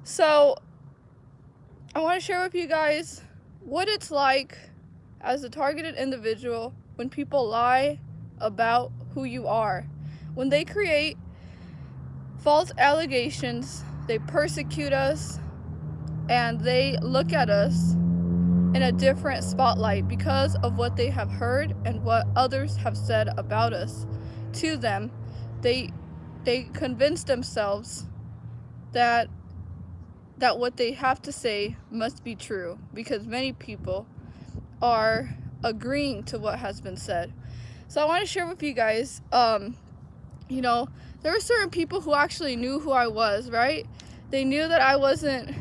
So I want to share with you guys what it's like as a targeted individual when people lie about who you are. When they create false allegations, they persecute us, and they look at us in a different spotlight because of what they have heard and what others have said about us to them. They convince themselves that what they have to say must be true because many people are agreeing to what has been said. So I want to share with you guys, there were certain people who actually knew who I was, right? They knew that I wasn't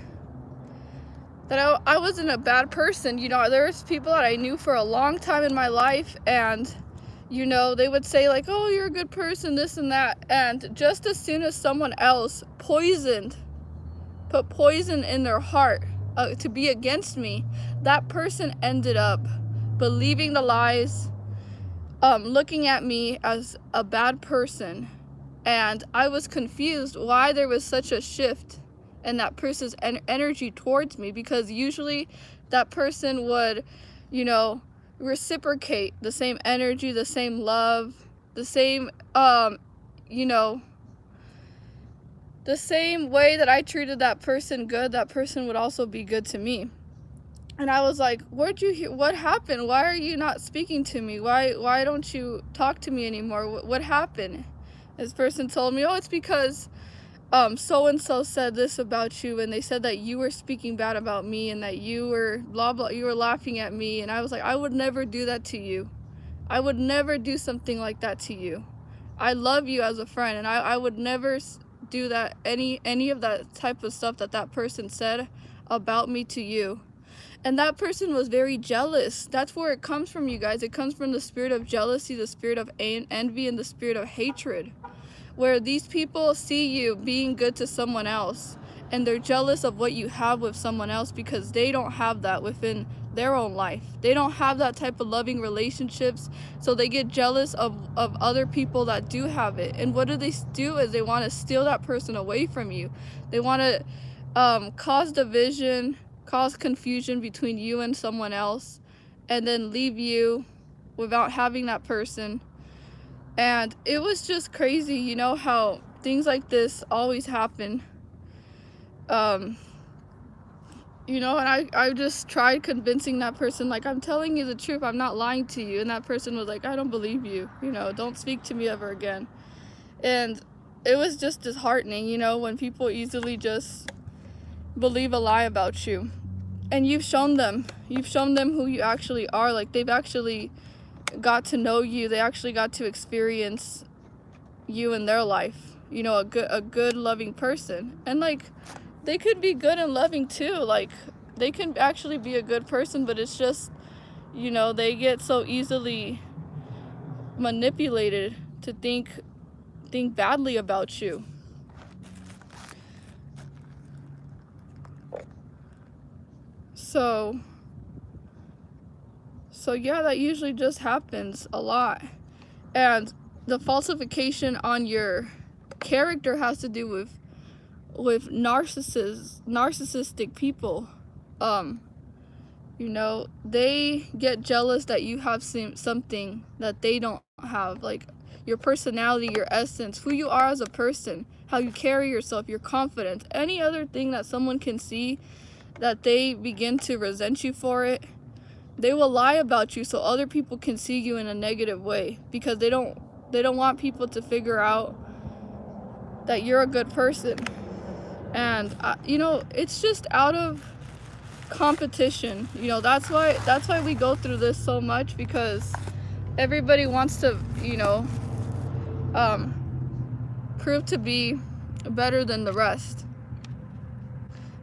a bad person. There was people that I knew for a long time in my life, and they would say like, oh, you're a good person, this and that. And just as soon as someone else put poison in their heart to be against me, that person ended up believing the lies, looking at me as a bad person. And I was confused why there was such a shift in that person's energy towards me, because usually that person would, reciprocate the same energy, the same love, the same, the same way that I treated that person good, that person would also be good to me. And I was like, what happened? Why are you not speaking to me? Why don't you talk to me anymore? What happened? This person told me, oh, it's because so-and-so said this about you, and they said that you were speaking bad about me and that you were blah, blah, you were laughing at me. And I was like, I would never do that to you. I would never do something like that to you. I love you as a friend, and I would never do that, any of that type of stuff that person said about me to you. And that person was very jealous. That's where it comes from, you guys. It comes from the spirit of jealousy, the spirit of envy, and the spirit of hatred, where these people see you being good to someone else, and they're jealous of what you have with someone else because they don't have that within their own life. They don't have that type of loving relationships, so they get jealous of other people that do have it. And what do? Is they want to steal that person away from you. They want to cause division, cause confusion between you and someone else, and then leave you without having that person. And it was just crazy, how things like this always happen. And I just tried convincing that person, like, I'm telling you the truth, I'm not lying to you. And that person was like, I don't believe you, don't speak to me ever again. And it was just disheartening, when people easily just believe a lie about you. And you've shown them who you actually are. Like, they've actually got to know you. They actually got to experience you in their life, a good loving person. And like, they could be good and loving too. Like, they can actually be a good person, but it's just, they get so easily manipulated to think badly about you. So yeah, that usually just happens a lot. And the falsification on your character has to do with narcissistic people. They get jealous that you have something that they don't have, like your personality, your essence, who you are as a person, how you carry yourself, your confidence, any other thing that someone can see, that they begin to resent you for it. They will lie about you so other people can see you in a negative way, because they don't want people to figure out that you're a good person. And it's just out of competition. That's why we go through this so much, because everybody wants to prove to be better than the rest.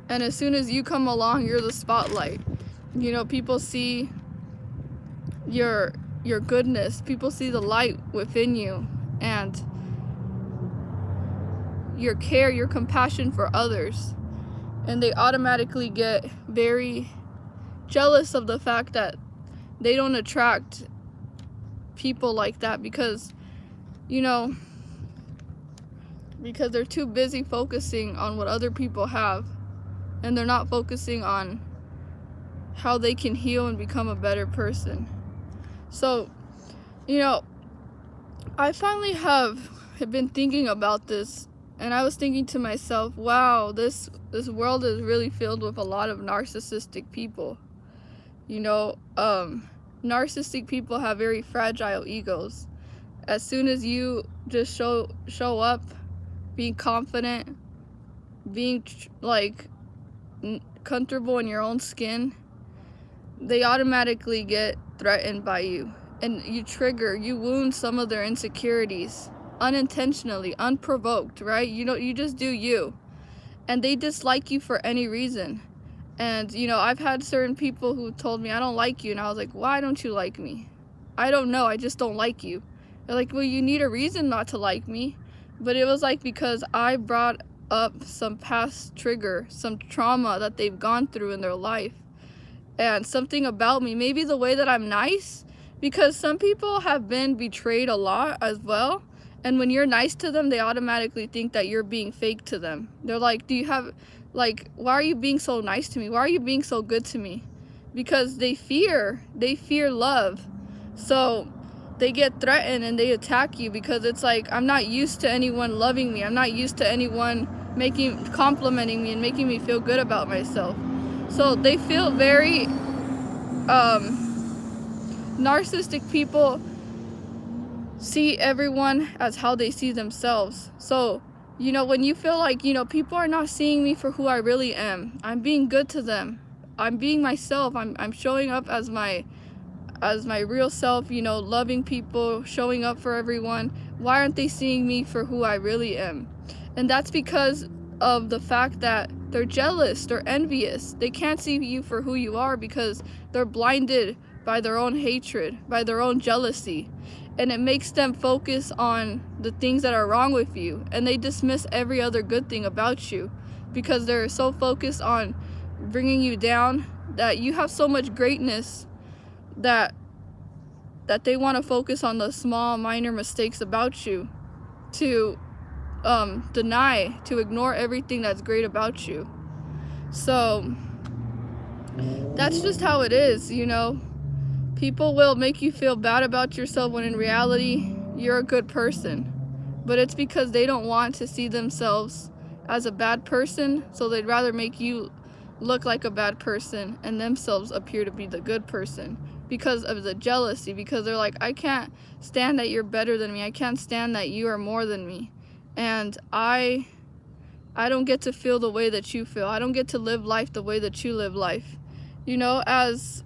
And as soon as you come along, you're the spotlight. People see your goodness. People see the light within you, and your care, your compassion for others. And they automatically get very jealous of the fact that they don't attract people like that, because they're too busy focusing on what other people have and they're not focusing on how they can heal and become a better person. So, you know, I finally have been thinking about this, and I was thinking to myself, wow, this world is really filled with a lot of narcissistic people. You know, narcissistic people have very fragile egos. As soon as you just show up being confident, being like comfortable in your own skin, they automatically get threatened by you, and you wound some of their insecurities unintentionally, unprovoked, right? You just do you, and they dislike you for any reason. And you know, I've had certain people who told me, I don't like you, and I was like, why don't you like me? I don't know, I just don't like you. They're like, well, you need a reason not to like me. But it was like, because I brought up some past trigger, some trauma that they've gone through in their life, and something about me, maybe the way that I'm nice, because some people have been betrayed a lot as well, and when you're nice to them, they automatically think that you're being fake to them. They're like, why are you being so nice to me? Why are you being so good to me? Because they fear love. So they get threatened and they attack you, because it's like, I'm not used to anyone loving me. I'm not used to anyone complimenting me and making me feel good about myself. So they feel very, narcissistic people see everyone as how they see themselves. So, you know, when you feel like, you know, people are not seeing me for who I really am, I'm being good to them, I'm being myself, I'm showing up as my real self, you know, loving people, showing up for everyone, why aren't they seeing me for who I really am? And that's because of the fact that they're jealous, they're envious. They can't see you for who you are because they're blinded by their own hatred, by their own jealousy. And it makes them focus on the things that are wrong with you, and they dismiss every other good thing about you because they're so focused on bringing you down, that you have so much greatness that they want to focus on the small minor mistakes about you, to ignore everything that's great about you. So that's just how it is, you know. People will make you feel bad about yourself when in reality you're a good person, but it's because they don't want to see themselves as a bad person, so they'd rather make you look like a bad person and themselves appear to be the good person, because of the jealousy, because they're like, I can't stand that you're better than me, I can't stand that you are more than me, and I don't get to feel the way that you feel, I don't get to live life the way that you live life. You know, as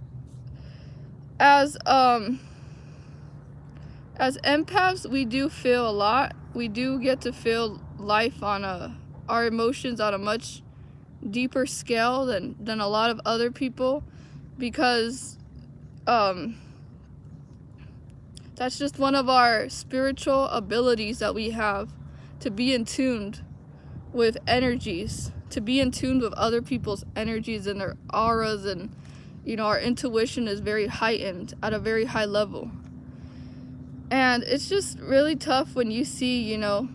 empaths, we do feel a lot. We do get to feel life on our emotions on a much deeper scale than a lot of other people, because that's just one of our spiritual abilities that we have, to be in tune with energies, to be in tune with other people's energies and their auras, and you know, our intuition is very heightened at a very high level. And it's just really tough when you see, you know,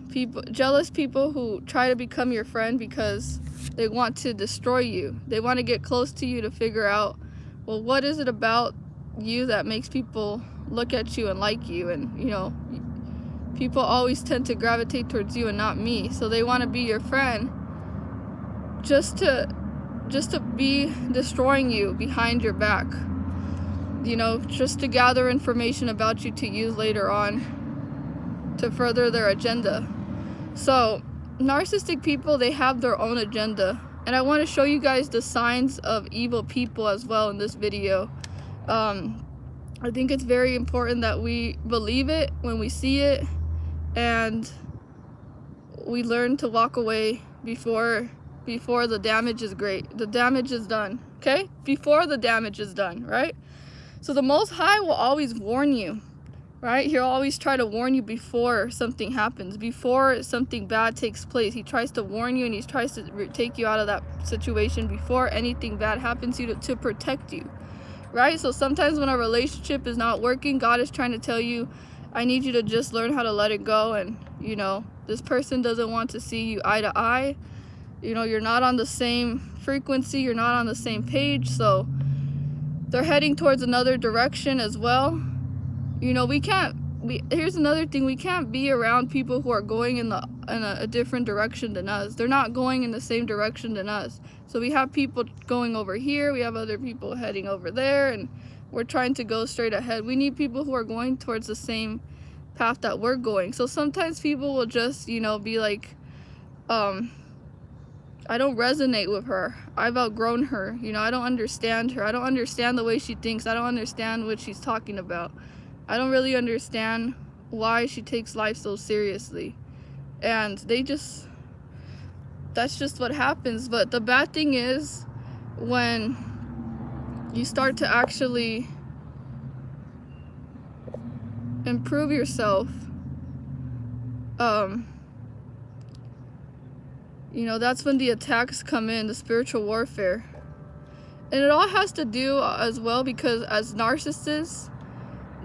jealous people who try to become your friend because they want to destroy you. They want to get close to you to figure out, well, what is it about you that makes people look at you and like you? And, you know, people always tend to gravitate towards you and not me. So they want to be your friend just to be destroying you behind your back, you know, just to gather information about you to use later on to further their agenda. So narcissistic people, they have their own agenda, and I want to show you guys the signs of evil people as well in this video. I think it's very important that we believe it when we see it, and we learn to walk away before the damage is the damage is done, okay? Before the damage is done, right? So the Most High will always warn you, right? He'll always try to warn you before something happens, before something bad takes place. He tries to warn you, and he tries to take you out of that situation before anything bad happens to you, to protect you, right? So sometimes when a relationship is not working, God is trying to tell you, I need you to just learn how to let it go, and, you know, this person doesn't want to see you eye to eye. You know, you're not on the same frequency, you're not on the same page, so they're heading towards another direction as well. You know, here's another thing, we can't be around people who are going in a different direction than us. They're not going in the same direction than us. So we have people going over here, we have other people heading over there, and we're trying to go straight ahead. We need people who are going towards the same path that we're going. So sometimes people will just, you know, be like, I don't resonate with her. I've outgrown her. You know, I don't understand her. I don't understand the way she thinks. I don't understand what she's talking about. I don't really understand why she takes life so seriously. And that's just what happens. But the bad thing is when you start to actually improve yourself, you know, that's when the attacks come in, the spiritual warfare. And it all has to do as well because as narcissists,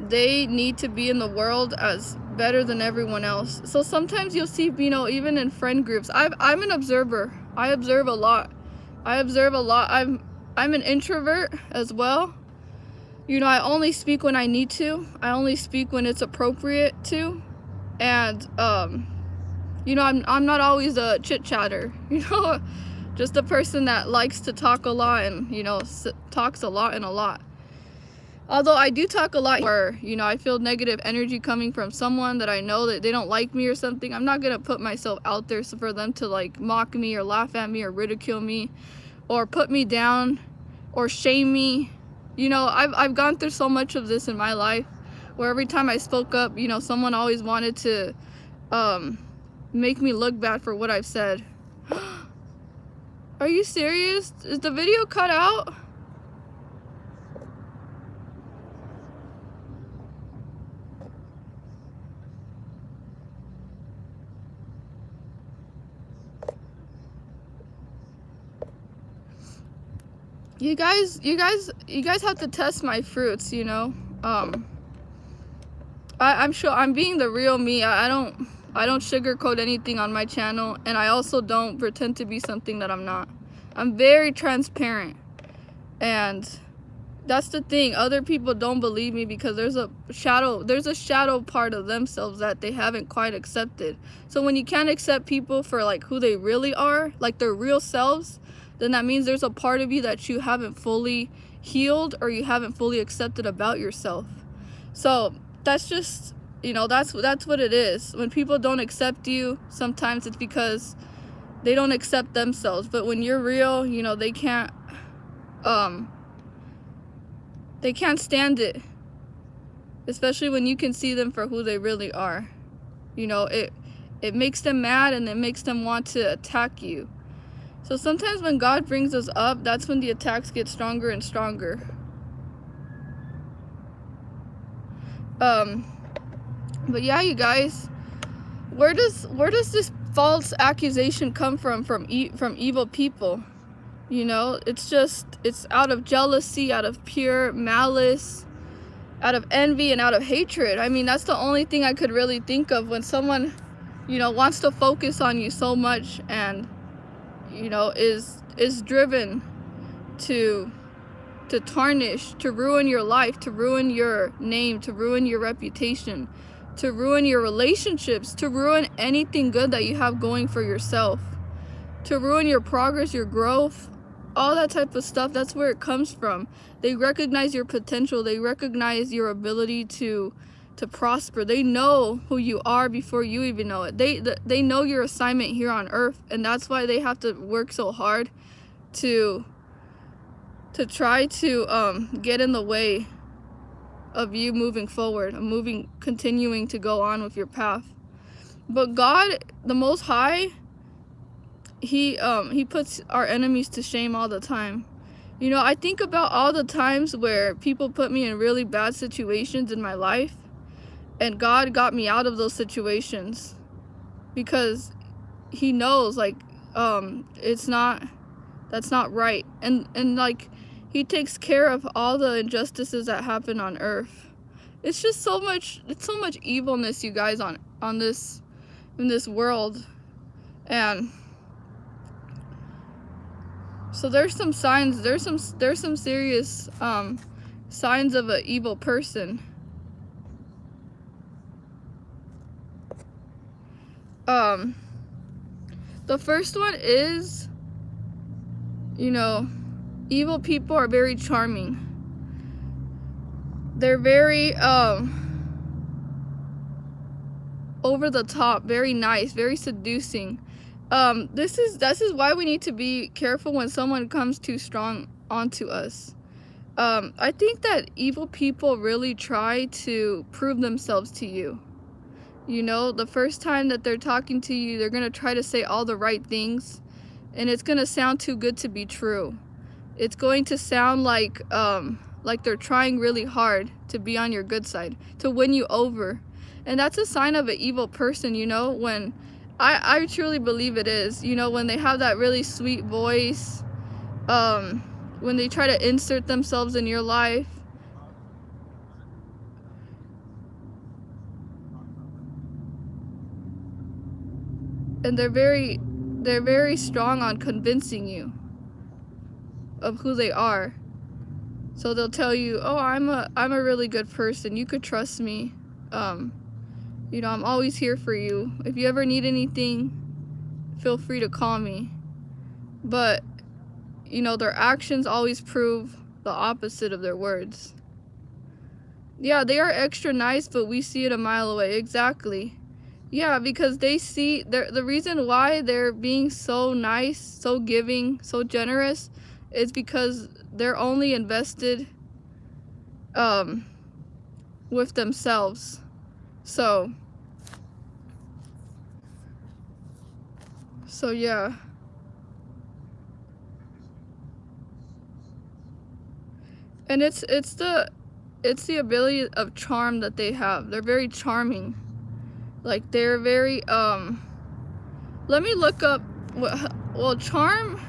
they need to be in the world as better than everyone else. So sometimes you'll see, you know, even in friend groups, I'm an observer. I observe a lot. I'm an introvert as well. You know, I only speak when I need to. I only speak when it's appropriate to. And you know, I'm not always a chit-chatter, you know, just a person that likes to talk a lot and, you know, talks a lot and a lot. Although I do talk a lot where, you know, I feel negative energy coming from someone that I know that they don't like me or something. I'm not going to put myself out there for them to like mock me or laugh at me or ridicule me or put me down or shame me. You know, I've gone through so much of this in my life where every time I spoke up, you know, someone always wanted to make me look bad for what I've said. Are you serious? Is the video cut out? You guys have to test my fruits, you know. I'm sure I'm being the real me. I don't sugarcoat anything on my channel, and I also don't pretend to be something that I'm not. I'm very transparent, and that's the thing. Other people don't believe me because there's a shadow part of themselves that they haven't quite accepted. So when you can't accept people for like who they really are, like their real selves, then that means there's a part of you that you haven't fully healed or you haven't fully accepted about yourself. So that's just, you know, that's what it is. When people don't accept you, sometimes it's because they don't accept themselves. But when you're real, you know, they can't stand it. Especially when you can see them for who they really are. You know, it makes them mad and it makes them want to attack you. So sometimes when God brings us up, that's when the attacks get stronger and stronger. But yeah, you guys, where does this false accusation come from evil people? You know, it's out of jealousy, out of pure malice, out of envy, and out of hatred. I mean, that's the only thing I could really think of when someone, you know, wants to focus on you so much and, you know, is driven to tarnish, to ruin your life, to ruin your name, to ruin your reputation, to ruin your relationships, to ruin anything good that you have going for yourself, to ruin your progress, your growth, all that type of stuff. That's where it comes from. They recognize your potential. They recognize your ability to prosper. They know who you are before you even know it. They know your assignment here on earth, and that's why they have to work so hard to try to get in the way of you moving forward, continuing to go on with your path. But God, the Most High, he puts our enemies to shame all the time. You know, I think about all the times where people put me in really bad situations in my life, and God got me out of those situations because he knows, like, that's not right. And like, he takes care of all the injustices that happen on earth. It's just so much evilness, you guys, in this world. And So there's some signs, there's some serious signs of an evil person. The first one is, you know, evil people are very charming. They're very over the top, very nice, very seducing. This is why we need to be careful when someone comes too strong onto us. I think that evil people really try to prove themselves to you. You know, the first time that they're talking to you, they're gonna try to say all the right things, and it's gonna sound too good to be true. It's going to sound like they're trying really hard to be on your good side, to win you over. And that's a sign of an evil person, you know, when I truly believe it is, you know, when they have that really sweet voice, when they try to insert themselves in your life. And they're very strong on convincing you of who they are. So they'll tell you, oh, I'm a really good person, you could trust me, you know, I'm always here for you, if you ever need anything, feel free to call me. But you know, their actions always prove the opposite of their words. Yeah, they are extra nice, but we see it a mile away. Exactly. Yeah, because they see the reason why they're being so nice, so giving, so generous is because they're only invested with themselves. So yeah. And it's the ability of charm that they have. They're very charming. Like they're very let me look up well, charm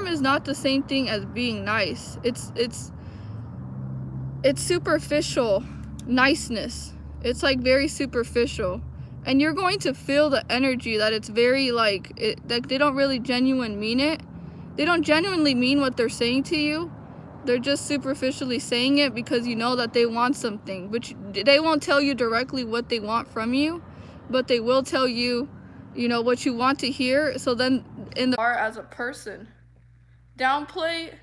is not the same thing as being nice. It's superficial niceness. It's like very superficial, and you're going to feel the energy that it's very like they don't really genuinely mean it. They don't genuinely mean what they're saying to you. They're just superficially saying it because you know that they want something, which they won't tell you directly what they want from you, but they will tell you, you know, what you want to hear. So then in the are as a person, downplay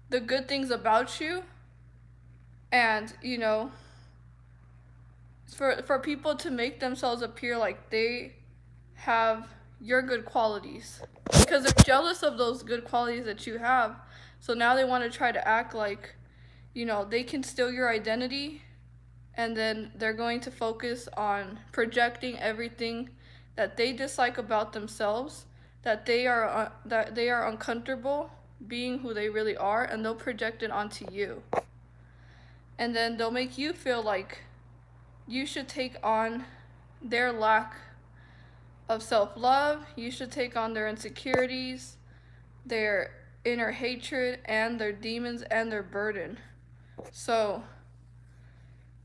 the good things about you, and you know, for people to make themselves appear like they have your good qualities, because they're jealous of those good qualities that you have. So now they want to try to act like, you know, they can steal your identity, and then they're going to focus on projecting everything that they dislike about themselves, that they are uncomfortable being who they really are, and they'll project it onto you. And then they'll make you feel like you should take on their lack of self-love, you should take on their insecurities, their inner hatred, and their demons and their burden. So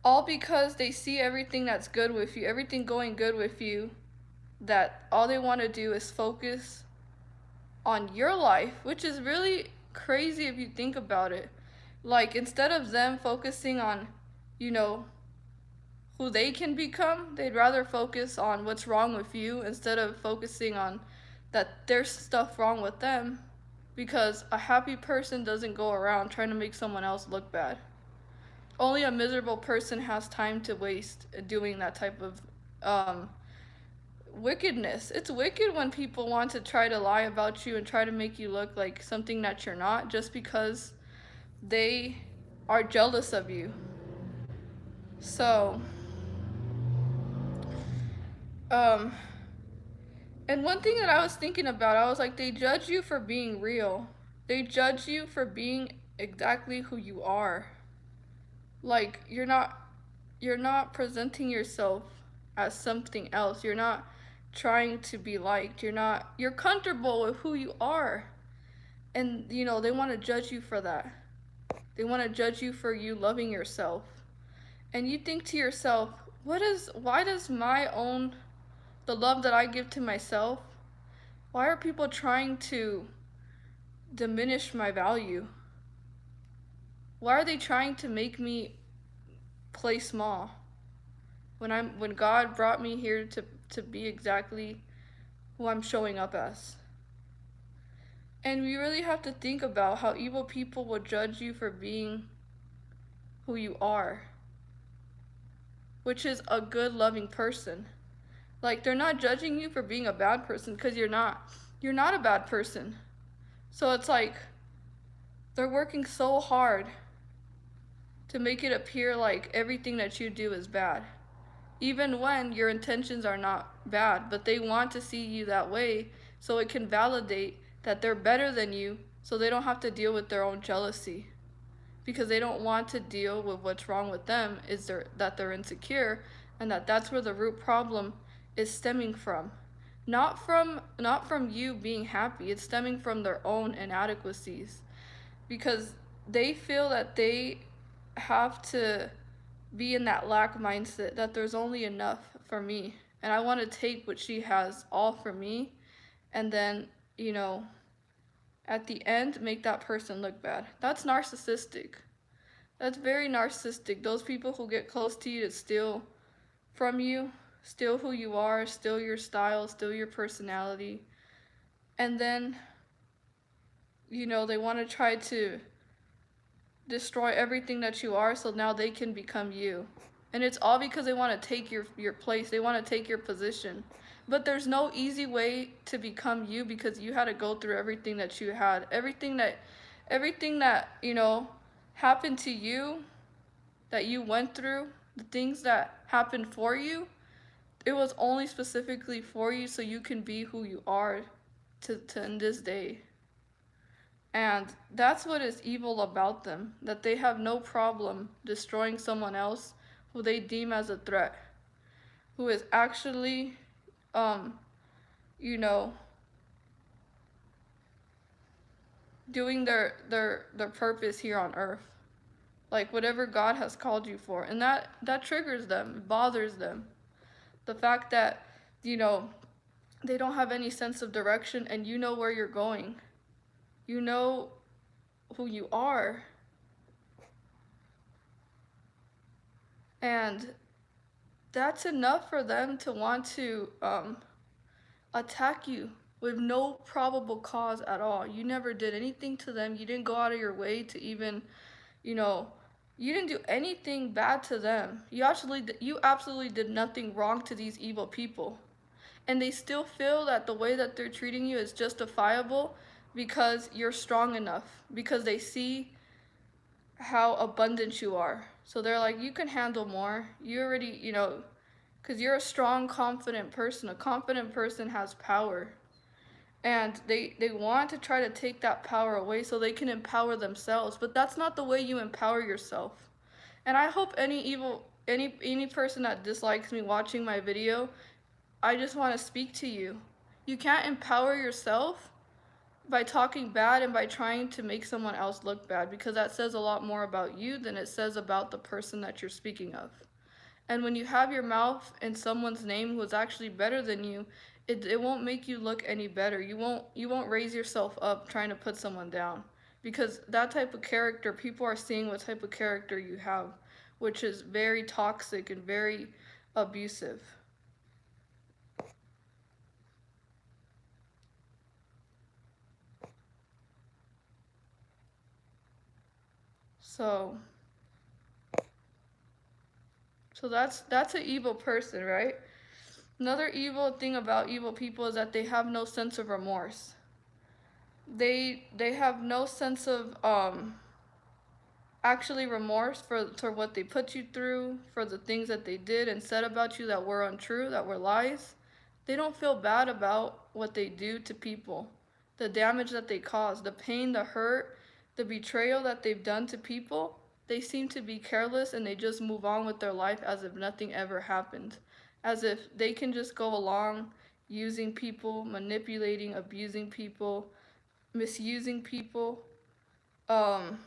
all because they see everything that's good with you, everything going good with you, that all they want to do is focus on your life, which is really crazy if you think about it. Like, instead of them focusing on, you know, who they can become, they'd rather focus on what's wrong with you instead of focusing on that there's stuff wrong with them, because a happy person doesn't go around trying to make someone else look bad. Only a miserable person has time to waste doing that type of wickedness. It's wicked when people want to try to lie about you and try to make you look like something that you're not, just because they are jealous of you. So and one thing that I was thinking about, I was like, they judge you for being real. They judge you for being exactly who you are. Like, you're not presenting yourself as something else. You're not trying to be liked. You're comfortable with who you are. And you know, they want to judge you for that. They want to judge you for you loving yourself. And you think to yourself, why does the love that I give to myself, why are people trying to diminish my value? Why are they trying to make me play small when God brought me here to be exactly who I'm showing up as? And we really have to think about how evil people will judge you for being who you are, which is a good, loving person. Like, they're not judging you for being a bad person, because you're not. You're not a bad person. So it's like they're working so hard to make it appear like everything that you do is bad, even when your intentions are not bad, but they want to see you that way so it can validate that they're better than you, so they don't have to deal with their own jealousy, because they don't want to deal with what's wrong with them, is that they're insecure, and that's where the root problem is stemming from. Not from you being happy. It's stemming from their own inadequacies, because they feel that they have to be in that lack mindset, that there's only enough for me, and I want to take what she has all for me, and then, at the end, make that person look bad. That's narcissistic. That's very narcissistic. Those people who get close to you to steal from you, steal who you are, steal your style, steal your personality, and then, they want to try to destroy everything that you are so now they can become you. And it's all because they want to take your place. They want to take your position. But there's no easy way to become you, because you had to go through everything that you had. Everything that, happened to you, that you went through, the things that happened for you, it was only specifically for you so you can be who you are to in this day. And that's what is evil about them, that they have no problem destroying someone else who they deem as a threat, who is actually, you know, doing their purpose here on earth. Like whatever God has called you for. And that triggers them, it bothers them. The fact that, they don't have any sense of direction, and you know where you're going. You know who you are. And that's enough for them to want to attack you with no probable cause at all. You never did anything to them. You didn't go out of your way to even, you know, you didn't do anything bad to them. You absolutely did nothing wrong to these evil people. And they still feel that the way that they're treating you is justifiable because you're strong enough, because they see how abundant you are. So they're like, you can handle more. You already, because you're a strong, confident person. A confident person has power. And they want to try to take that power away so they can empower themselves. But that's not the way you empower yourself. And I hope any person that dislikes me watching my video, I just want to speak to you. You can't empower yourself by talking bad and by trying to make someone else look bad, because that says a lot more about you than it says about the person that you're speaking of. And when you have your mouth in someone's name who is actually better than you, it won't make you look any better. You won't raise yourself up trying to put someone down, because that type of character, people are seeing what type of character you have, which is very toxic and very abusive. So that's an evil person, right? Another evil thing about evil people is that they have no sense of remorse. They have no sense of actually remorse for what they put you through, for the things that they did and said about you that were untrue, that were lies. They don't feel bad about what they do to people, the damage that they cause, the pain, the hurt, the betrayal that they've done to people. They seem to be careless and they just move on with their life as if nothing ever happened, as if they can just go along using people, manipulating, abusing people, misusing people, and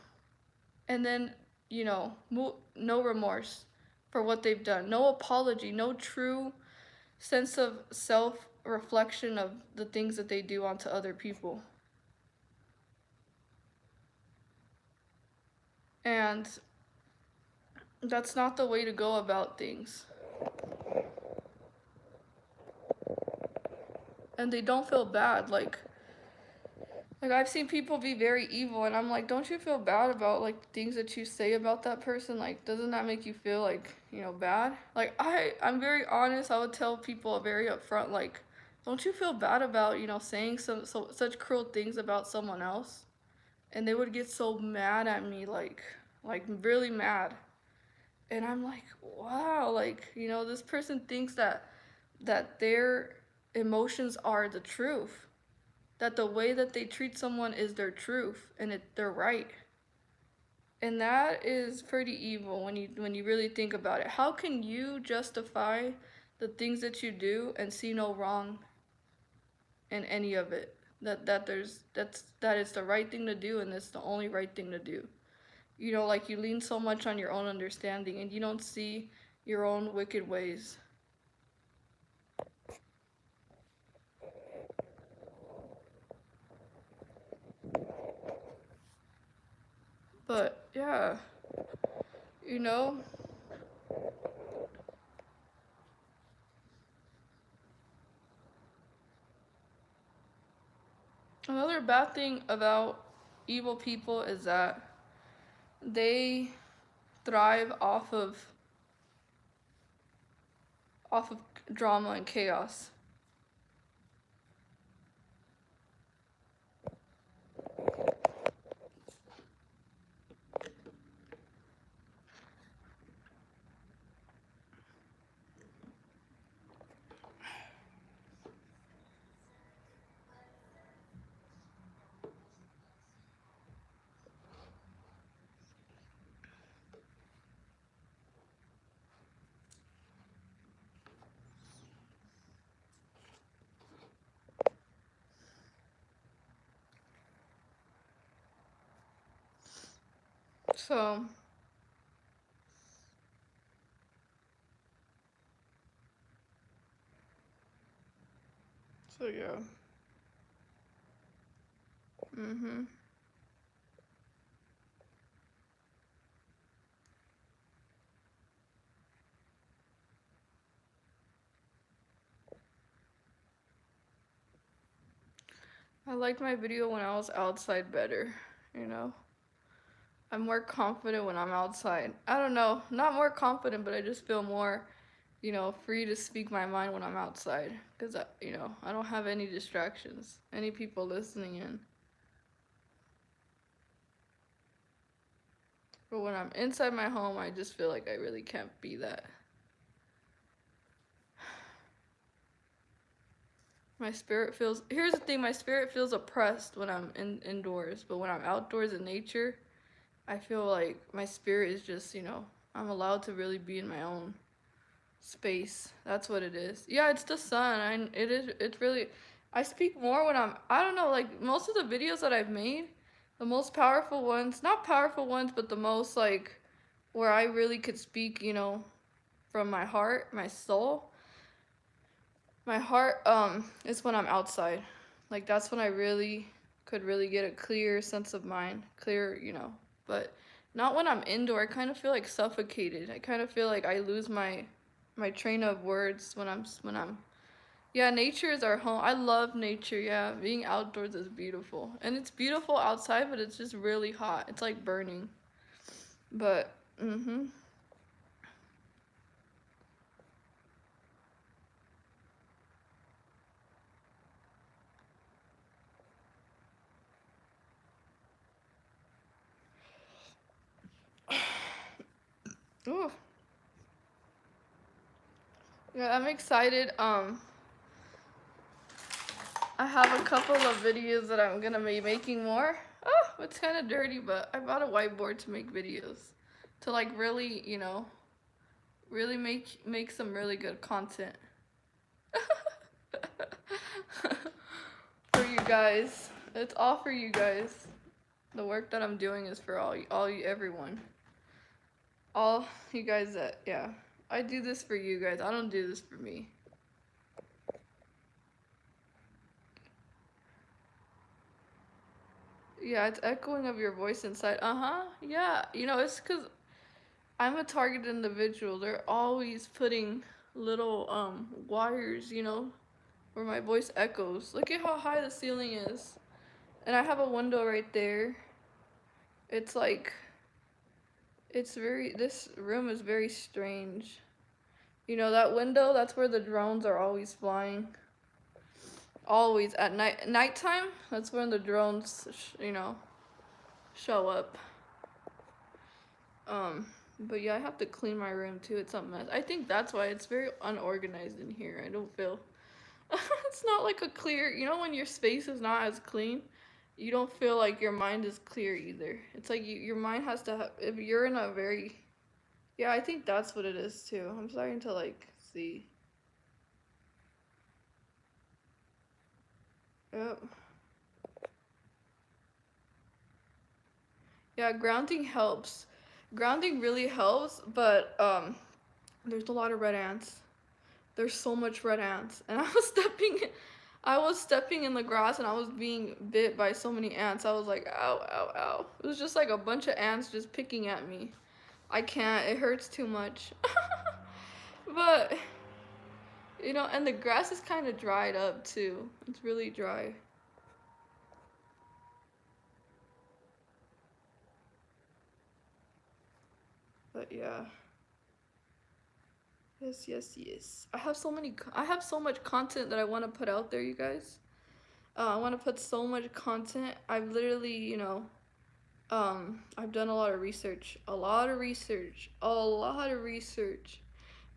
then, no remorse for what they've done, no apology, no true sense of self reflection of the things that they do onto other people. And that's not the way to go about things. And they don't feel bad. Like I've seen people be very evil, and I'm like, don't you feel bad about like things that you say about that person? Like, doesn't that make you feel like, bad? Like I'm very honest. I would tell people very upfront, like, don't you feel bad about, saying such cruel things about someone else? And they would get so mad at me, like really mad. And I'm like, wow, like, this person thinks that their emotions are the truth, that the way that they treat someone is their truth, and they're right. And that is pretty evil when you really think about it. How can you justify the things that you do and see no wrong in any of it? That it's the right thing to do, and it's the only right thing to do. Like you lean so much on your own understanding and you don't see your own wicked ways. But yeah, you know, another bad thing about evil people is that they thrive off of drama and chaos. So yeah. Mhm. I liked my video when I was outside better, you know. I'm more confident when I'm outside. I don't know, not more confident, but I just feel more, free to speak my mind when I'm outside because I don't have any distractions, any people listening in. But when I'm inside my home, I just feel like I really can't be that. Here's the thing, my spirit feels oppressed when I'm indoors, but when I'm outdoors in nature, I feel like my spirit is just, I'm allowed to really be in my own space. That's what it is. Yeah, it's the sun. It's really, I speak more when I don't know, like most of the videos that I've made, the most powerful ones, not powerful ones, but the most like where I really could speak, from my heart, my soul. My heart is when I'm outside. Like that's when I really could really get a clear sense of mind, clear, but not when I'm indoor. I kind of feel like suffocated. I kind of feel like I lose my train of words when I'm yeah, nature is our home. I love nature. Yeah, being outdoors is beautiful. And it's beautiful outside, but it's just really hot. It's like burning. But mhm. Ooh. Yeah, I'm excited. I have a couple of videos that I'm gonna be making more. Oh, it's kind of dirty, but I bought a whiteboard to make videos, to like really, really make some really good content for you guys. It's all for you guys. The work that I'm doing is for all you, everyone, all you guys that yeah. I do this for you guys. I don't do this for me. Yeah, it's echoing of your voice inside. Uh-huh. Yeah. You know, it's because I'm a targeted individual. They're always putting little wires, you know, where my voice echoes. Look at how high the ceiling is. And I have a window right there. It's like this room is very strange. You know, that window, that's where the drones are always flying. Always at nighttime, that's when the drones, you know, show up. Um, but yeah, I have to clean my room too. It's a mess. I think that's why it's very unorganized in here. I don't feel it's not like a clear, you know, when your space is not as clean, you don't feel like your mind is clear either. It's like your mind has to have, if you're in a very, yeah, I think that's what it is too. I'm starting to like see. Yep. Yeah, grounding helps. Grounding really helps, but there's a lot of red ants. There's so much red ants, and I was stepping in the grass, and I was being bit by so many ants. I was like, ow, ow, ow. It was just like a bunch of ants just picking at me. I can't. It hurts too much. But you know, and the grass is kind of dried up too. It's really dry. But yeah. Yes, yes, yes. I have so much content that I want to put out there, you guys. I want to put so much content. I've literally, you know, I've done a lot of research, a lot of research, a lot of research.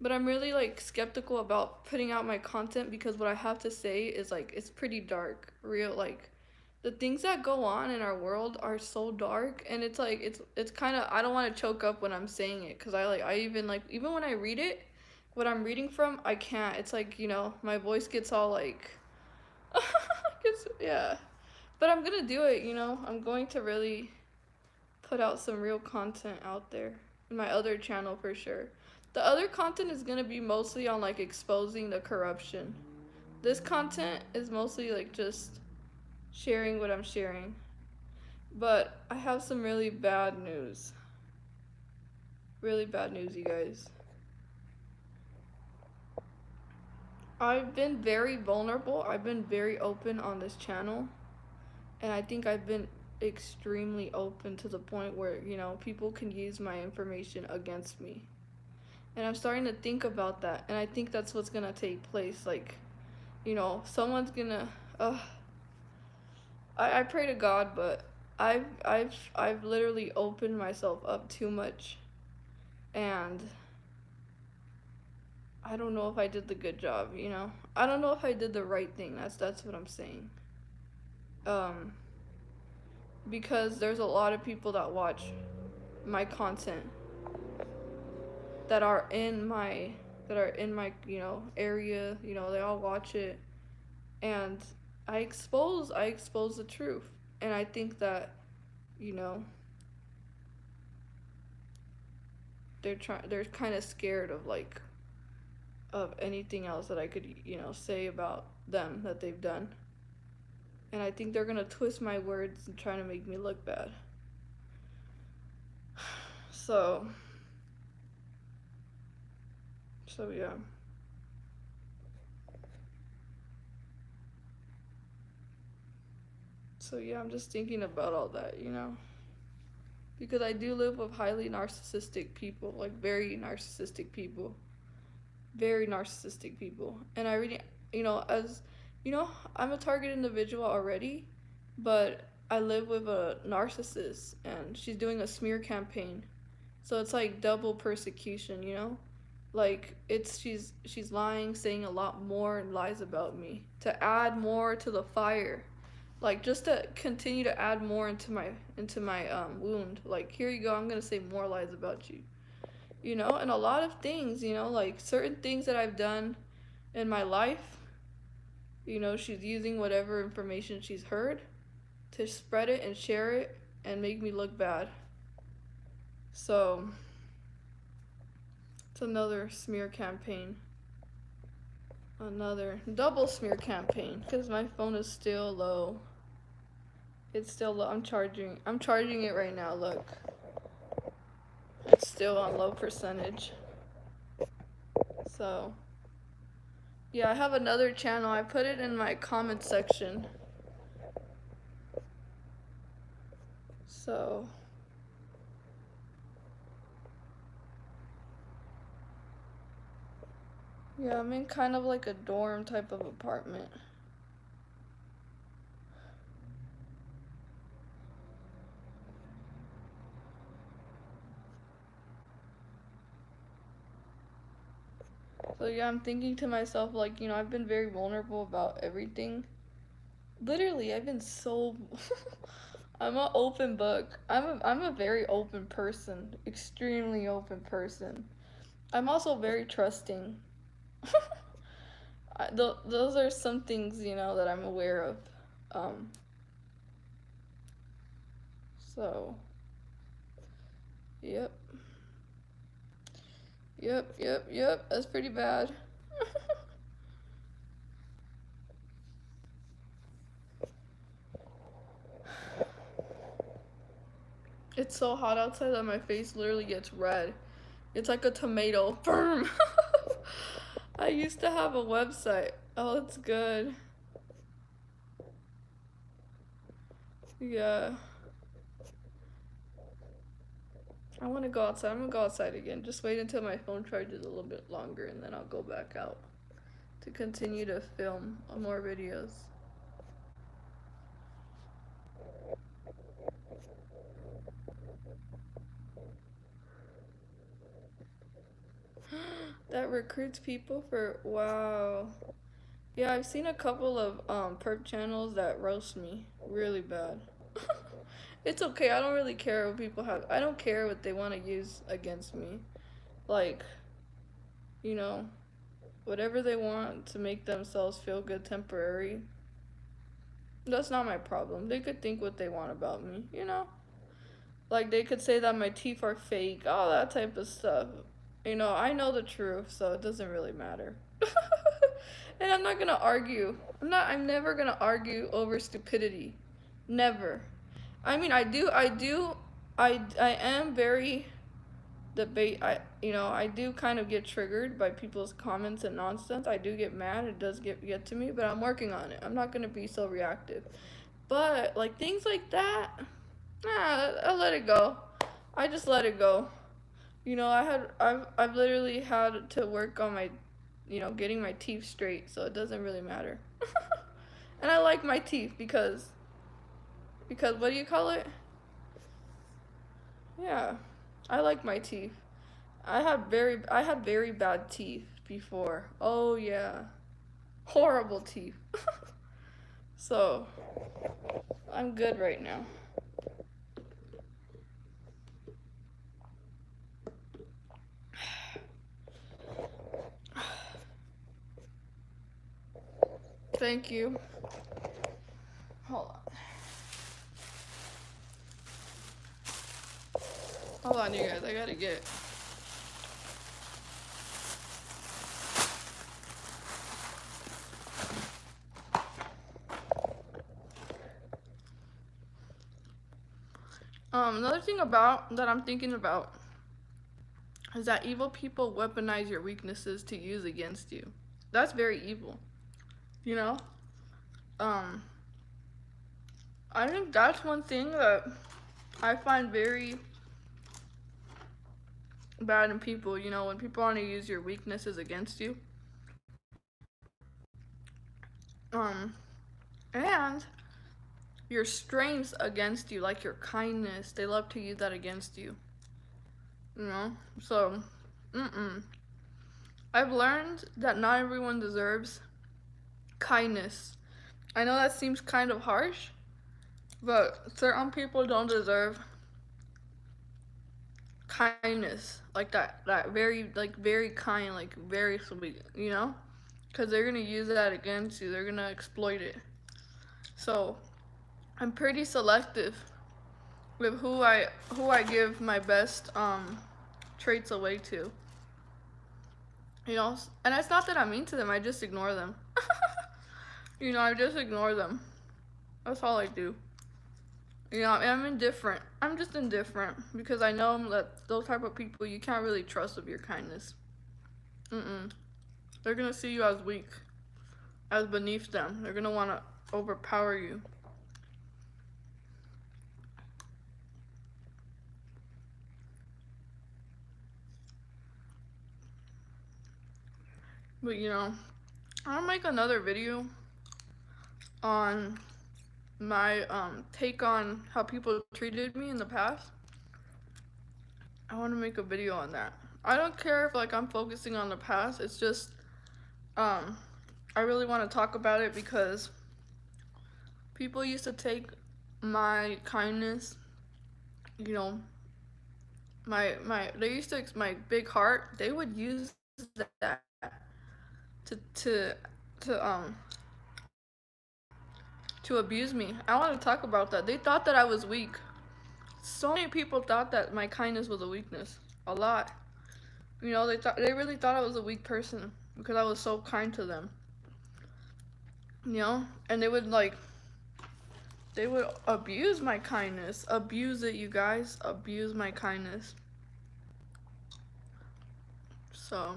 But I'm really like skeptical about putting out my content because what I have to say is like it's pretty dark, real like the things that go on in our world are so dark, and it's like it's kind of, I don't want to choke up when I'm saying it because I even like, even when I read it, what I'm reading from, I can't. It's like, you know, my voice gets all like yeah. But I'm gonna do it, you know. I'm going to really put out some real content out there in my other channel for sure. The other content is gonna be mostly on like exposing the corruption. This content is mostly like just sharing what I'm sharing. But I have some really bad news. Really bad news, you guys. I've been very vulnerable. I've been very open on this channel. And I think I've been extremely open to the point where, you know, people can use my information against me. And I'm starting to think about that. And I think that's what's gonna take place. Like, you know, someone's gonna I pray to God, but I've literally opened myself up too much, and I don't know if I did the good job, you know? I don't know if I did the right thing. That's what I'm saying. Um because there's a lot of people that watch my content that are in my you know, area, you know, they all watch it, and I expose the truth. And I think that, you know, they're kind of scared of like of anything else that I could, you know, say about them that they've done. And I think they're gonna twist my words and try to make me look bad. So yeah. So yeah, I'm just thinking about all that, you know? Because I do live with highly narcissistic people, like very narcissistic people. Very narcissistic people. And I really, you know, as you know, I'm a target individual already, but I live with a narcissist and she's doing a smear campaign. So it's like double persecution, you know? Like it's she's lying, saying a lot more lies about me to add more to the fire. Like just to continue to add more into my wound. Like here you go, I'm going to say more lies about you. You know, and a lot of things, you know, like certain things that I've done in my life, you know, she's using whatever information she's heard to spread it and share it and make me look bad. So it's another smear campaign. Another double smear campaign because my phone is still low. It's still low. I'm charging it right now, look. It's still on low percentage. So, yeah, I have another channel. I put it in my comment section. So, yeah, I'm in kind of like a dorm type of apartment. So yeah, I'm thinking to myself, like, you know, I've been very vulnerable about everything. Literally, I've been so I'm an open book. I'm a very open person, extremely open person. I'm also very trusting. Those are some things, you know, that I'm aware of. Um, so, yep. Yep. That's pretty bad. It's so hot outside that my face literally gets red. It's like a tomato. Burn. I used to have a website. Oh, it's good. Yeah. I want to go outside. I'm gonna go outside again. Just wait until my phone charges a little bit longer and then I'll go back out to continue to film more videos. That recruits people for, wow. Yeah, I've seen a couple of perp channels that roast me really bad. It's okay. I don't really care what people have. I don't care what they want to use against me. Like, you know, whatever they want to make themselves feel good temporary. That's not my problem. They could think what they want about me, you know? Like, they could say that my teeth are fake, all that type of stuff. You know, I know the truth, so it doesn't really matter. And I'm not gonna argue. I'm never gonna argue over stupidity. Never. I mean, I am very debate. I do kind of get triggered by people's comments and nonsense. I do get mad. It does get to me, but I'm working on it. I'm not gonna be so reactive. But like things like that, nah, I let it go. I just let it go. You know, I've literally had to work on my, you know, getting my teeth straight, so it doesn't really matter. And I like my teeth because what do you call it? Yeah, I like my teeth. I had very bad teeth before. Oh yeah, horrible teeth. So I'm good right now. Thank you. Hold on. Hold on, you guys. I gotta get. Another thing about that I'm thinking about is that evil people weaponize your weaknesses to use against you. That's very evil. You know? Um, I think that's one thing that I find very bad in people, you know, when people want to use your weaknesses against you. Um, and your strengths against you, like your kindness, they love to use that against you. You know? So, I've learned that not everyone deserves kindness. I know that seems kind of harsh, but certain people don't deserve kindness like that very kind, like very sweet, you know, because they're gonna use that against you. They're gonna exploit it. So I'm pretty selective with who I give my best traits away to, you know. And it's not that I'm mean to them. I just ignore them. You know, I just ignore them. That's all I do. You know, I'm indifferent. I'm just indifferent because I know that those type of people you can't really trust with your kindness. Mm-mm. They're gonna see you as weak, as beneath them. They're gonna want to overpower you. But you know, I'll make another video on my take on how people treated me in the past. I want to make a video on that. I don't care if like I'm focusing on the past. It's just I really want to talk about it because people used to take my kindness, you know, my big heart. They would use that to to to um to abuse me. I want to talk about that. They thought that I was weak. So many people thought that my kindness was a weakness. A lot. You know, they really thought I was a weak person because I was so kind to them. You know, and they would abuse my kindness. Abuse it, you guys. Abuse my kindness. So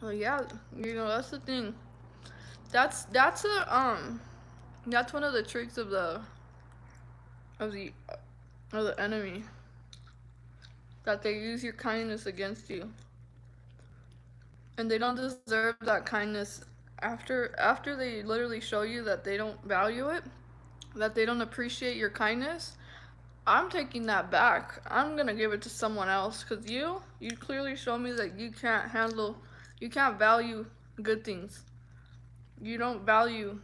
well, yeah, you know, that's the thing. That's one of the tricks of of the the enemy. That they use your kindness against you. And they don't deserve that kindness after they literally show you that they don't value it, that they don't appreciate your kindness. I'm taking that back. I'm gonna give it to someone else because you clearly show me that you can't value good things. You don't value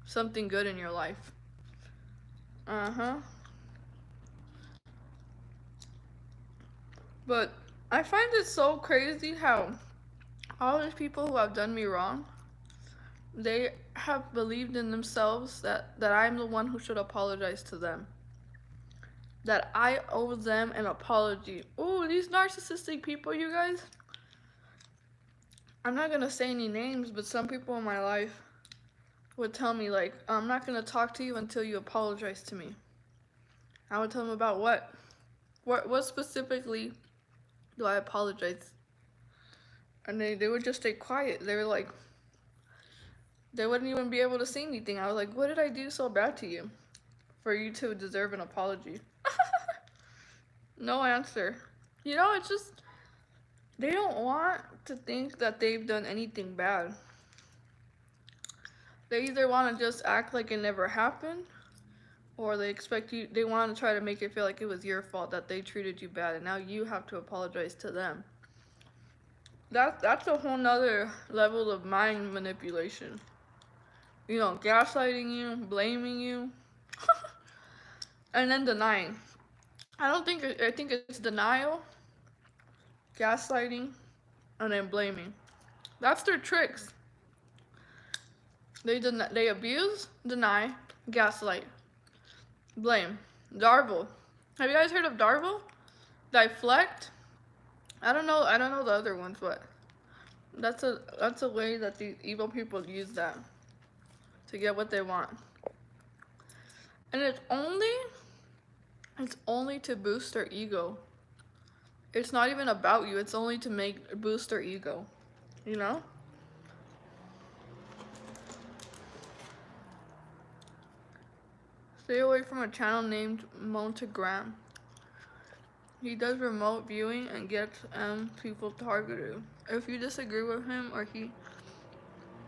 something good in your life. Uh-huh. But I find it so crazy how all these people who have done me wrong, they have believed in themselves that I'm the one who should apologize to them. That I owe them an apology. Ooh, these narcissistic people, you guys. I'm not gonna say any names, but some people in my life would tell me like, I'm not gonna talk to you until you apologize to me. I would tell them about what? What specifically do I apologize? And they would just stay quiet. They were like, they wouldn't even be able to say anything. I was like, what did I do so bad to you for you to deserve an apology? No answer. You know, it's just, they don't want to think that they've done anything bad. They either want to just act like it never happened, or they want to try to make it feel like it was your fault that they treated you bad, and now you have to apologize to them. That's a whole nother level of mind manipulation. You know, gaslighting you, blaming you, and then denying. I think it's denial, gaslighting, and then blaming. That's their tricks. They abuse, deny, gaslight, blame. Darvel. Have you guys heard of Darvel? Deflect. I don't know the other ones, but that's a way that these evil people use that to get what they want. And it's only to boost their ego. It's not even about you. It's only to boost their ego. You know? Stay away from a channel named Montagram. He does remote viewing and gets people targeted. If you disagree with him or he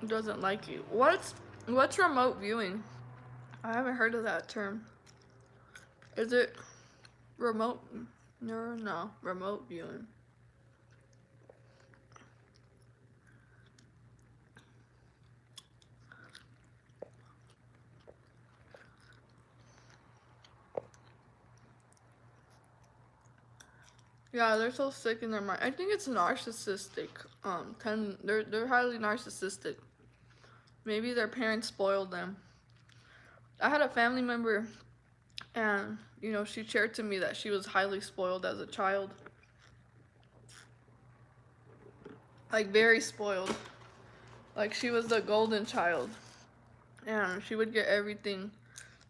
doesn't like you. What's remote viewing? I haven't heard of that term. Is it remote? No, remote viewing. Yeah, they're so sick in their mind. I think it's narcissistic. They're highly narcissistic. Maybe their parents spoiled them. I had a family member, and you know, she shared to me that she was highly spoiled as a child. Like very spoiled. Like she was the golden child. And she would get everything.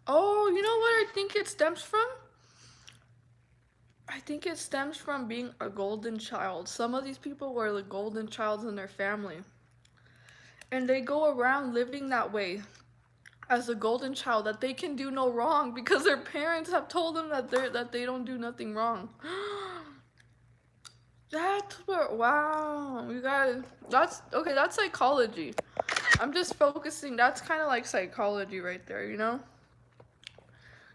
Oh, you know what I think it stems from? I think it stems from being a golden child. Some of these people were the golden childs in their family. And they go around living that way as a golden child, that they can do no wrong because their parents have told them that they don't do nothing wrong. That's what, wow, you guys, that's, okay, that's psychology. I'm just focusing, that's kind of like psychology right there, you know?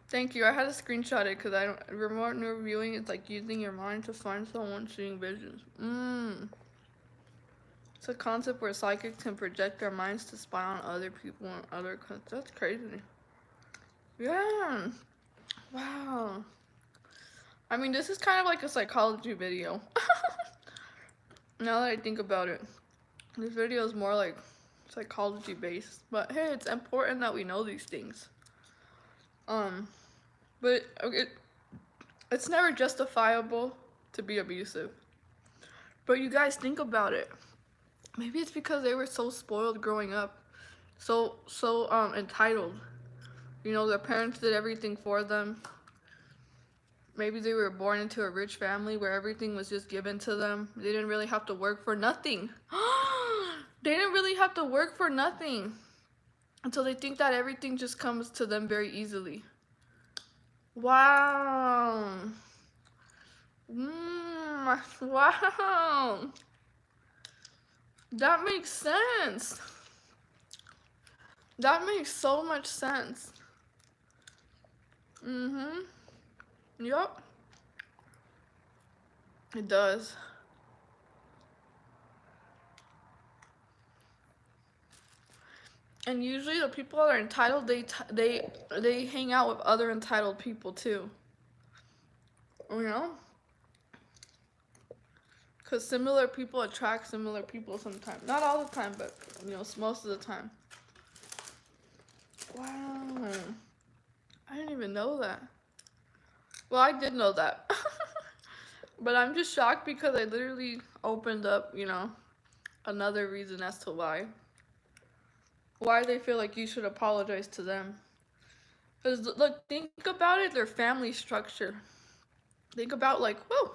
Thank you, I had to screenshot it because I don't, remote reviewing, it's like using your mind to find someone seeing visions. It's a concept where psychics can project their minds to spy on other people and other, that's crazy. Yeah, wow. I mean, this is kind of like a psychology video. Now that I think about it, this video is more like psychology based. But hey, it's important that we know these things. But it's never justifiable to be abusive. But you guys think about it. Maybe it's because they were so spoiled growing up, so entitled. You know, their parents did everything for them. Maybe they were born into a rich family where everything was just given to them. They didn't really have to work for nothing. They didn't really have to work for nothing until they think that everything just comes to them very easily. Wow. Wow. That makes sense. That makes so much sense. Yup. It does. And usually the people that are entitled, they hang out with other entitled people too. You know? Because similar people attract similar people sometimes. Not all the time, but you know, most of the time. Wow. I didn't even know that. Well, I did know that. But I'm just shocked because I literally opened up, you know, another reason as to why. Why they feel like you should apologize to them. Because, look, think about it, their family structure. Think about, like, whoa.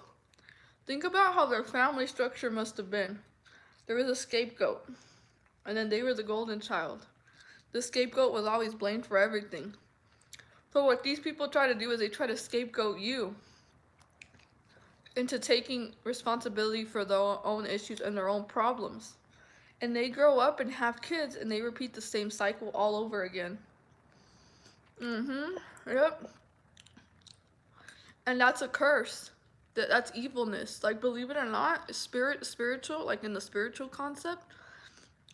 Think about how their family structure must have been. There was a scapegoat. And then they were the golden child. The scapegoat was always blamed for everything. So what these people try to do is they try to scapegoat you into taking responsibility for their own issues and their own problems. And they grow up and have kids and they repeat the same cycle all over again. Yep. And that's a curse. That's evilness. Like, believe it or not, spiritual, like in the spiritual concept,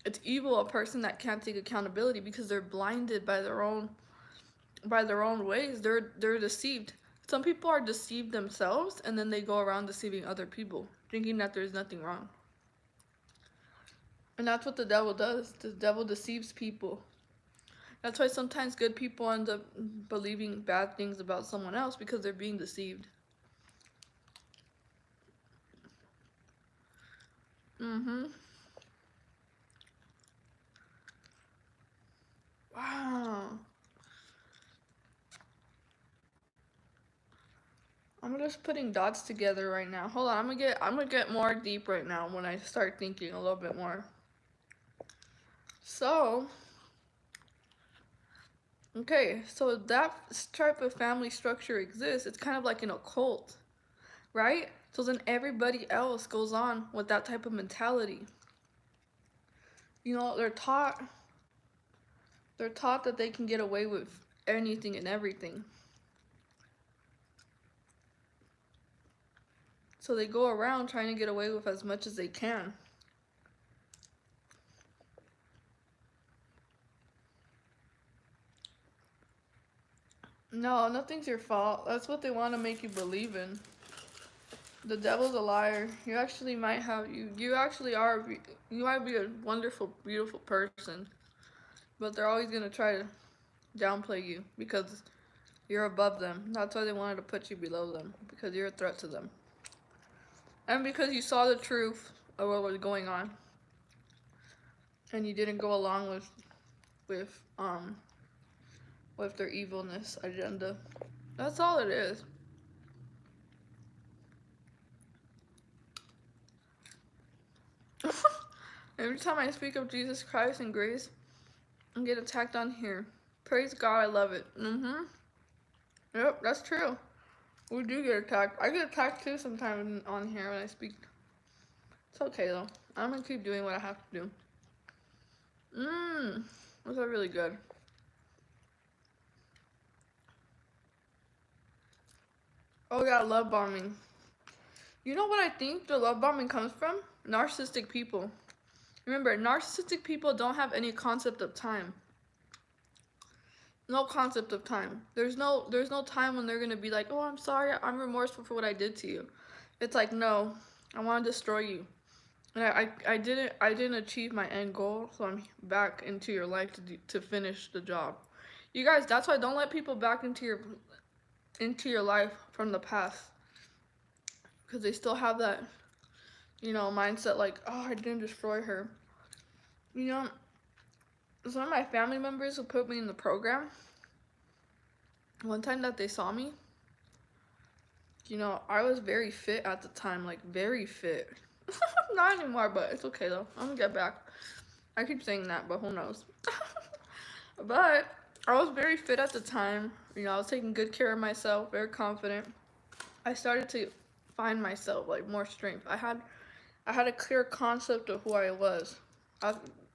it's evil, a person that can't take accountability because they're blinded by their own ways. They're deceived. Some people are deceived themselves and then they go around deceiving other people, thinking that there's nothing wrong. And that's what the devil does. The devil deceives people. That's why sometimes good people end up believing bad things about someone else because they're being deceived. Wow. I'm just putting dots together right now. Hold on, I'm gonna get more deep right now when I start thinking a little bit more. So, okay, so that type of family structure exists. It's kind of like an occult, right? So then everybody else goes on with that type of mentality. You know, they're taught that they can get away with anything and everything. So they go around trying to get away with as much as they can. No, nothing's your fault. That's what they want to make you believe in. The devil's a liar. You actually might have, you actually are, you might be a wonderful, beautiful person. But they're always going to try to downplay you because you're above them. That's why they wanted to put you below them, because you're a threat to them. And because you saw the truth of what was going on. and you didn't go along with with their evilness agenda. That's all it is. Every time I speak of Jesus Christ and grace, I get attacked on here. Praise God, I love it. Yep, that's true. We do get attacked. I get attacked too sometimes on here when I speak. It's okay though. I'm gonna keep doing what I have to do. Those are really good. Oh yeah, love bombing. You know what I think the love bombing comes from? Narcissistic people. Remember, narcissistic people don't have any concept of time. No concept of time. There's no time when they're gonna be like, oh, I'm sorry, I'm remorseful for what I did to you. It's like, no, I want to destroy you. And I didn't achieve my end goal, so I'm back into your life to finish the job. You guys, that's why don't let people back into your life from the past, because they still have that, mindset like, oh, I didn't destroy her. Some of my family members who put me in the program, one time that they saw me, I was very fit at the time, like very fit. Not anymore, but it's okay though. I'm gonna get back. I keep saying that, but who knows? But I was very fit at the time. I was taking good care of myself, very confident. I started to find myself, like, more strength. I had a clear concept of who I was.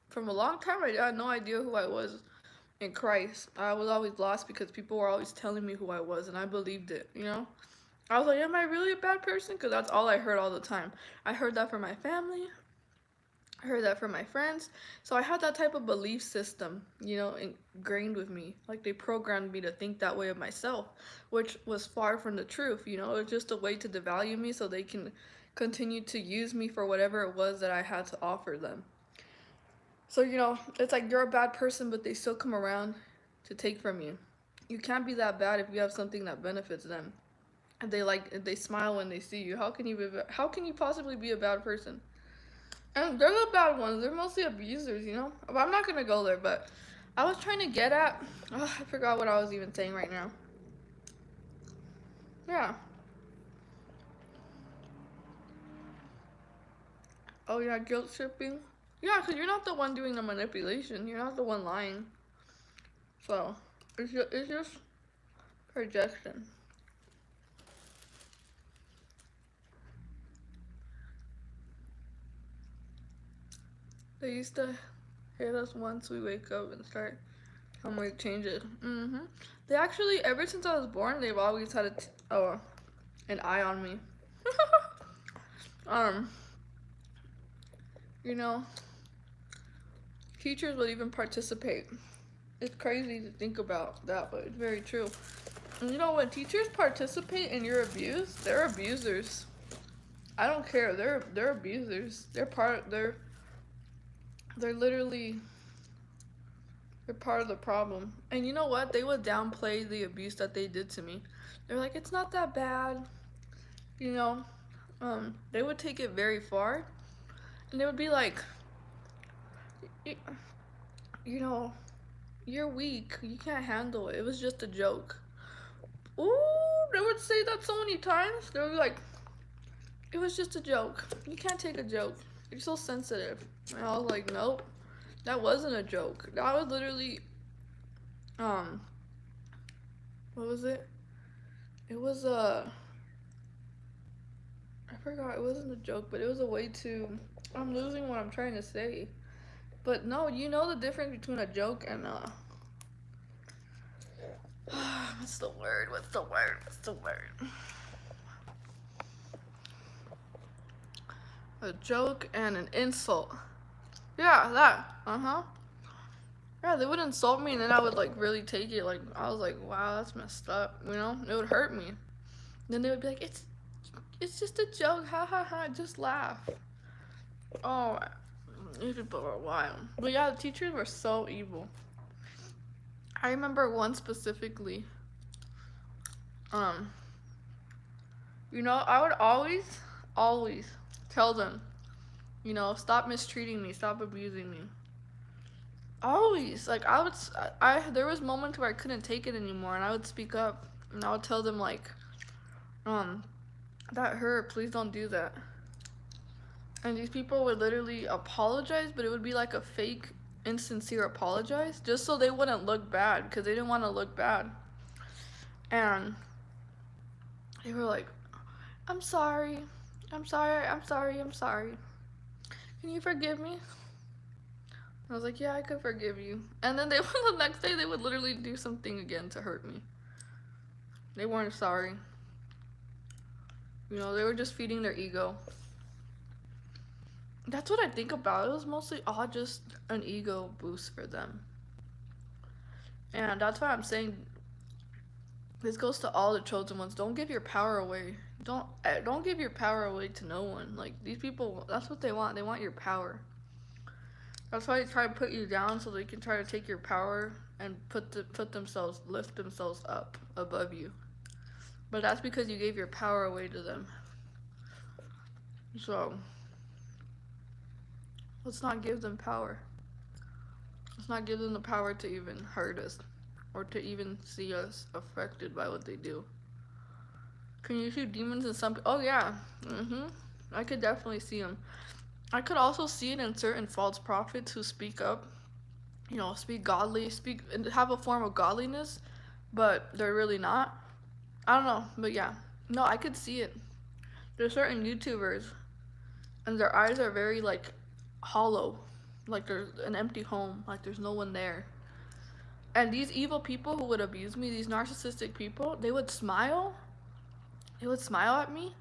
From a long time, I had no idea who I was in Christ. I was always lost because people were always telling me who I was, and I believed it, I was like, am I really a bad person? Because that's all I heard all the time. I heard that from my family. I heard that from my friends. So I had that type of belief system, ingrained with me. Like, they programmed me to think that way of myself, which was far from the truth, It was just a way to devalue me so they can continue to use me for whatever it was that I had to offer them. So, it's like you're a bad person, but they still come around to take from you. You can't be that bad if you have something that benefits them. And they smile when they see you. How can you possibly be a bad person? And they're the bad ones. They're mostly abusers, But I'm not gonna go there. But I was trying to get at. Oh, I forgot what I was even saying right now. Yeah. Oh yeah, guilt tripping. Yeah, because you're not the one doing the manipulation. You're not the one lying. So it's just projection. They used to hit us once we wake up and start telling me to change it. They actually, ever since I was born, they've always had an eye on me. Teachers would even participate. It's crazy to think about that, but it's very true. And when teachers participate in your abuse, they're abusers. I don't care. They're abusers. They're literally, they're part of the problem. And you know what? They would downplay the abuse that they did to me. They're like, it's not that bad. They would take it very far. And they would be like, you're weak. You can't handle it. It was just a joke. Ooh, they would say that so many times. They would be like, it was just a joke. You can't take a joke. You're so sensitive. And I was like, nope, that wasn't a joke. That was literally, what was it? It was I forgot, it wasn't a joke, but it was a way to, I'm losing what I'm trying to say. But no, you know the difference between a joke and what's the word? A joke and an insult. Yeah, that. Yeah, they would insult me and then I would like really take it. Like, I was like, wow, that's messed up. It would hurt me. Then they would be like, it's just a joke. Ha ha ha. Just laugh. Oh, these people are wild. But yeah, the teachers were so evil. I remember one specifically. I would always tell them, stop mistreating me, stop abusing me. Always, like, there was moments where I couldn't take it anymore, and I would speak up, and I would tell them, like, um, that hurt, please don't do that. And these people would literally apologize, but it would be like a fake, insincere apologize, just so they wouldn't look bad, because they didn't want to look bad. And they were like, I'm sorry, I'm sorry, I'm sorry, I'm sorry. Can you forgive me? I was like, yeah, I could forgive you. And then the next day, they would literally do something again to hurt me. They weren't sorry. You know, they were just feeding their ego. That's what I think about. It was mostly all just an ego boost for them. And that's why I'm saying this goes to all the chosen ones. Don't give your power away. Don't give your power away to no one. Like, these people, that's what they want. They want your power. That's why they try to put you down, so they can try to take your power and lift themselves up above you. But that's because you gave your power away to them. So let's not give them power. Let's not give them the power to even hurt us or to even see us affected by what they do. Can you see demons in some? Oh yeah. I could definitely see them. I could also see it in certain false prophets who speak up, you know, speak godly, speak and have a form of godliness, but they're really not. I don't know, but yeah. No, I could see it. There's certain YouTubers and their eyes are very like hollow, like there's an empty home, like there's no one there. And these evil people who would abuse me, these narcissistic people, they would smile at me,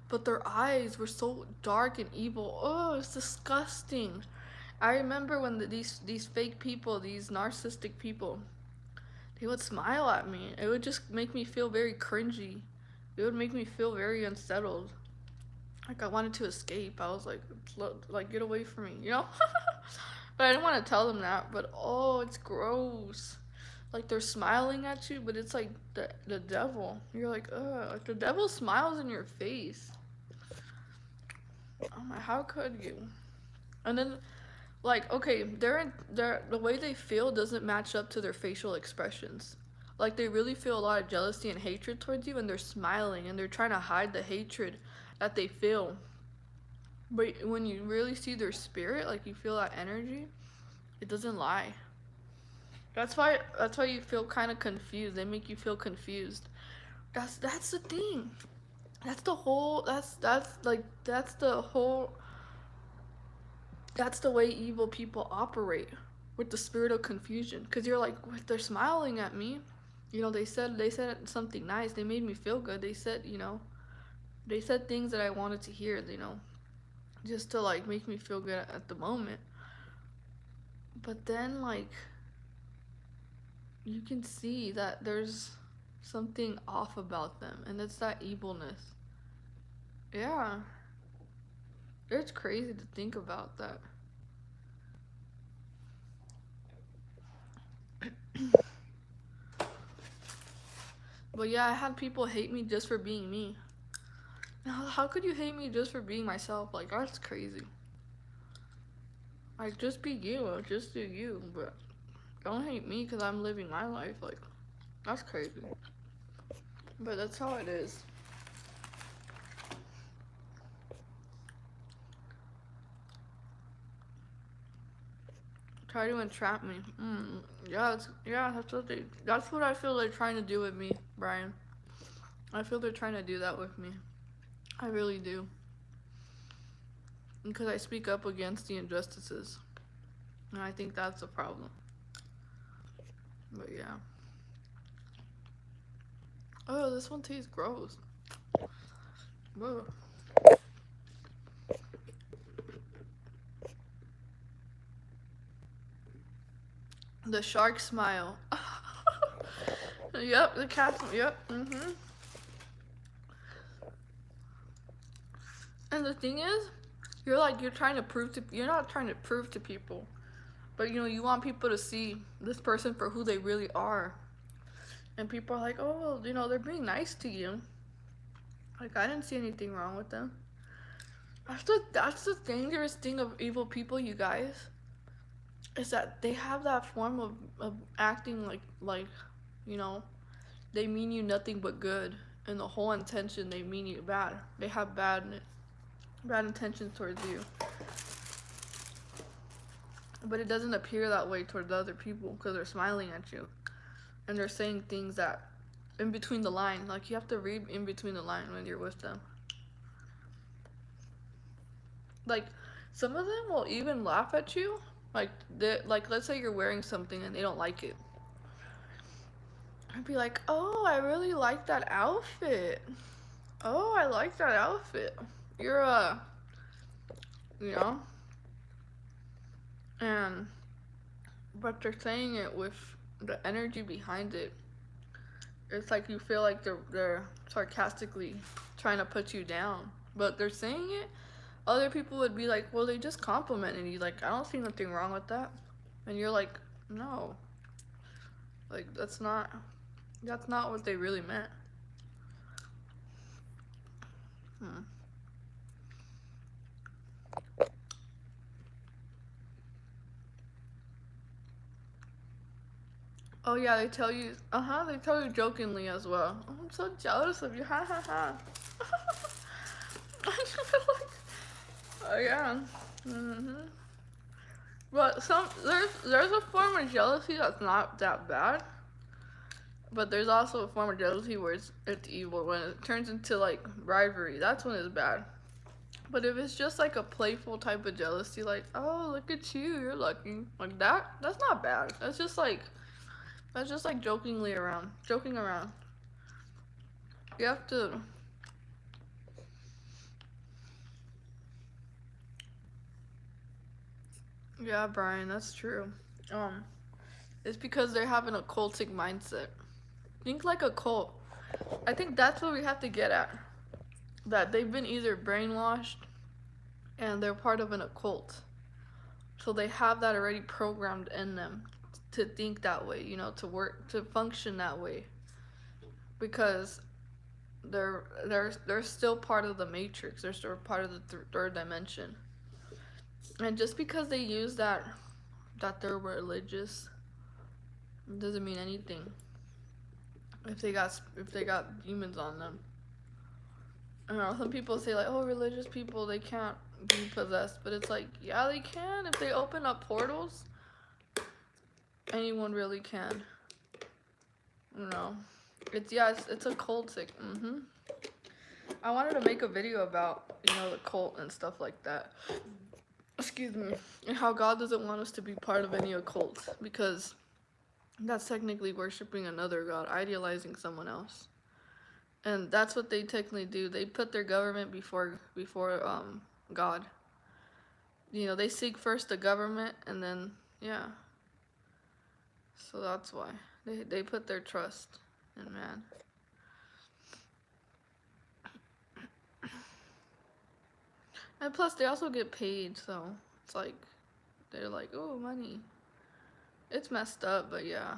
but their eyes were so dark and evil. Oh, it's disgusting. I remember when these fake people, these narcissistic people, they would smile at me. It would just make me feel very cringy. It would make me feel very unsettled. Like I wanted to escape. I was like get away from me, you know? But I didn't want to tell them that. But oh, it's gross. Like they're smiling at you, but it's like the devil. You're like, ugh. Like the devil smiles in your face. Oh my, how could you? And then, like, okay, the way they feel doesn't match up to their facial expressions. Like they really feel a lot of jealousy and hatred towards you, and they're smiling and they're trying to hide the hatred that they feel. But when you really see their spirit, like you feel that energy, it doesn't lie. That's why you feel kind of confused. They make you feel confused. That's the thing. That's the whole. That's the way evil people operate, with the spirit of confusion. Cause you're like, they're smiling at me. You know, they said something nice. They made me feel good. They said, you know, they said things that I wanted to hear. You know, just to like make me feel good at the moment. But then like, you can see that there's something off about them, and it's that evilness. Yeah. It's crazy to think about that. But yeah, I had people hate me just for being me. How could you hate me just for being myself? Like, that's crazy. Like, just be you. Just do you. But don't hate me because I'm living my life. Like, that's crazy. But that's how it is. Try to entrap me. That's what I feel they're trying to do with me, Brian. I feel they're trying to do that with me. I really do. Because I speak up against the injustices. And I think that's a problem. But yeah. Oh, this one tastes gross. Whoa. The shark smile. Yep, the cat. Yep. And the thing is, you're not trying to prove to people, but you know, you want people to see this person for who they really are. And people are like, oh, well, you know, they're being nice to you. Like, I didn't see anything wrong with them. That's the dangerous thing of evil people, you guys. is that they have that form of acting like, you know, they mean you nothing but good, and the whole intention they mean you bad. They have bad intentions towards you, but it doesn't appear that way towards other people because they're smiling at you and they're saying things that in between the line. Like, you have to read in between the line when you're with them. Like, some of them will even laugh at you. Like let's say you're wearing something and they don't like it. I'd be like, oh, I really like that outfit. Oh, I like that outfit. You're you know, and but they're saying it with the energy behind it. It's like you feel like they're sarcastically trying to put you down, but they're saying it. Other people would be like, well, they just complimented you. Like, I don't see nothing wrong with that, and you're like, no, like that's not what they really meant. Hmm. Oh yeah, they tell you, they tell you jokingly as well. Oh, I'm so jealous of you, ha ha ha. I just feel like, oh yeah. But there's a form of jealousy that's not that bad, but there's also a form of jealousy where it's evil when it turns into like rivalry. That's when it's bad. But if it's just like a playful type of jealousy, like, oh, look at you, you're lucky, like that's not bad. That's just like joking around. You have to, yeah, Brian, that's true. Um, it's because they have an occultic mindset. Think like a cult. I think that's what we have to get at. That they've been either brainwashed and they're part of an occult. So they have that already programmed in them to think that way, to work, to function that way. Because they're still part of the matrix. They're still part of the third dimension. And just because they use that they're religious doesn't mean anything. If they got demons on them. I don't know, some people say like, oh, religious people, they can't be possessed, but it's like, yeah, they can. If they open up portals, anyone really can. It's a cultic. I wanted to make a video about, the cult and stuff like that. Excuse me. And how God doesn't want us to be part of any occult, because that's technically worshiping another god, idealizing someone else. And that's what they technically do. They put their government before God. They seek first the government, and then, yeah. So that's why they put their trust in man. And plus, they also get paid, so it's like they're like, oh, money. It's messed up, but yeah,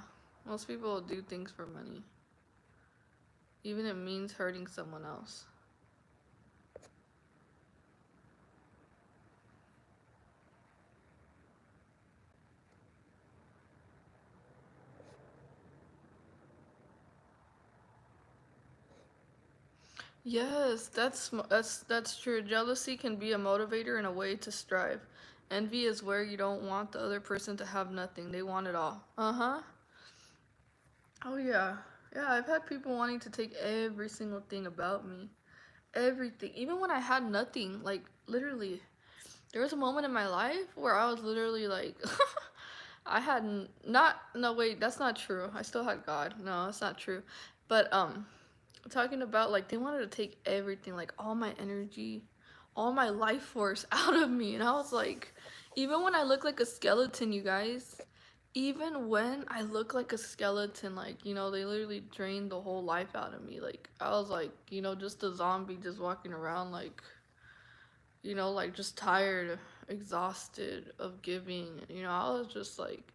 most people do things for money, even if it means hurting someone else. Yes, that's true. Jealousy can be a motivator and a way to strive. Envy is where you don't want the other person to have nothing. They want it all. Uh-huh. Oh yeah. Yeah, I've had people wanting to take every single thing about me. Everything. Even when I had nothing, like literally. There was a moment in my life where I was literally like I had not no wait, that's not true. I still had God. No, that's not true. But talking about like they wanted to take everything, like all my energy, all my life force out of me, and I was like, even when I look like a skeleton, you guys, even when I look like a skeleton, like, they literally drained the whole life out of me. Like, I was like, just a zombie just walking around, like, like just tired, exhausted of giving. I was just like,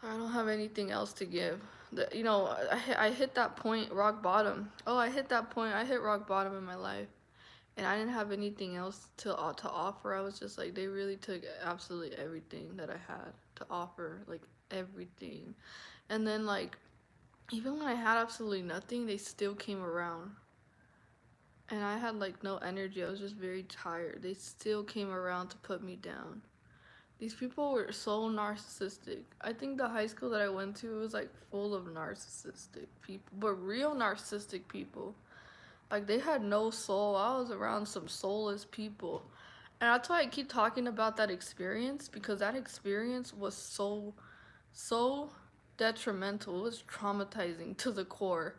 so I don't have anything else to give. I hit that point, rock bottom. Oh, I hit that point. I hit rock bottom in my life. and I didn't have anything else to offer. I was just like, they really took absolutely everything that I had to offer, like everything. And then like even when I had absolutely nothing, they still came around. And I had like no energy. I was just very tired. They still came around to put me down. These people were so narcissistic. I think the high school that I went to was like full of narcissistic people, but real narcissistic people. Like they had no soul. I was around some soulless people. And that's why I keep talking about that experience, because that experience was so detrimental. It was traumatizing to the core.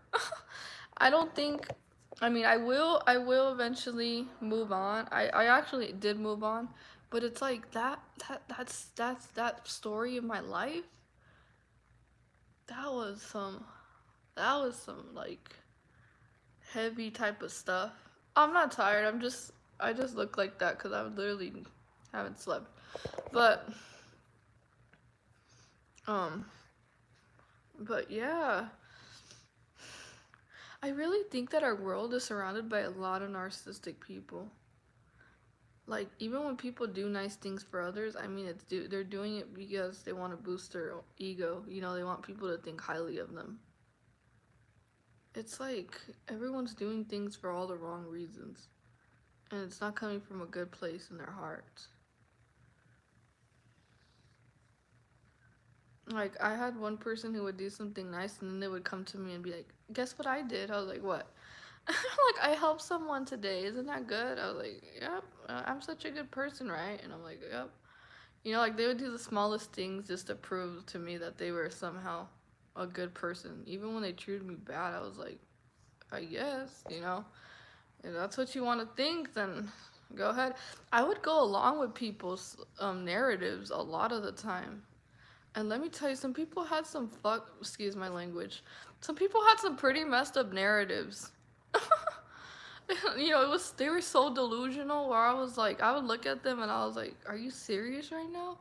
I don't think, I mean, I will eventually move on. I actually did move on, but it's like that's that story of my life. That was some like heavy type of stuff. I'm not tired. I just look like that cuz I literally haven't slept. But um but yeah, I really think that our world is surrounded by a lot of narcissistic people. Like even when people do nice things for others, I mean they're doing it because they want to boost their ego. You know, they want people to think highly of them. It's like everyone's doing things for all the wrong reasons, and it's not coming from a good place in their hearts. Like I had one person who would do something nice and then they would come to me and be like, "Guess what I did?" I was like, "What?" Like, "I helped someone today. Isn't that good?" I was like, "Yep, I'm such a good person, right?" And I'm like, "Yep." You know, like they would do the smallest things just to prove to me that they were somehow a good person. Even when they treated me bad, I was like, I guess, you know, if that's what you want to think, then go ahead. I would go along with people's narratives a lot of the time. And let me tell you, some people had excuse my language, some people had some pretty messed up narratives. You know, they were so delusional where I was like, I would look at them and I was like, are you serious right now?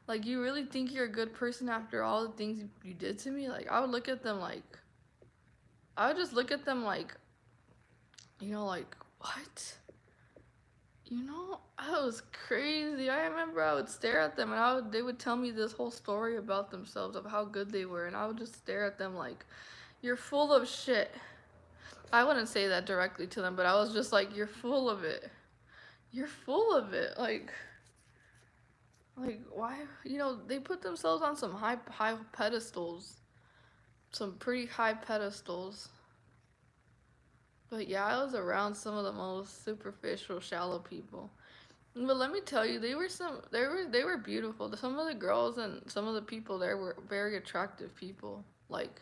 Like, you really think you're a good person after all the things you did to me? Like, I would look at them like, I would just look at them like, like, what? You know, that was crazy. I remember I would stare at them and they would tell me this whole story about themselves, of how good they were, and I would just stare at them like, you're full of shit. I wouldn't say that directly to them, but I was just like, you're full of it. You're full of it. Like why? They put themselves on some high pedestals, some pretty high pedestals. But yeah, I was around some of the most superficial, shallow people. But let me tell you, they were beautiful. Some of the girls and some of the people there were very attractive people. Like,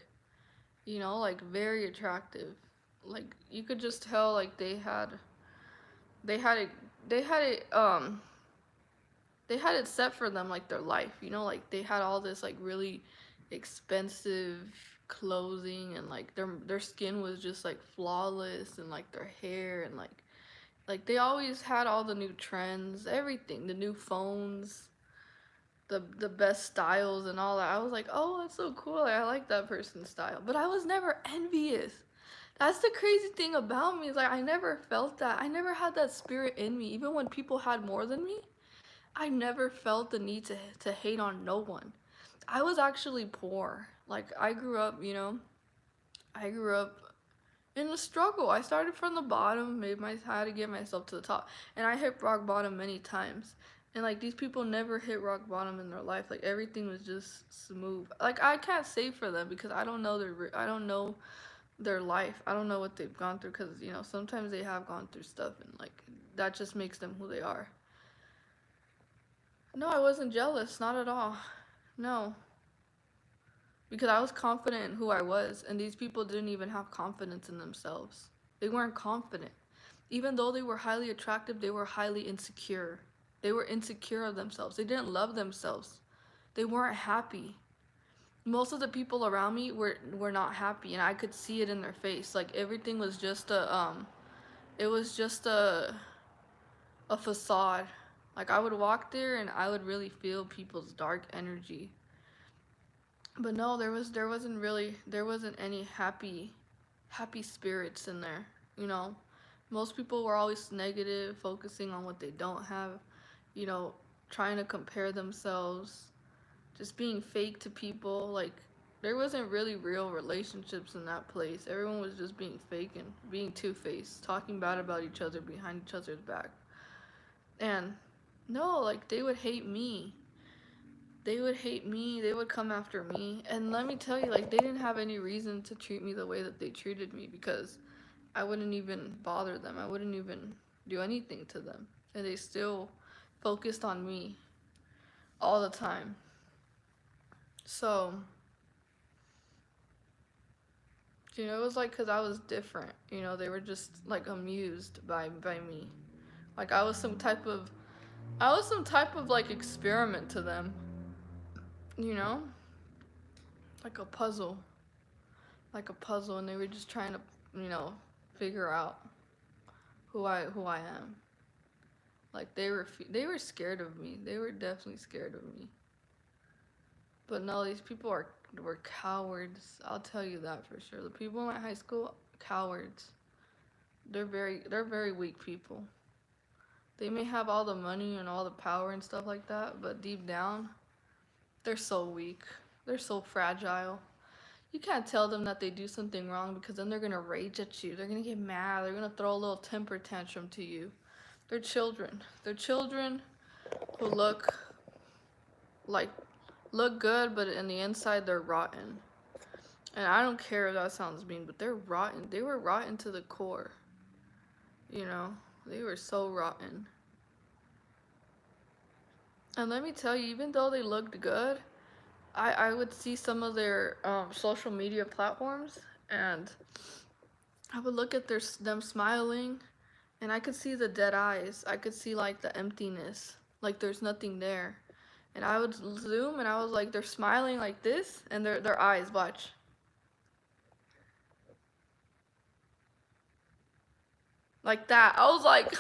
like very attractive. Like you could just tell like they had it they had it they had it set for them, like their life, like they had all this like really expensive clothing, and like their skin was just like flawless, and like their hair, and like they always had all the new trends, everything, the new phones, the best styles and all that. I was like, oh, that's so cool. Like, I like that person's style. But I was never envious. That's the crazy thing about me, is like I never felt that. I never had that spirit in me. Even when people had more than me, I never felt the need to hate on no one. I was actually poor. Like I grew up in the struggle. I started from the bottom, had to get myself to the top, and I hit rock bottom many times. And like these people never hit rock bottom in their life. Like everything was just smooth. Like I can't say for them because I don't know their life. I don't know what they've gone through, because sometimes they have gone through stuff, and like that just makes them who they are. No, I wasn't jealous, not at all. No, because I was confident in who I was, and these people didn't even have confidence in themselves. They weren't confident. Even though they were highly attractive, they were highly insecure. They were insecure of themselves. They didn't love themselves. They weren't happy. Most of the people around me were not happy, and I could see it in their face. Like everything was just it was just a facade. Like I would walk there and I would really feel people's dark energy. But no, there wasn't any happy spirits in there, you know. Most people were always negative, focusing on what they don't have, you know, trying to compare themselves, just being fake to people. Like, there wasn't really real relationships in that place. Everyone was just being fake and being two-faced, talking bad about each other behind each other's back. And no, like, they would hate me. They would hate me. They would come after me. And let me tell you, like, they didn't have any reason to treat me the way that they treated me, because I wouldn't even bother them. I wouldn't even do anything to them. And they still focused on me all the time. So, you know, it was like because I was different. You know, they were just like amused by me. Like I was some type of like experiment to them. You know, like a puzzle, and they were just trying to, you know, figure out who I am. Like they were scared of me. They were definitely scared of me. But no, these people were cowards. I'll tell you that for sure. The people in my high school, cowards. They're very weak people. They may have all the money and all the power and stuff like that, but deep down, they're so weak. They're so fragile. You can't tell them that they do something wrong, because then they're gonna rage at you. They're gonna get mad. They're gonna throw a little temper tantrum to you. They're children. They're children who like look good, but in the inside they're rotten. And I don't care if that sounds mean, but they're rotten. They were rotten to the core. You know, they were so rotten. And let me tell you, even though they looked good, I would see some of their social media platforms, and I would look at them smiling, and I could see the dead eyes. I could see like the emptiness, like there's nothing there. And I would zoom, and I was like, they're smiling like this, and their eyes, watch. Like that. I was like,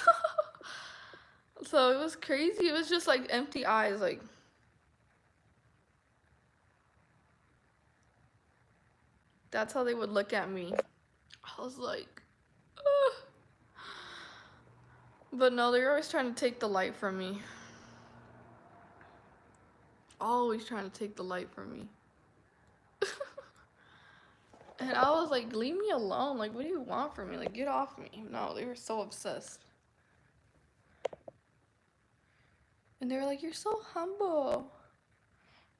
so it was crazy. It was just like empty eyes, like. That's how they would look at me. I was like, ugh. But no, they're always trying to take the light from me. Always trying to take the light from me. And I was like, leave me alone. Like, what do you want from me? Like, get off me. No, they were so obsessed. And they were like, you're so humble.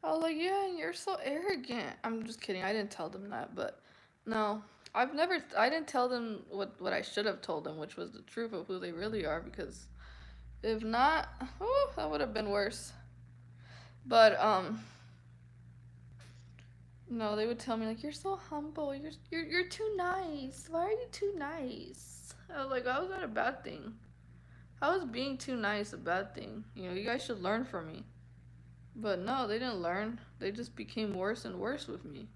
I was like, yeah, and you're so arrogant. I'm just kidding. I didn't tell them that, but no. I didn't tell them what I should have told them, which was the truth of who they really are, because if not, that would have been worse. But, no, they would tell me, like, you're so humble. You're too nice. Why are you too nice? I was like, how is that a bad thing? How is being too nice a bad thing? You know, you guys should learn from me. But no, they didn't learn. They just became worse and worse with me.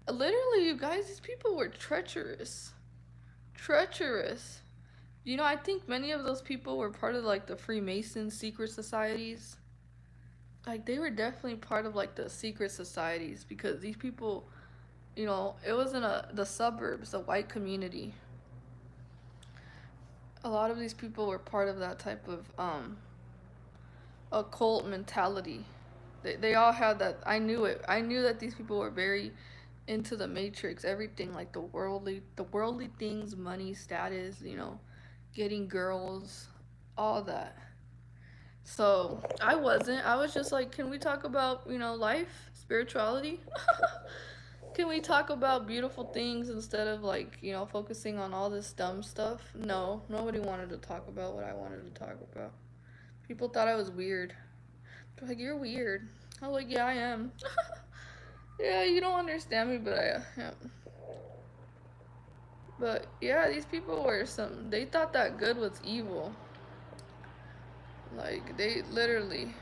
Literally, you guys, these people were treacherous. Treacherous. You know, I think many of those people were part of like the Freemason secret societies. Like, they were definitely part of like the secret societies, because these people, you know, it was in the suburbs, a white community. A lot of these people were part of that type of occult mentality. They all had that. I knew it. I knew that these people were very into the matrix, everything, like the worldly things, money, status, you know, getting girls, all that. So I wasn't. I was just like, can we talk about, you know, life, spirituality? Can we talk about beautiful things instead of like, you know, focusing on all this dumb stuff? No, nobody wanted to talk about what I wanted to talk about. People thought I was weird. They're like, you're weird. I was like, yeah, I am. Yeah, you don't understand me, but I am. But yeah, these people were they thought that good was evil. Like, they literally.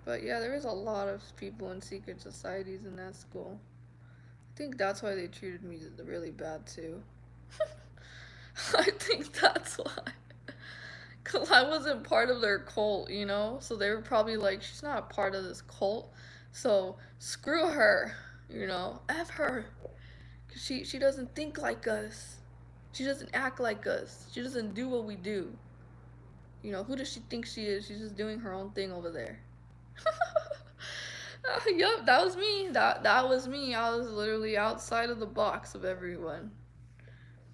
But yeah, there was a lot of people in secret societies in that school. I think that's why they treated me really bad too. I think that's why. Because I wasn't part of their cult, you know? So they were probably like, she's not a part of this cult, so screw her, you know? F her. She doesn't think like us. She doesn't act like us. She doesn't do what we do. You know, who does she think she is? She's just doing her own thing over there. Yup, that was me. That was me. I was literally outside of the box of everyone.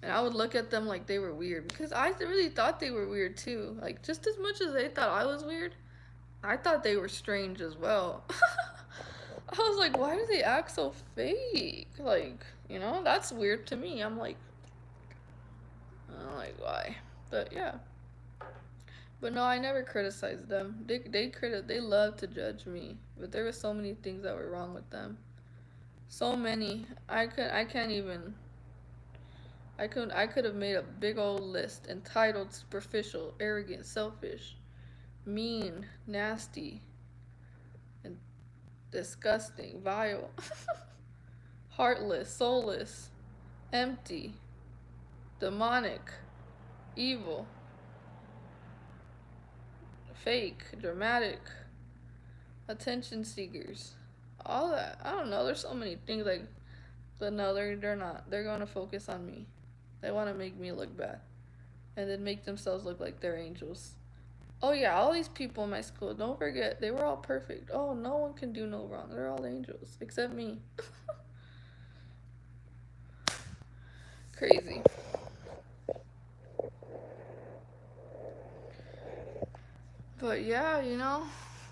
And I would look at them like they were weird because I really thought they were weird too. Like just as much as they thought I was weird, I thought they were strange as well. I was like, why do they act so fake? Like, you know, that's weird to me. I'm like, why? But yeah. But no, I never criticized them. They love to judge me. But there were so many things that were wrong with them. So many. I could have made a big old list entitled superficial, arrogant, selfish, mean, nasty, and disgusting, vile, heartless, soulless, empty, demonic, evil, fake, dramatic, attention seekers, all that. I don't know. There's so many things like, but no, they're not. They're gonna focus on me. They want to make me look bad, and then make themselves look like they're angels. Oh yeah, all these people in my school. Don't forget, they were all perfect. Oh, no one can do no wrong. They're all angels except me. Crazy. But yeah, you know,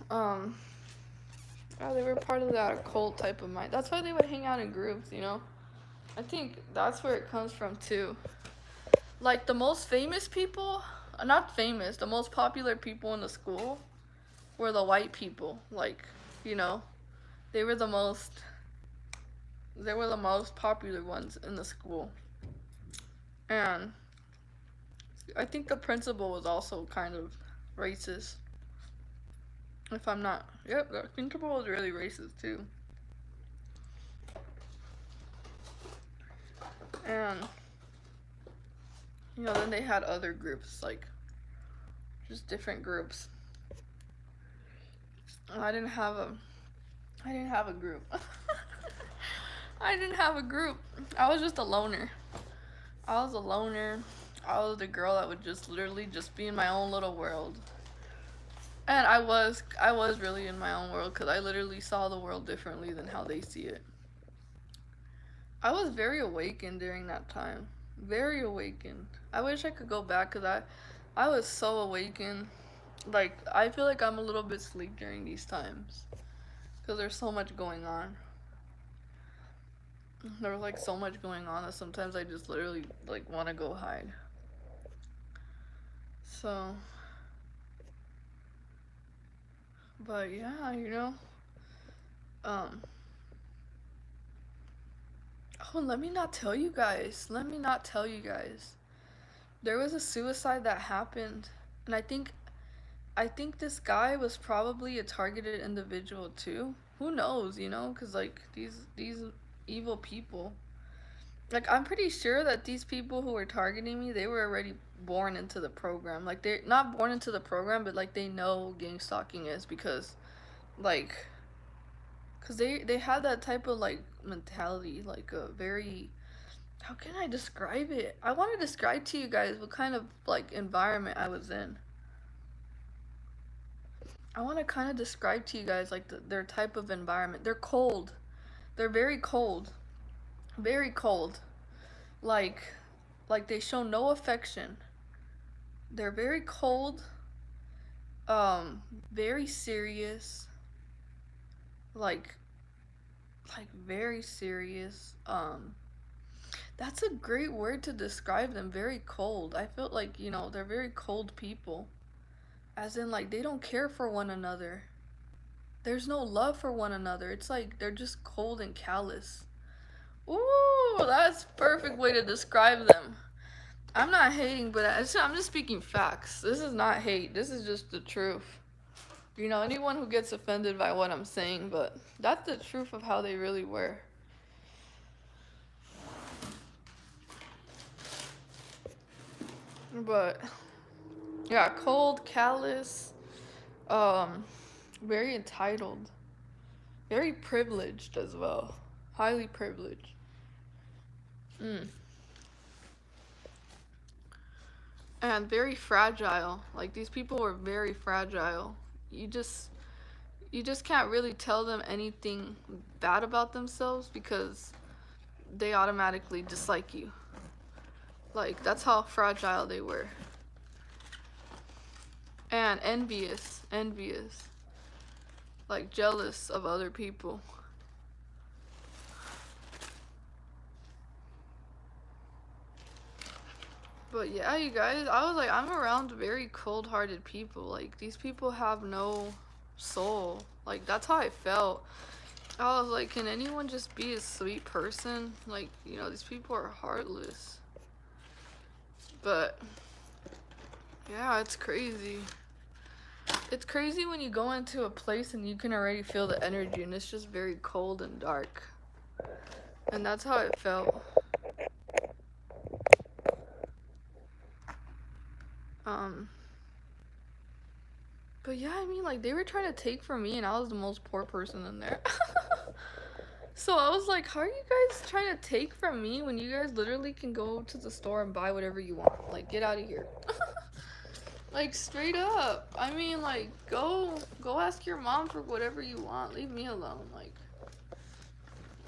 oh, they were part of that occult type of mind. That's why they would hang out in groups, you know? I think that's where it comes from too. Like the most famous people, not famous, the most popular people in the school were the white people. Like, you know, they were the most popular ones in the school. And I think the principal was also kind of racist. If I'm not, yep, the principal was really racist too. And you know, then they had other groups, like just different groups. I didn't have a group. I didn't have a group. I was just a loner. I was a loner. I was the girl that would just literally just be in my own little world. And I was really in my own world because I literally saw the world differently than how they see it. I was very awakened during that time. Very awakened. I wish I could go back because I was so awakened. Like, I feel like I'm a little bit asleep during these times because there's so much going on. There was like so much going on that sometimes I just literally like want to go hide. So, but yeah, you know, um, oh, let me not tell you guys. There was a suicide that happened, and I think this guy was probably a targeted individual too. Who knows, you know? Cause like these evil people. Like I'm pretty sure that these people who were targeting me, they were already born into the program. Like they're not born into the program, but like they know gang stalking is because like cuz they had that type of like mentality, like a very how can I describe it? I want to describe to you guys what kind of like environment I was in. I want to kind of describe to you guys like their type of environment. They're cold. They're very cold. Very cold. Like they show no affection. They're very cold. Very serious. Like very serious. That's a great word to describe them. Very cold. I felt like, you know, they're very cold people. As in, like, they don't care for one another. There's no love for one another. It's like they're just cold and callous. Ooh, that's perfect way to describe them. I'm not hating, but I'm just speaking facts. This is not hate. This is just the truth. You know, anyone who gets offended by what I'm saying, but that's the truth of how they really were. But yeah, cold, callous, very entitled, very privileged as well, highly privileged. Mm. And very fragile. Like, these people were very fragile. You just you just can't really tell them anything bad about themselves because they automatically dislike you. Like, that's how fragile they were. And envious, like jealous of other people. But yeah, you guys, I was like, I'm around very cold-hearted people. Like, these people have no soul. Like, that's how I felt. I was like, can anyone just be a sweet person? Like, these people are heartless. But yeah, it's crazy. It's crazy when you go into a place and you can already feel the energy and it's just very cold and dark. And that's how it felt. But yeah, I mean, like, they were trying to take from me and I was the most poor person in there. So I was like, how are you guys trying to take from me when you guys literally can go to the store and buy whatever you want? Like, get out of here. Like, straight up. I mean, like, go ask your mom for whatever you want. Leave me alone. Like,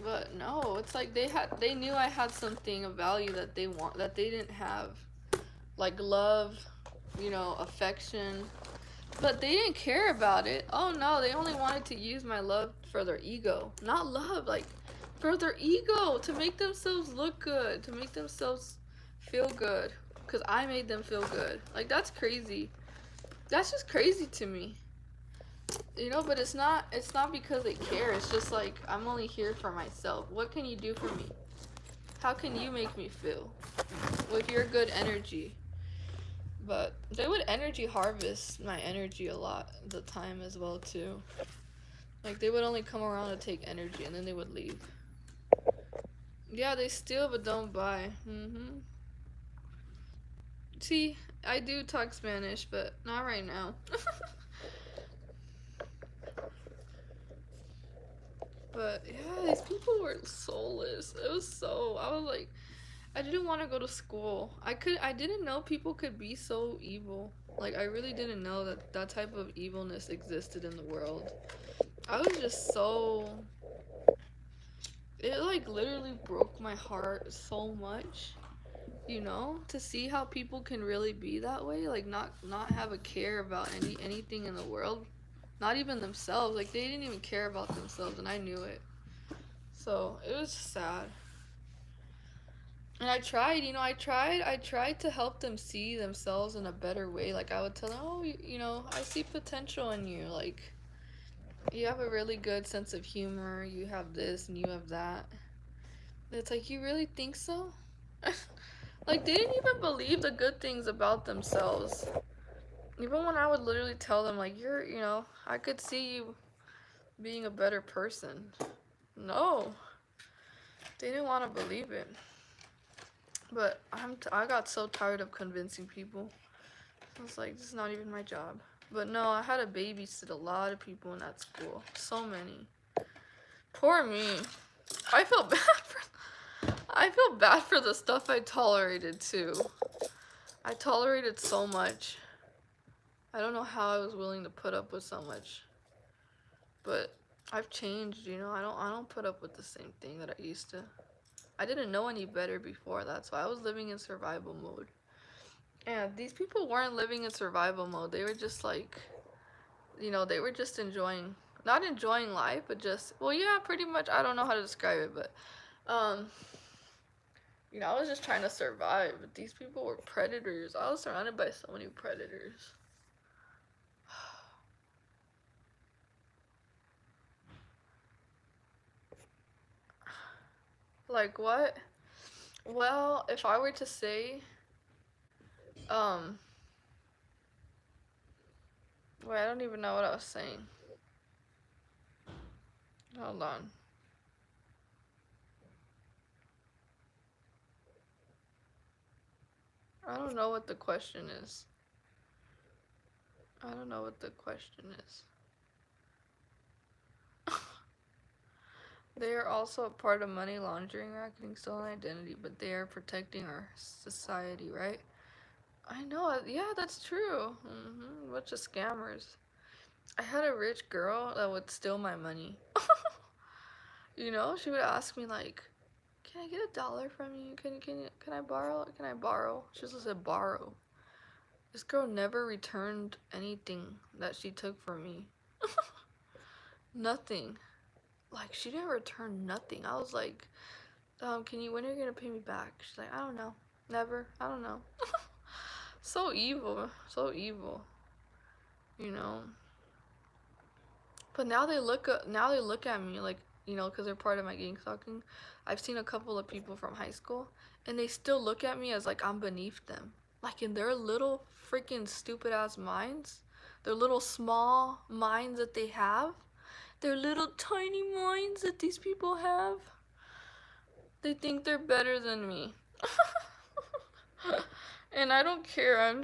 but no, it's like they knew I had something of value that they didn't have. Like love, affection. But they didn't care about it. Oh no, they only wanted to use my love for their ego. Not love, like for their ego, to make themselves look good, to make themselves feel good. Because I made them feel good. Like, that's crazy. That's just crazy to me. But it's not because they care. It's just like, I'm only here for myself. What can you do for me? How can you make me feel with your good energy? But they would energy harvest my energy a lot of the time as well too. Like, they would only come around to take energy and then they would leave. Yeah, they steal but don't buy. See, I do talk Spanish, but not right now. But yeah, these people were soulless. I was like, I didn't want to go to school. I didn't know people could be so evil. Like, I really didn't know that type of evilness existed in the world. I was just so, it like literally broke my heart so much, to see how people can really be that way, like not have a care about anything in the world, not even themselves. Like, they didn't even care about themselves, and I knew it. So it was sad. And I tried to help them see themselves in a better way. Like, I would tell them, oh, I see potential in you. Like, you have a really good sense of humor. You have this and you have that. And it's like, you really think so? Like, they didn't even believe the good things about themselves. Even when I would literally tell them, like, I could see you being a better person. No. They didn't want to believe it. But I got so tired of convincing people. I was like, this is not even my job. But no, I had to babysit a lot of people in that school. So many. Poor me. I feel bad for the stuff I tolerated too. I tolerated so much. I don't know how I was willing to put up with so much. But I've changed, I don't put up with the same thing that I used to. I didn't know any better before that, so I was living in survival mode. And these people weren't living in survival mode. They were just like, they were just not enjoying life, but just, well, yeah, pretty much. I don't know how to describe it, but, I was just trying to survive. But these people were predators. I was surrounded by so many predators. Like, what? Well, if I were to say, wait, I don't even know what I was saying. Hold on. I don't know what the question is. I don't know what the question is. They are also a part of money laundering, racketing, stolen identity, but they are protecting our society, right? I know, yeah, that's true. Bunch of scammers. I had a rich girl that would steal my money. You know, she would ask me like, "Can I get $1 from you? Can I borrow? Can I borrow?" She just said borrow. This girl never returned anything that she took from me. Nothing. Like she didn't return nothing. I was like, when are you gonna pay me back? She's like, I don't know. Never. I don't know. So evil. So evil. You know. But now they look at me like, you know, because they're part of my gang stalking. I've seen a couple of people from high school, and they still look at me as like I'm beneath them. Like in their little freaking stupid ass minds, their little small minds that they have, their little tiny minds that these people have. They think they're better than me. And I don't care. I'm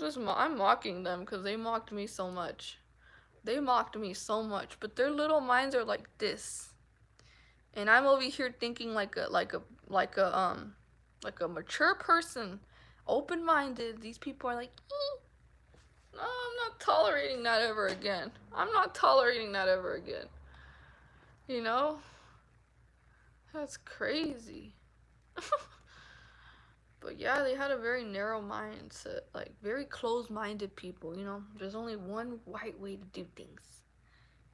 mocking them because they mocked me so much. They mocked me so much, but their little minds are like this. And I'm over here thinking like a mature person, open-minded. These people are like, no, I'm not tolerating that ever again. I'm not tolerating that ever again. You know? That's crazy. But yeah, they had a very narrow mindset, like very closed-minded people, you know? There's only one right way to do things.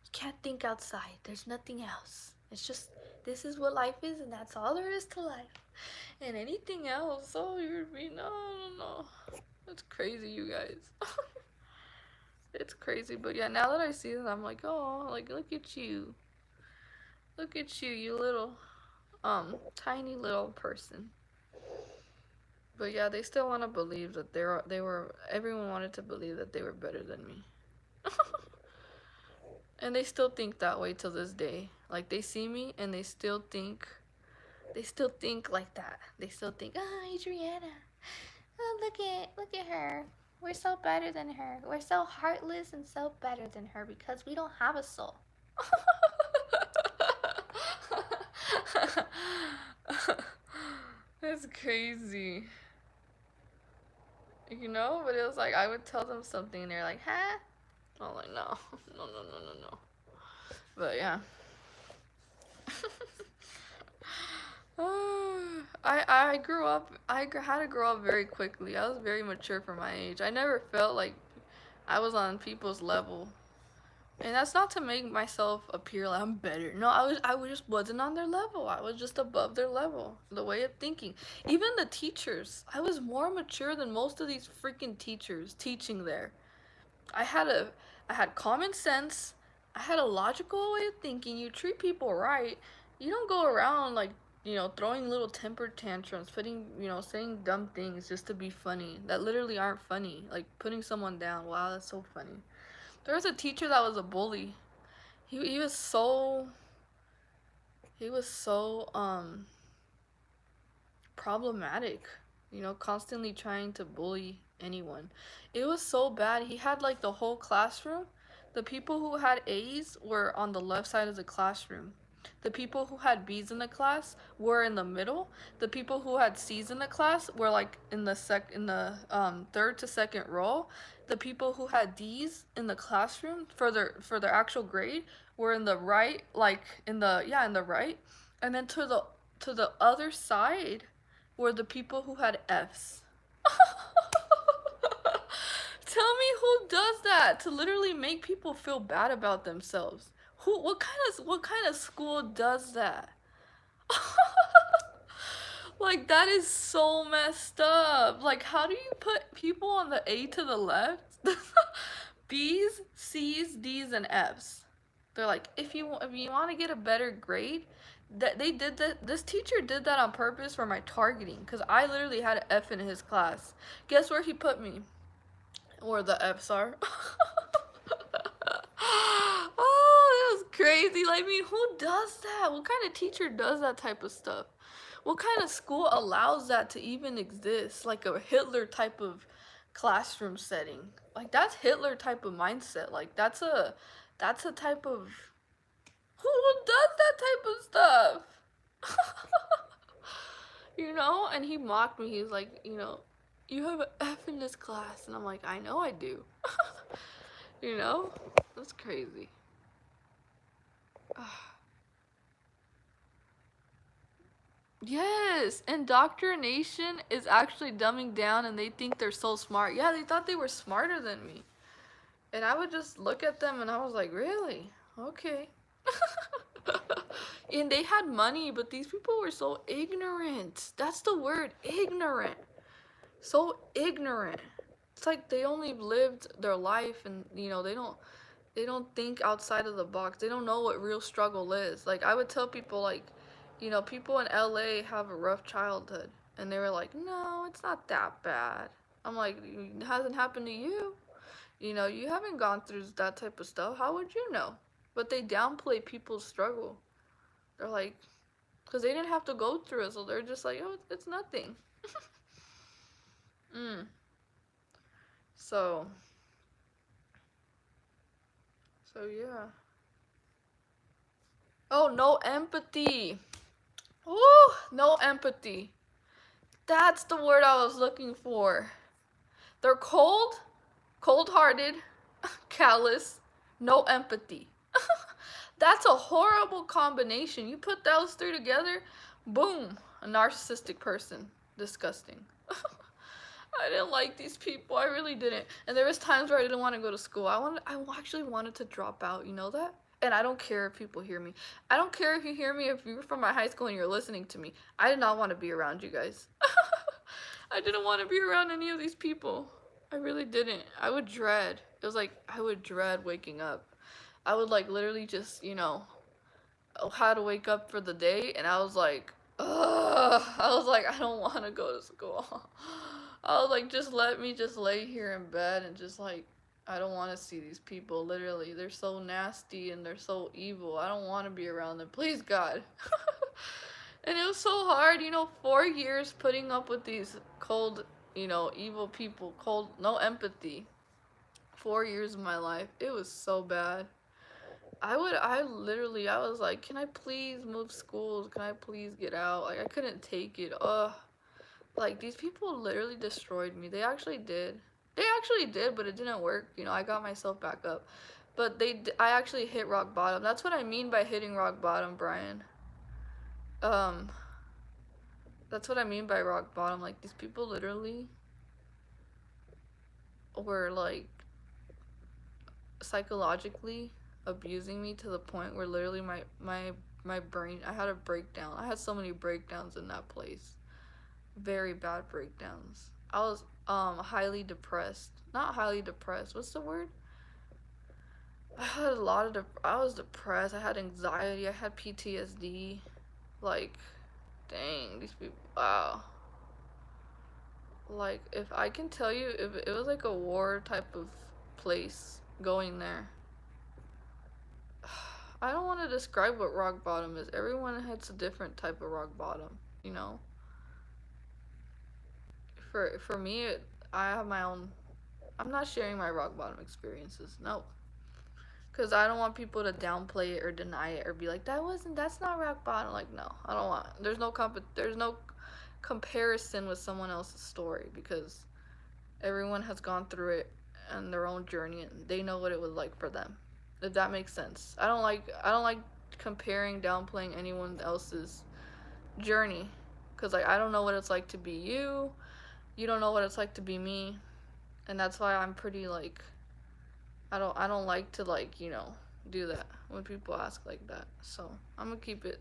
You can't think outside. There's nothing else. It's just, this is what life is, and that's all there is to life. And anything else, oh, you're me, no. It's crazy, you guys. It's crazy, but yeah, now that I see them, I'm like, oh, like, look at you. Look at you, you little, tiny little person. But yeah, they still want to believe that everyone wanted to believe that they were better than me. And they still think that way till this day. Like, they see me and they still think like that. They still think, oh, Adriana, oh, look at her. We're so better than her. We're so heartless and so better than her because we don't have a soul. That's crazy. You know, but it was like I would tell them something and they're like, huh? I'm like, no. No. But yeah. I grew up, had to grow up very quickly. I was very mature for my age. I never felt like I was on people's level. And that's not to make myself appear like I'm better. No, I just wasn't on their level. I was just above their level. The way of thinking. Even the teachers. I was more mature than most of these freaking teachers teaching there. I had common sense. I had a logical way of thinking. You treat people right. You don't go around like, you know, throwing little temper tantrums, saying dumb things just to be funny that literally aren't funny. Like putting someone down. Wow, that's so funny. There was a teacher that was a bully. He was so problematic, you know, constantly trying to bully anyone. It was so bad. He had like the whole classroom. The people who had A's were on the left side of the classroom. The people who had B's in the class were in the middle. The people who had C's in the class were like in the third to second row. The people who had D's in the classroom for their actual grade were in the right, like in the right. And then to the other side were the people who had F's. Tell me who does that to literally make people feel bad about themselves. What kind of school does that? Like that is so messed up. Like how do you put people on the A to the left? B's, C's, D's, and F's. They're like, if you want to get a better grade, that they did that. This teacher did that on purpose for my targeting, because I literally had an F in his class. Guess where he put me? Where the F's are. Oh, that was crazy. Like, I mean, who does that? What kind of teacher does that type of stuff? What kind of school allows that to even exist? Like a Hitler type of classroom setting. Like that's Hitler type of mindset. Like that's a type of, Who does that type of stuff? You know? And he mocked me. He was like, you know, you have an F in this class. And I'm like, I know I do. You know? That's crazy. Yes, indoctrination is actually dumbing down and they think they're so smart. Yeah, they thought they were smarter than me. And I would just look at them and I was like, really? Okay. And they had money, but these people were so ignorant. That's the word, ignorant. So ignorant. It's like they only lived their life and you know, they don't think outside of the box. They don't know what real struggle is. Like I would tell people like, you know, people in LA have a rough childhood and they were like, "No, it's not that bad." I'm like, "It hasn't happened to you. You know, you haven't gone through that type of stuff. How would you know?" But they downplay people's struggle. They're like, because they didn't have to go through it, so they're just like, "Oh, it's nothing." Mm. So, yeah. Oh, no empathy. Ooh, no empathy. That's the word I was looking for. They're cold, cold-hearted, callous, no empathy. That's a horrible combination. You put those three together, boom, a narcissistic person. Disgusting. I didn't like these people. I really didn't. And there was times where I didn't want to go to school. I actually wanted to drop out. You know that? And I don't care if people hear me. I don't care if you hear me, if you're from my high school and you're listening to me. I did not want to be around you guys. I didn't want to be around any of these people. I really didn't. I would dread. It was like I would dread waking up. I would like literally just, you know, how to wake up for the day and I was like, ugh. I was like, I don't want to go to school. I was like, just let me just lay here in bed and just like, I don't want to see these people. Literally, they're so nasty and they're so evil. I don't want to be around them. Please, God. And it was so hard, you know, 4 years putting up with these cold, you know, evil people, cold, no empathy. 4 years of my life. It was so bad. I was like, can I please move schools? Can I please get out? Like, I couldn't take it. Ugh. Like, these people literally destroyed me. They actually did. They actually did, but it didn't work. You know, I got myself back up. But I actually hit rock bottom. That's what I mean by hitting rock bottom, Brian. Um, that's what I mean by rock bottom. Like, these people literally were, like, psychologically abusing me to the point where literally my brain, I had a breakdown. I had so many breakdowns in that place. Very bad breakdowns. I was highly depressed. Not highly depressed. What's the word? I had a lot of I was depressed. I had anxiety. I had PTSD. Like, dang, these people. Wow. Like, if I can tell you, if it was like a war type of place going there. I don't want to describe what rock bottom is. Everyone has a different type of rock bottom, you know. For me, I have my own. I'm not sharing my rock bottom experiences. No, because I don't want people to downplay it or deny it or be like that's not rock bottom. Like, no, I don't want. There's no comparison with someone else's story because everyone has gone through it and their own journey and they know what it was like for them. If that makes sense. I don't like comparing, downplaying anyone else's journey because like I don't know what it's like to be you. You don't know what it's like to be me. And that's why I'm pretty like I don't like to like, you know, do that when people ask like that. So, I'm gonna keep it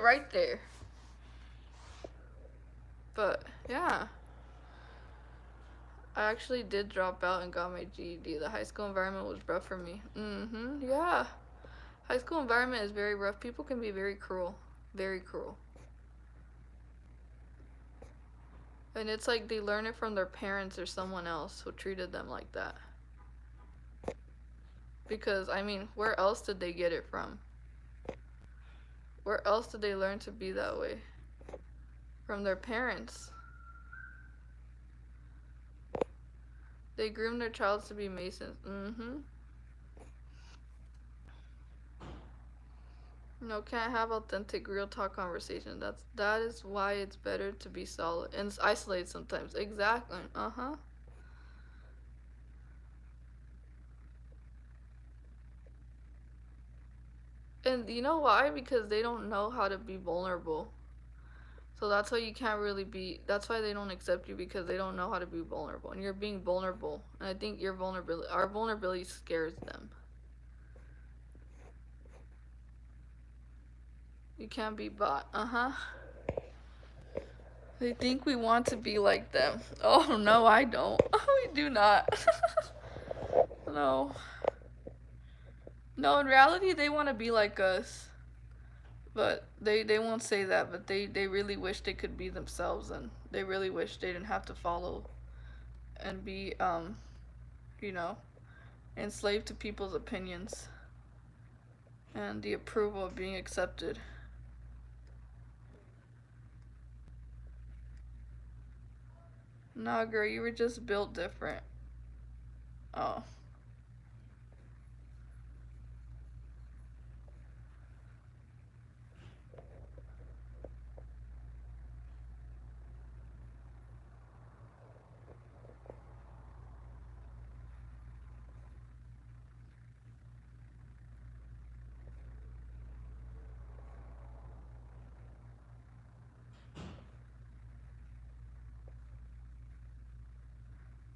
right there. But, yeah. I actually did drop out and got my GED. The high school environment was rough for me. Yeah. High school environment is very rough. People can be very cruel. Very cruel. And it's like they learn it from their parents or someone else who treated them like that. Because, I mean, where else did they get it from? Where else did they learn to be that way? From their parents. They groom their child to be Masons. No, can't have authentic, real talk conversation. That is why it's better to be solid and isolate sometimes. Exactly. Uh-huh. And you know why? Because they don't know how to be vulnerable. So that's why you can't really be. That's why they don't accept you, because they don't know how to be vulnerable, and you're being vulnerable. And I think our vulnerability scares them. You can't be bought. Uh huh. They think we want to be like them. Oh no, I don't. We do not. No. No, in reality, they want to be like us. But they won't say that, but they really wish they could be themselves, and they really wish they didn't have to follow and be, you know, enslaved to people's opinions and the approval of being accepted. Nah, girl, you were just built different. Oh.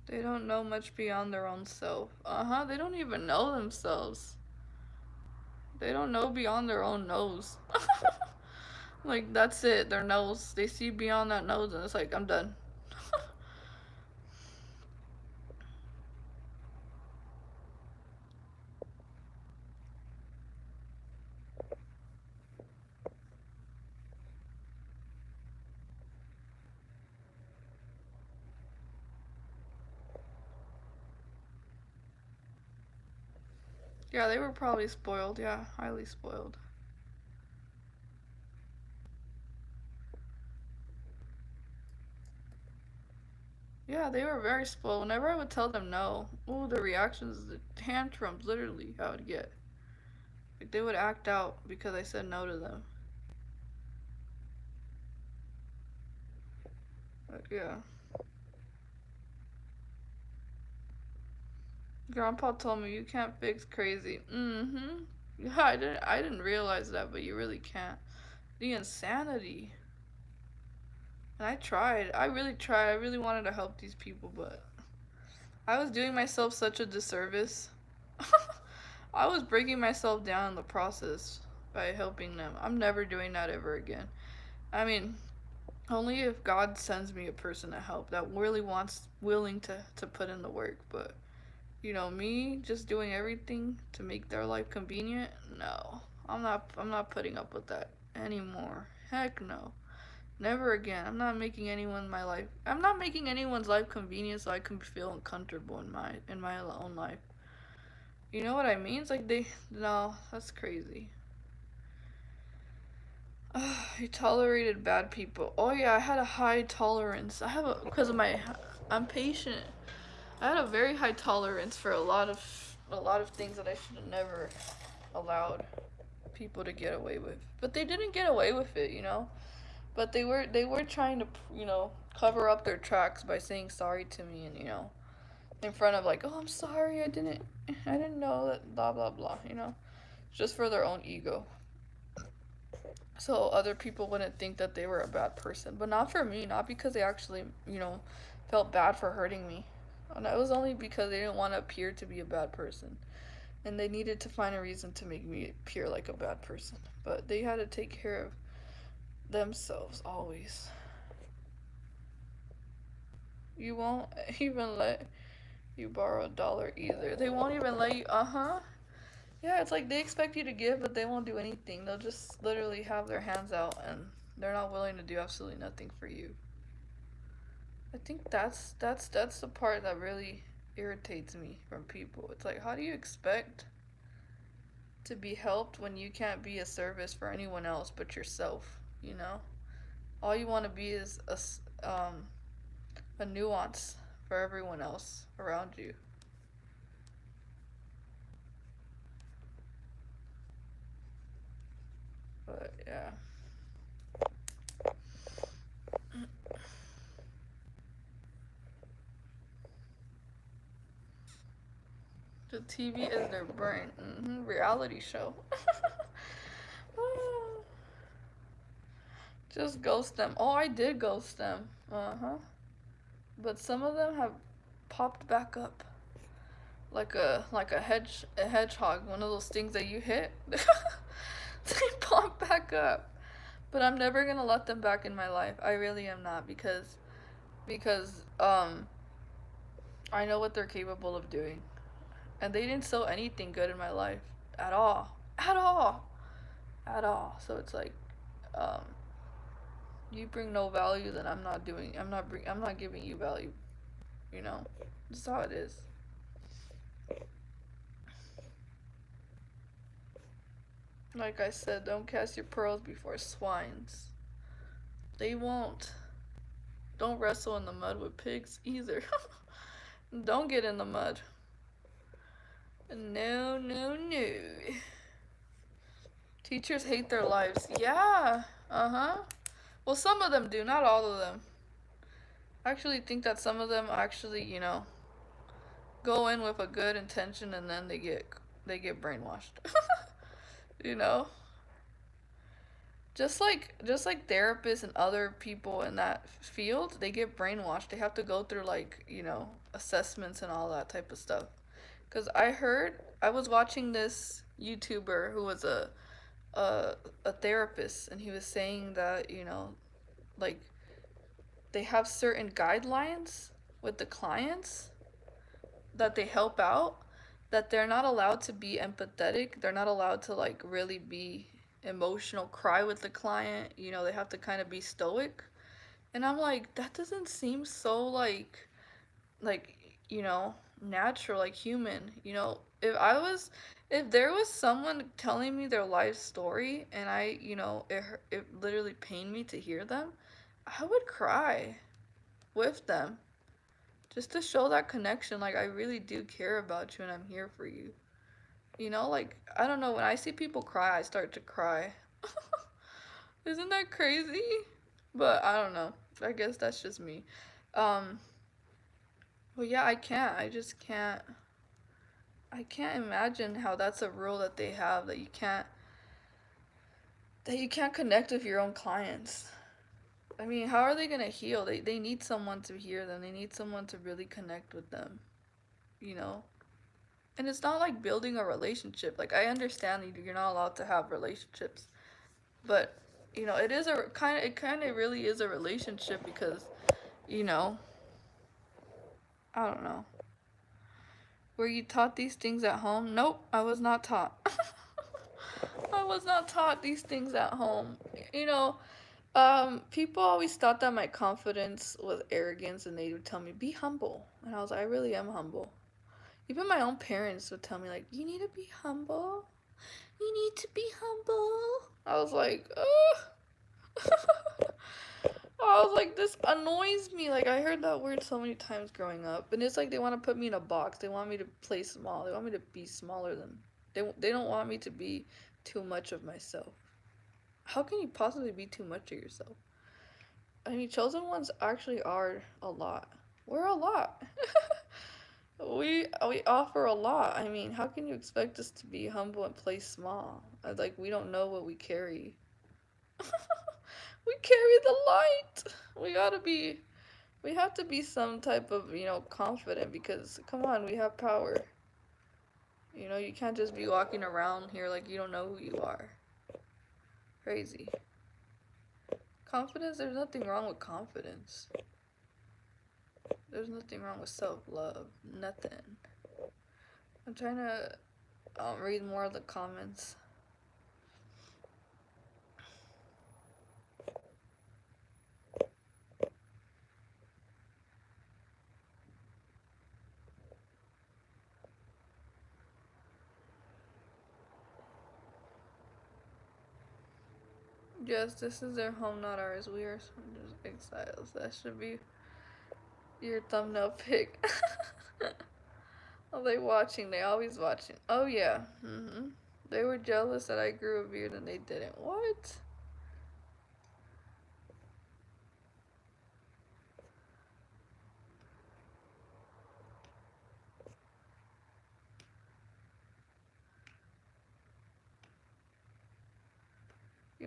They don't know much beyond their own self. Uh-huh, they don't even know themselves. They don't know beyond their own nose. Like, that's it, their nose. They see beyond that nose, and it's like, I'm done. Yeah, they were probably spoiled. Yeah, highly spoiled. Yeah, they were very spoiled. Whenever I would tell them no, ooh, the reactions, the tantrums, literally, I would get. Like, they would act out because I said no to them. But yeah. Grandpa told me you can't fix crazy. Mm-hmm. Yeah, I didn't realize that, but you really can't. The insanity. And I tried. I really tried. I really wanted to help these people, but I was doing myself such a disservice. I was breaking myself down in the process by helping them. I'm never doing that ever again. I mean, only if God sends me a person to help that really willing to put in the work, but me just doing everything to make their life convenient, no. I'm not putting up with that anymore. Heck no. Never again. I'm not making anyone's life convenient so I can feel uncomfortable in my own life. You know what I mean? It's like no, that's crazy. You tolerated bad people. Oh yeah, I had a high tolerance. Because of I'm patient. I had a very high tolerance for a lot of things that I should have never allowed people to get away with. But they didn't get away with it. But they were trying to, cover up their tracks by saying sorry to me, and in front of, like, oh, I'm sorry, I didn't know that, blah blah blah, just for their own ego. So other people wouldn't think that they were a bad person, but not for me, not because they actually, felt bad for hurting me. And it was only because they didn't want to appear to be a bad person. And they needed to find a reason to make me appear like a bad person. But they had to take care of themselves always. You won't even let you borrow $1 either. They won't even let you, uh-huh. Yeah, it's like they expect you to give, but they won't do anything. They'll just literally have their hands out, and they're not willing to do absolutely nothing for you. I think that's the part that really irritates me from people. It's like, how do you expect to be helped when you can't be a service for anyone else but yourself, you know? All you want to be is a nuance for everyone else around you. The TV is their brain. Reality show. Just ghost them. Oh, I did ghost them. Uh-huh. But some of them have popped back up. Like a hedgehog, one of those things that you hit. They pop back up. But I'm never gonna let them back in my life. I really am not, because I know what they're capable of doing. And they didn't sow anything good in my life at all. At all. At all. So it's like, um, you bring no value, then I'm not giving you value. You know? That's how it is. Like I said, don't cast your pearls before swines. They won't. Don't wrestle in the mud with pigs either. Don't get in the mud. No, no, no. Teachers hate their lives. Yeah. Uh-huh. Well, some of them do, not all of them. I actually think that some of them actually, go in with a good intention and then they get brainwashed. you know? Just like therapists and other people in that field, they get brainwashed. They have to go through like, assessments and all that type of stuff. Cuz I was watching this YouTuber who was a a therapist, and he was saying that, like they have certain guidelines with the clients that they help out, that they're not allowed to be empathetic. They're not allowed to like really be emotional, cry with the client. They have to kind of be stoic. And I'm like, that doesn't seem so like natural, like human. If there was someone telling me their life story, and it literally pained me to hear them, I would cry with them, just to show that connection. Like, I really do care about you and I'm here for you. Like, I don't know, when I see people cry, I start to cry. Isn't that crazy? But I don't know. I guess that's just me. Um, well, yeah, I just can't. I can't imagine how that's a rule that they have, that you can't connect with your own clients. I mean, how are they gonna heal? They need someone to hear them. They need someone to really connect with them, you know? And it's not like building a relationship. Like, I understand that you're not allowed to have relationships, but it kind of really is a relationship, because, you know, I don't know. Were you taught these things at home? Nope, I was not taught. I was not taught these things at home. You know, People always thought that my confidence was arrogance, and they would tell me, be humble. And I was like, I really am humble. Even my own parents would tell me, like, you need to be humble. You need to be humble. I was like, ugh. I was like, this annoys me. Like, I heard that word so many times growing up. And it's like they want to put me in a box. They want me to play small. They want me to be smaller than. They don't want me to be too much of myself. How can you possibly be too much of yourself? I mean, chosen ones actually are a lot. We're a lot. We offer a lot. I mean, how can you expect us to be humble and play small? Like, we don't know what we carry. We carry the light. We gotta be. We have to be some type of, confident, because come on, we have power. You can't just be walking around here like you don't know who you are. Crazy. Confidence, there's nothing wrong with confidence. There's nothing wrong with self-love. Nothing. I'm trying to read more of the comments. Yes, this is their home, not ours. We are just exiles. That should be your thumbnail pic. Are they watching? They always watching. Oh yeah. They were jealous that I grew a beard and they didn't. What?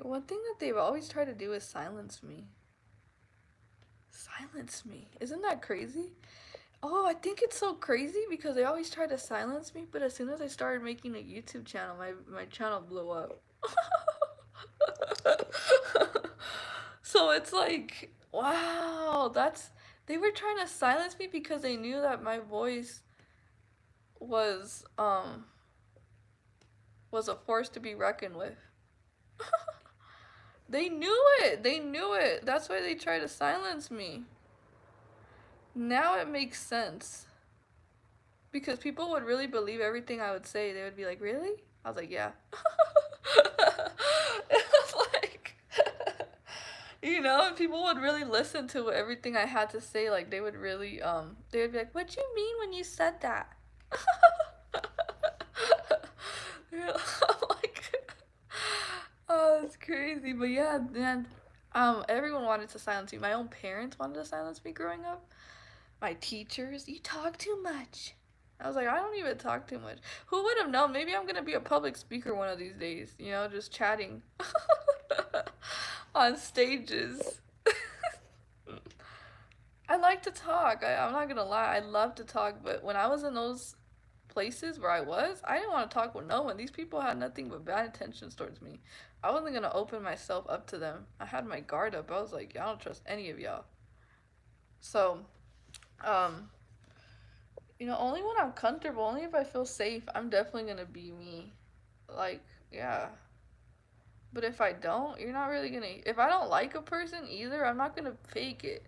One thing that they've always tried to do is silence me. Silence me. Isn't that crazy? Oh, I think it's so crazy because they always try to silence me, but as soon as I started making a YouTube channel, my channel blew up. So it's like, wow, they were trying to silence me because they knew that my voice was was a force to be reckoned with. They knew it. They knew it. That's why they tried to silence me. Now it makes sense. Because people would really believe everything I would say. They would be like, "Really?" I was like, "Yeah." It was like, and people would really listen to everything I had to say. Like they would really, they would be like, "What do you mean when you said that?" I'm like, oh, it's crazy. But yeah, man, everyone wanted to silence me. My own parents wanted to silence me growing up. My teachers, you talk too much. I was like, I don't even talk too much. Who would have known? Maybe I'm gonna be a public speaker one of these days, just chatting on stages. I like to talk. I'm not gonna lie. I love to talk, but when I was in those places where I didn't want to talk with no one. These people had nothing but bad intentions towards me. I wasn't gonna open myself up to them. I had my guard up. I was like, I don't trust any of y'all. So, um, only when I'm comfortable, only if I feel safe, I'm definitely gonna be me. Like, yeah. But if I don't, you're not really gonna. If I don't like a person either, I'm not gonna fake it.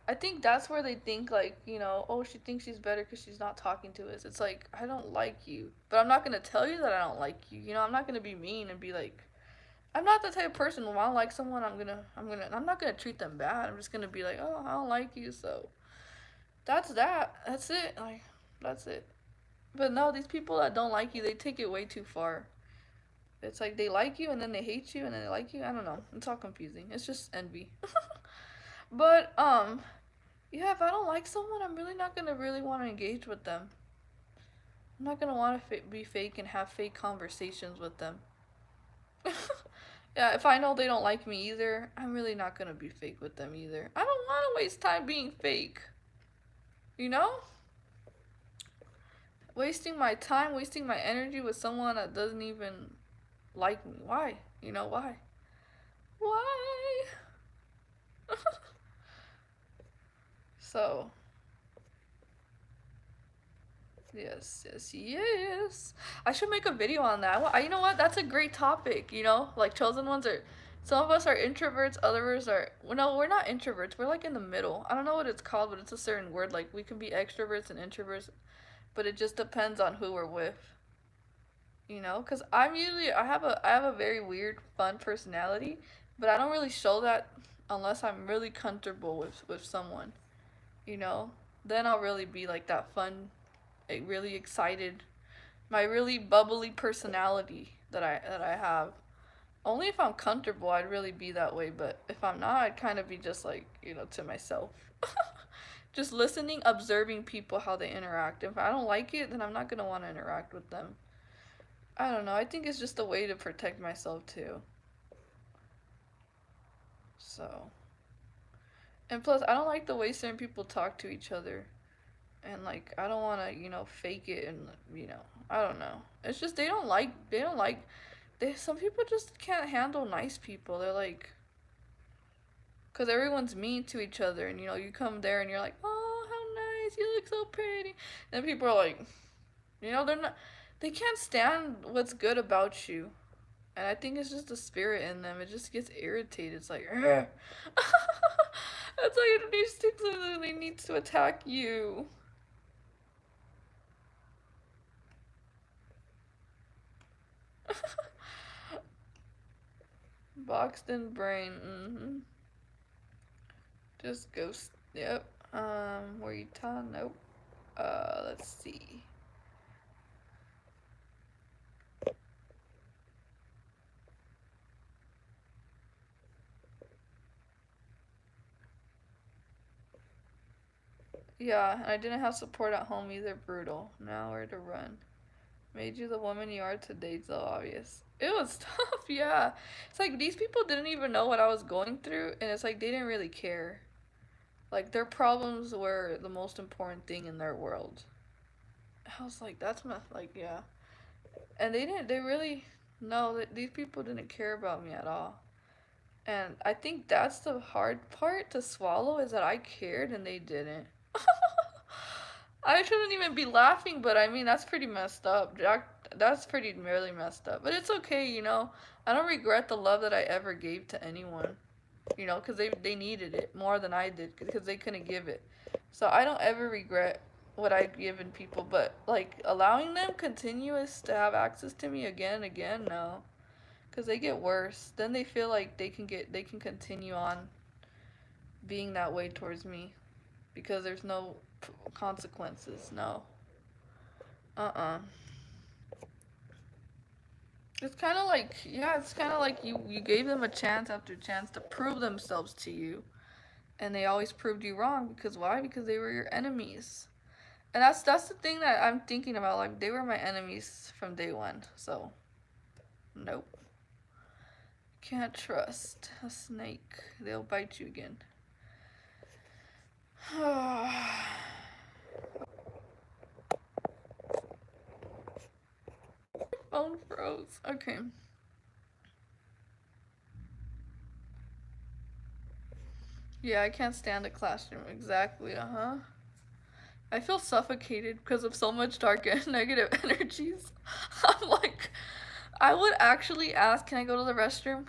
I think that's where they think, like, oh, she thinks she's better because she's not talking to us. It's like, I don't like you. But I'm not gonna tell you that I don't like you. I'm not gonna be mean and be like, I'm not the type of person when I don't like someone, I'm not gonna treat them bad. I'm just gonna be like, oh, I don't like you, so that's that. That's it. Like, that's it. But no, these people that don't like you, they take it way too far. It's like they like you and then they hate you and then they like you. I don't know. It's all confusing. It's just envy. But yeah, if I don't like someone, I'm really not gonna really want to engage with them. I'm not gonna want to be fake and have fake conversations with them. Yeah, if I know they don't like me either, I'm really not gonna be fake with them either. I don't want to waste time being fake. You know? Wasting my time, wasting my energy with someone that doesn't even like me. Why? Why? Why? So, yes, yes, yes. I should make a video on that. Well, you know what? That's a great topic, Like, chosen ones are. Some of us are introverts, others are. Well, no, we're not introverts. We're like in the middle. I don't know what it's called, but it's a certain word. Like, we can be extroverts and introverts, but it just depends on who we're with. Because I have a very weird, fun personality, but I don't really show that unless I'm really comfortable with someone. You know, then I'll really be like that fun, really excited, my really bubbly personality that I have. Only if I'm comfortable, I'd really be that way. But if I'm not, I'd kind of be just like to myself, just listening, observing people how they interact. If I don't like it, then I'm not gonna want to interact with them. I don't know. I think it's just a way to protect myself too. So, and plus, I don't like the way certain people talk to each other. And like I don't want to fake it and I don't know. It's just they some people just can't handle nice people. They're like cuz everyone's mean to each other and you come there and you're like, "Oh, how nice. You look so pretty." And people are like, they can't stand what's good about you. And I think it's just the spirit in them. It just gets irritated. It's like, "Ugh." It's like it needs to attack you. Boxed in brain. Just ghost. Yep. Were you taught? Nope. Let's see. Yeah, and I didn't have support at home either. Brutal. Now where to run? Made you the woman you are today, so obvious. It was tough, yeah. It's like these people didn't even know what I was going through, and it's like they didn't really care. Like their problems were the most important thing in their world. I was like, that's my like, yeah. And they didn't. They really no. These people didn't care about me at all. And I think that's the hard part to swallow is that I cared and they didn't. I shouldn't even be laughing, but I mean that's pretty messed up. That's pretty really messed up. But it's okay, you know. I don't regret the love that I ever gave to anyone, you know, because they needed it more than I did because they couldn't give it. So I don't ever regret what I've given people, but like allowing them continuous to have access to me again and again, no, because they get worse. Then they feel like they can continue on being that way towards me because there's no consequences. No. Uh-uh. It's kind of like, yeah, it's kind of like you gave them a chance after chance to prove themselves to you, and they always proved you wrong because why? Because they were your enemies. And that's the thing that I'm thinking about. Like they were my enemies from day one. So, nope. Can't trust a snake. They'll bite you again. Phone froze. Okay. Yeah, I can't stand a classroom. Exactly. Uh huh. I feel suffocated because of so much dark and negative energies. I'm like, I would actually ask, "Can I go to the restroom?"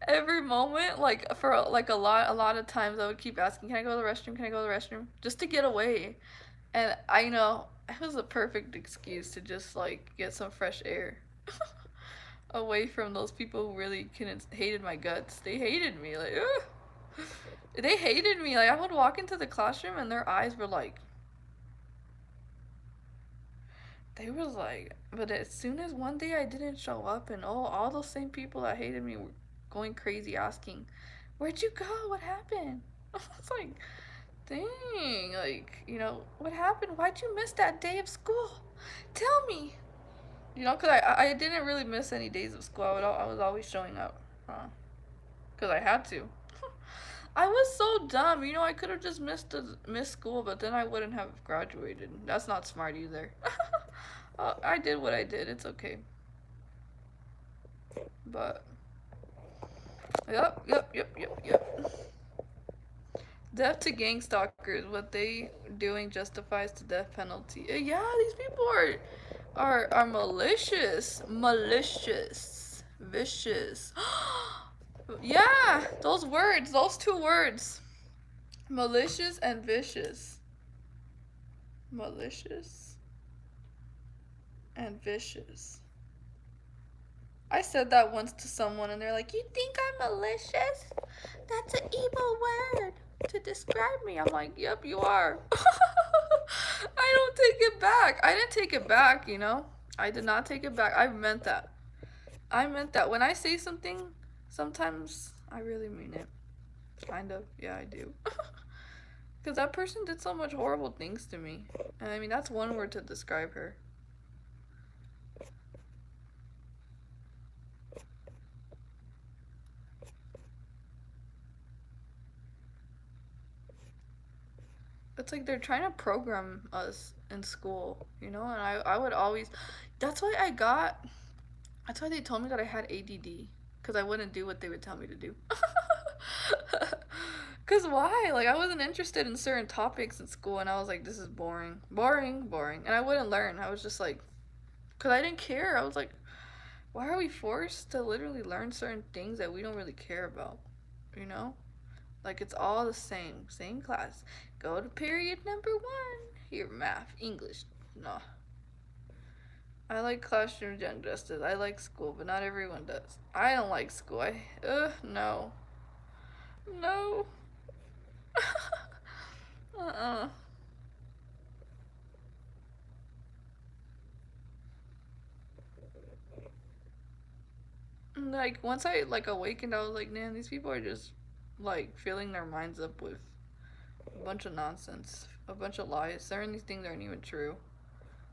Every moment, like for like a lot of times, I would keep asking, "Can I go to the restroom? Can I go to the restroom?" Just to get away. And I know it was a perfect excuse to just like get some fresh air away from those people who really couldn't hated my guts. They hated me like, ugh. They hated me. Like I would walk into the classroom and their eyes were like, they was like, but as soon as one day I didn't show up and oh, all those same people that hated me were going crazy asking, "Where'd you go? What happened?" I was like, dang, like, you know, what happened? Why'd you miss that day of school? Tell me. You know, because I didn't really miss any days of school. I was always showing up. Because I had to. I was so dumb. You know, I could have just missed school, but then I wouldn't have graduated. That's not smart either. I did what I did. It's okay. But, yep. Death to gang stalkers. What they doing justifies the death penalty. Yeah, these people are malicious, vicious. Yeah, those two words, malicious and vicious, malicious and vicious. I said that once to someone, and they're like, "You think I'm malicious? That's an evil word to describe me." I'm like, "Yep, you are." I don't take it back. I didn't take it back, you know? I did not take it back. I meant that. I meant that. When I say something, sometimes I really mean it. Kind of. Yeah, I do. Because that person did so much horrible things to me. And I mean, that's one word to describe her. It's like they're trying to program us in school, you know? And I would always. That's why I got. That's why they told me that I had ADD. Because I wouldn't do what they would tell me to do. Because why? Like, I wasn't interested in certain topics in school, and I was like, this is boring. Boring, boring. And I wouldn't learn. I was just like, because I didn't care. I was like, why are we forced to literally learn certain things that we don't really care about? You know? Like, it's all the same class. Go to period number 1. Here, math, English. No. I like classroom young justice. I like school, but not everyone does. I don't like school. No. No. uh-uh. Like once I like awakened, I was like, man, these people are just like filling their minds up with a bunch of nonsense, a bunch of lies. Certain these things aren't even true.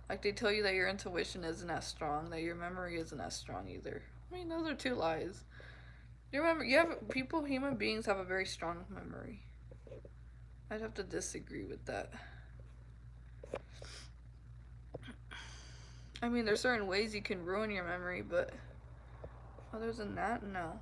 Like they tell you that your intuition isn't as strong, that your memory isn't as strong either. I mean, those are two lies. You remember, human beings have a very strong memory. I'd have to disagree with that. I mean, there's certain ways you can ruin your memory, but other than that, no.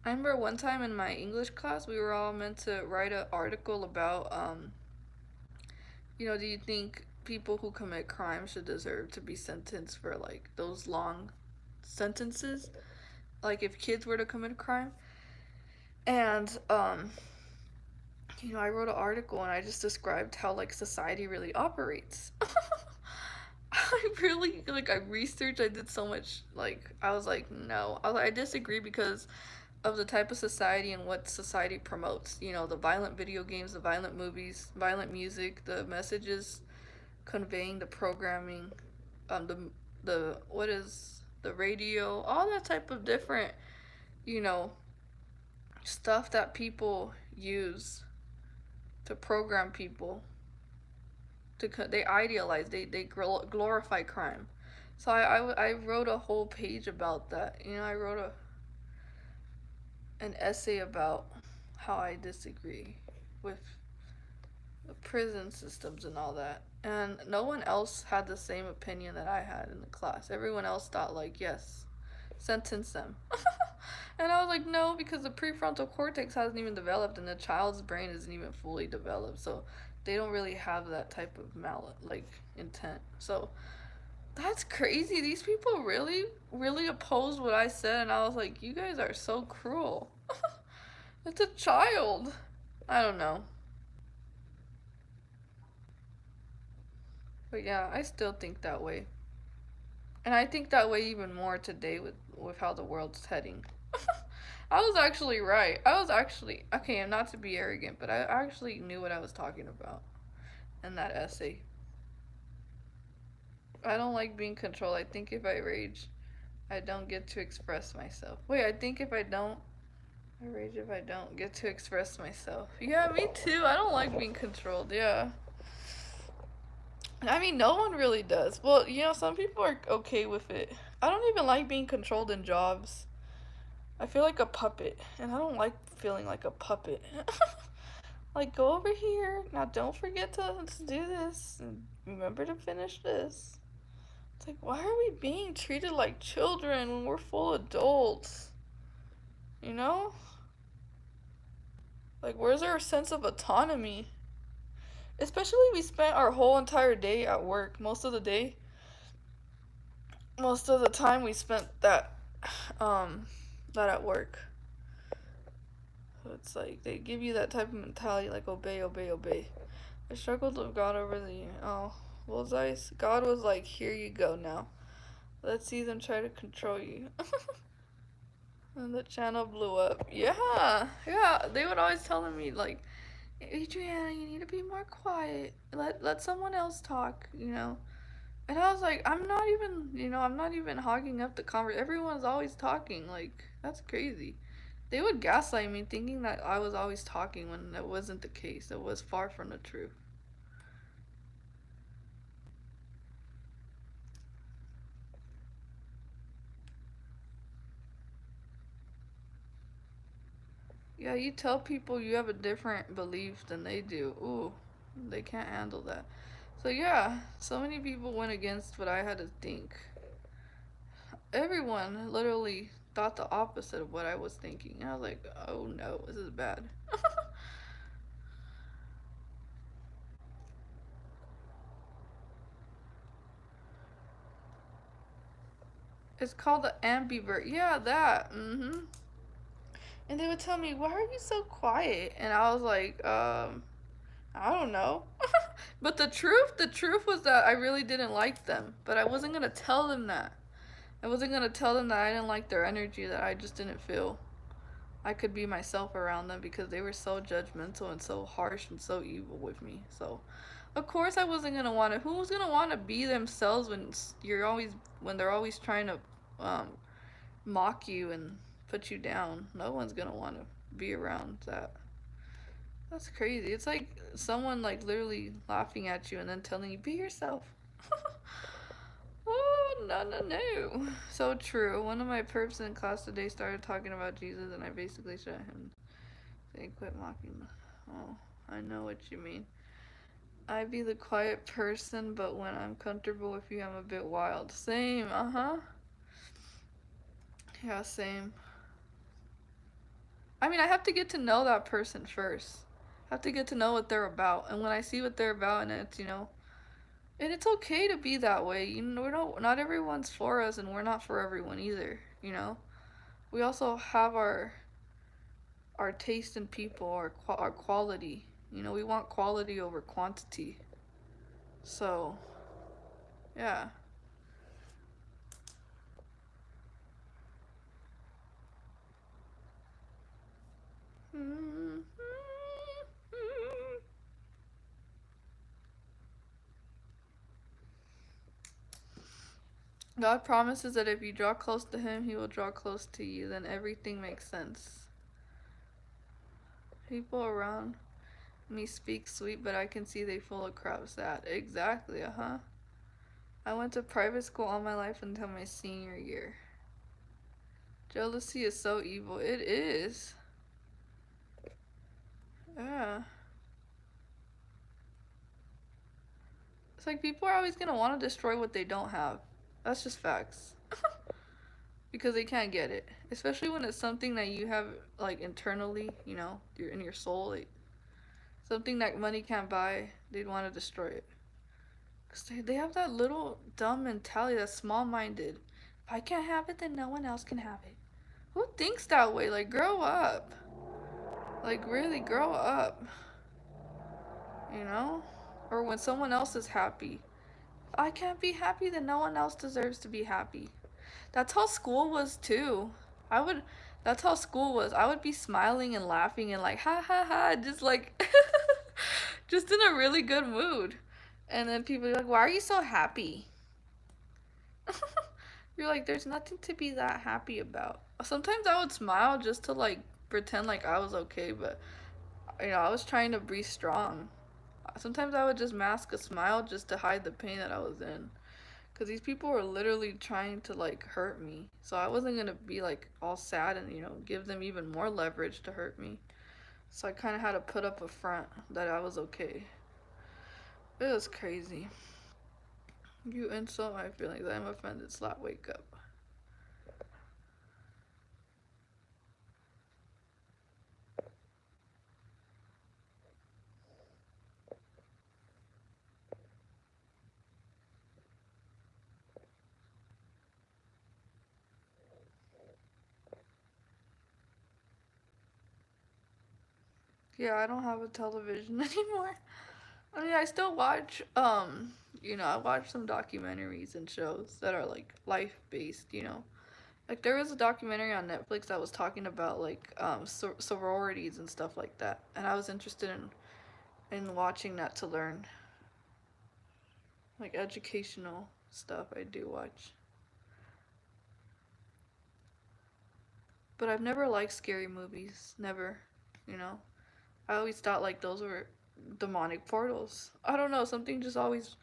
I remember one time in my English class, we were all meant to write an article about, do you think people who commit crime should deserve to be sentenced for like those long sentences? Like if kids were to commit a crime? And, I wrote an article and I just described how like society really operates. I really I researched. I did so much. I was like, no, I disagree because of the type of society and what society promotes. The violent video games, the violent movies, violent music, the messages conveying, the programming, the what is the radio, all that type of different, you know, stuff that people use to program people. They idealize, they glorify crime. So I wrote a whole page about that. I wrote an essay about how I disagree with the prison systems and all that. And no one else had the same opinion that I had in the class. Everyone else thought like, yes, sentence them. And I was like, no, because the prefrontal cortex hasn't even developed and the child's brain isn't even fully developed. So they don't really have that type of intent. So that's crazy. These people really, really opposed what I said, and I was like, you guys are so cruel. It's a child. I don't know. But yeah, I still think that way. And I think that way even more today with how the world's heading. I was actually right. Okay, not to be arrogant, but I actually knew what I was talking about in that essay. I don't like being controlled. I think if I rage, I don't get to express myself. Wait, I rage if I don't get to express myself. Yeah, me too. I don't like being controlled. Yeah. I mean, no one really does. Well, some people are okay with it. I don't even like being controlled in jobs. I feel like a puppet, and I don't like feeling like a puppet. Like, go over here. Now, don't forget to do this. And remember to finish this. It's like, why are we being treated like children when we're full adults? You know? Like, where's our sense of autonomy? Especially we spent our whole entire day at work. Most of the time we spent that at work. So it's like they give you that type of mentality, like obey, obey, obey. I struggled with God over the bullseyes. God was like, here you go now. Let's see them try to control you. And the channel blew up. Yeah. They would always tell me like, Adriana, you need to be more quiet. Let someone else talk. And I was like, I'm not even hogging up the conversation. Everyone's always talking. Like, that's crazy. They would gaslight me thinking that I was always talking when that wasn't the case. It was far from the truth. Yeah, you tell people you have a different belief than they do. Ooh, they can't handle that. So yeah, so many people went against what I had to think. Everyone literally thought the opposite of what I was thinking. And I was like, oh no, this is bad. It's called the ambivert. Yeah, that. And they would tell me, why are you so quiet? And I was like, I don't know. But the truth was that I really didn't like them. But I wasn't going to tell them that. I wasn't gonna tell them that I didn't like their energy, that I just didn't feel I could be myself around them because they were so judgmental and so harsh and so evil with me. So, of course, I wasn't gonna want to. Who's gonna want to be themselves when they're always trying to um, mock you and put you down? No one's gonna want to be around that. That's crazy. It's like someone like literally laughing at you and then telling you, be yourself. Oh, no, no, no. So true. One of my perps in class today started talking about Jesus, and I basically shut him, saying, quit mocking. Oh, I know what you mean. I be the quiet person, but when I'm comfortable with you, I'm a bit wild. Same, uh-huh. Yeah, same. I mean, I have to get to know that person first. I have to get to know what they're about. And when I see what they're about, and and it's okay to be that way. Not everyone's for us, and we're not for everyone either. We also have our taste in people, our quality. We want quality over quantity. So, yeah. God promises that if you draw close to Him, He will draw close to you. Then everything makes sense. People around me speak sweet, but I can see they full of crap sad. Exactly, uh-huh. I went to private school all my life until my senior year. Jealousy is so evil. It is. Yeah. It's like people are always gonna want to destroy what they don't have. That's just facts. Because they can't get it. Especially when it's something that you have like internally, you're in your soul. Like, something that money can't buy, they'd want to destroy it. Because they have that little dumb mentality, that's small minded. If I can't have it, then no one else can have it. Who thinks that way? Like, grow up. Like, really, grow up. You know? Or when someone else is happy. If I can't be happy, then no one else deserves to be happy. That's how school was too. I would, that's how school was. I would be smiling and laughing and like, ha ha ha, just like, just in a really good mood. And then people are like, why are you so happy? You're like, there's nothing to be that happy about. Sometimes I would smile just to like pretend like I was okay, but I was trying to be strong. Sometimes I would just mask a smile just to hide the pain that I was in. Because these people were literally trying to like hurt me. So I wasn't going to be like all sad and, give them even more leverage to hurt me. So I kind of had to put up a front that I was okay. It was crazy. You insult my feelings. I'm offended. Slap, wake up. Yeah, I don't have a television anymore. I mean, I still watch, I watch some documentaries and shows that are like life based. Like there was a documentary on Netflix that was talking about like sororities and stuff like that, and I was interested in watching that to learn like educational stuff. I do watch, but I've never liked scary movies. Never, you know. I always thought like those were demonic portals. I don't know, something just always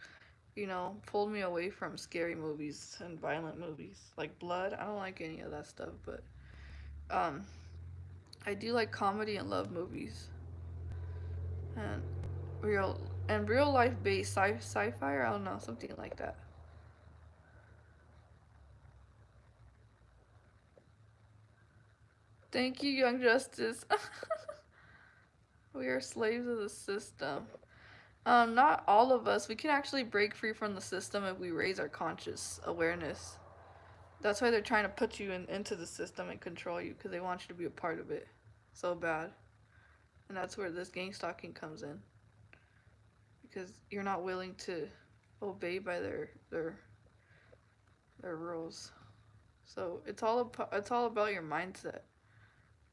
pulled me away from scary movies and violent movies. Like blood, I don't like any of that stuff, but um I do like comedy and love movies. And real real life based sci-fi, or I don't know, something like that. Thank you, Young Justice. We are slaves of the system. Not all of us. We can actually break free from the system if we raise our conscious awareness. That's why they're trying to put you into the system and control you, because they want you to be a part of it so bad. And that's where this gang stalking comes in, because you're not willing to obey by their rules. So it's all about your mindset.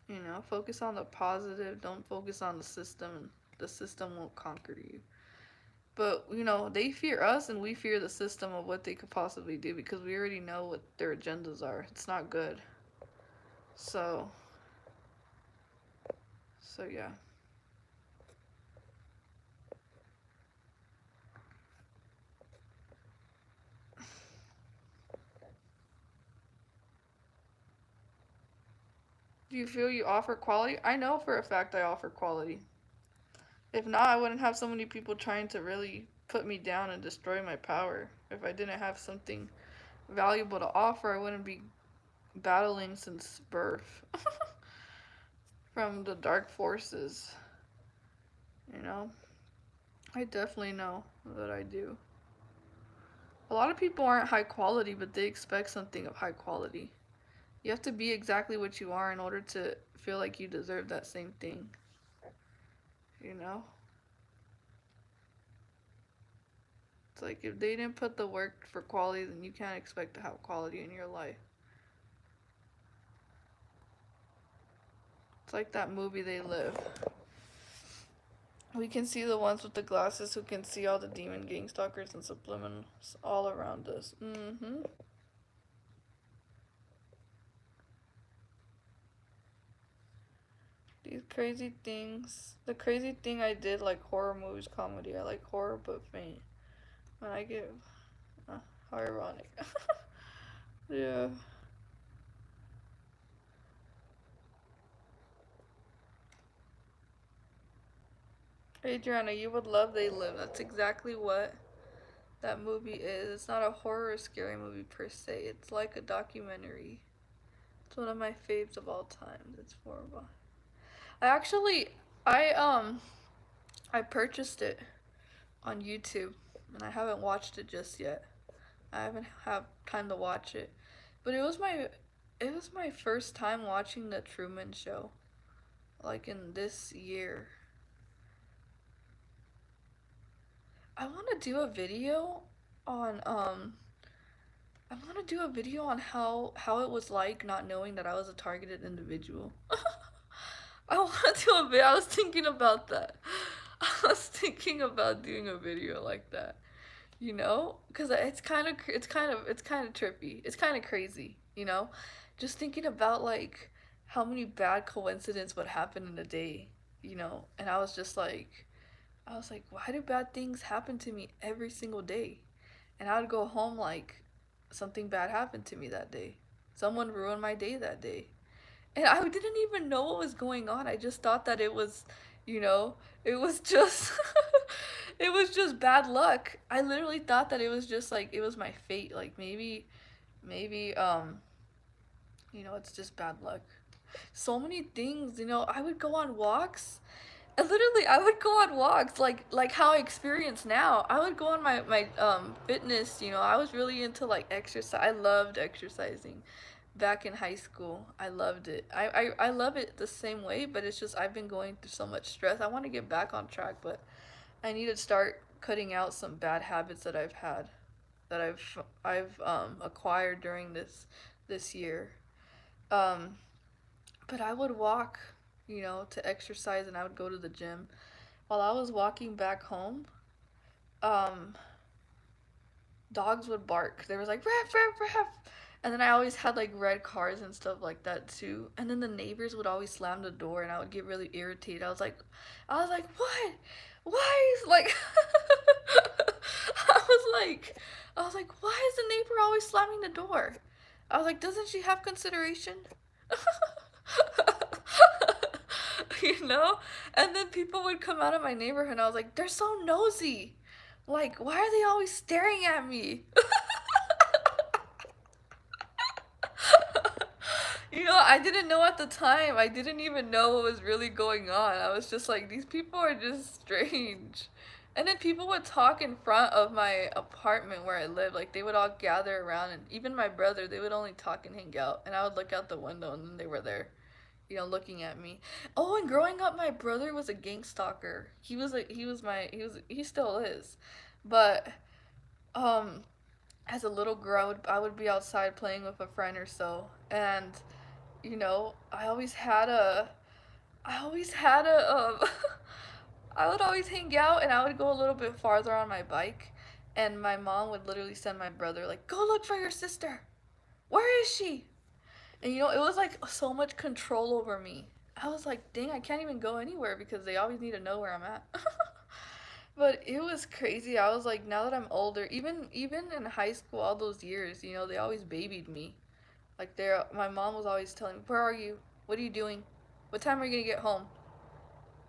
You know, focus on the positive. Don't focus on the system, and the system won't conquer you. But you know, they fear us, and we fear the system of what they could possibly do because we already know what their agendas are. It's not good. So, so yeah. Do you feel you offer quality? I know for a fact I offer quality. If not, I wouldn't have so many people trying to really put me down and destroy my power. If I didn't have something valuable to offer, I wouldn't be battling since birth from the dark forces. You know? I definitely know that I do. A lot of people aren't high quality, but they expect something of high quality. You have to be exactly what you are in order to feel like you deserve that same thing. You know? It's like if they didn't put the work for quality, then you can't expect to have quality in your life. It's like that movie They Live. We can see the ones with the glasses who can see all the demon gang stalkers and subliminals all around us. These crazy things. The crazy thing I did like horror movies, comedy. I like horror but faint. When I get how ironic. Yeah. Adriana, you would love They Live. That's exactly what that movie is. It's not a horror or scary movie per se. It's like a documentary. It's one of my faves of all time. It's horrible. I actually I purchased it on YouTube and I haven't watched it just yet. I haven't had time to watch it. But it was my first time watching the Truman Show like in this year. I want to do a video on I want to do a video on how it was like not knowing that I was a targeted individual. I want to do a video. I was thinking about that. I was thinking about doing a video like that. You know, because it's kind of trippy. It's kind of crazy. You know, just thinking about like how many bad coincidences would happen in a day. You know, and I was like, why do bad things happen to me every single day? And I would go home like something bad happened to me that day. Someone ruined my day that day. And I didn't even know what was going on. I just thought that it was, you know, it was just it was just bad luck. I literally thought that it was just like it was my fate. Like maybe you know, it's just bad luck. So many things, you know, I would go on walks. And literally I would go on walks like how I experience now. I would go on my fitness, you know. I was really into like exercise. I loved exercising back in high school. I loved it. I love it the same way, but it's just I've been going through so much stress. I want to get back on track, but I need to start cutting out some bad habits that I've had that I've acquired during this year. Um but I would walk, you know, to exercise and I would go to the gym. While I was walking back home, um dogs would bark. They was like ref ref ref. And then I always had like red cars and stuff like that too. And then the neighbors would always slam the door and I would get really irritated. I was like, what? Why is like I was like I was like, why is the neighbor always slamming the door? I was like, doesn't she have consideration? You know? And then people would come out of my neighborhood and I was like, they're so nosy. Like, why are they always staring at me? You know, I didn't know at the time. I didn't even know what was really going on. I was just like, these people are just strange. And then people would talk in front of my apartment where I lived. Like, they would all gather around, and even my brother, they would only talk and hang out. And I would look out the window, and then they were there, you know, looking at me. Oh, and growing up, my brother was a gang stalker. He was he still is. But, um, as a little girl, I would be outside playing with a friend or so, and I always had a I would always hang out, and I would go a little bit farther on my bike, and my mom would literally send my brother like, "Go look for your sister. Where is she?" And it was like so much control over me. I was like, "Dang, I can't even go anywhere because they always need to know where I'm at." But it was crazy. I was like, now that I'm older, even in high school, all those years, they always babied me. Like my mom was always telling me, "Where are you? What are you doing? What time are you gonna get home?"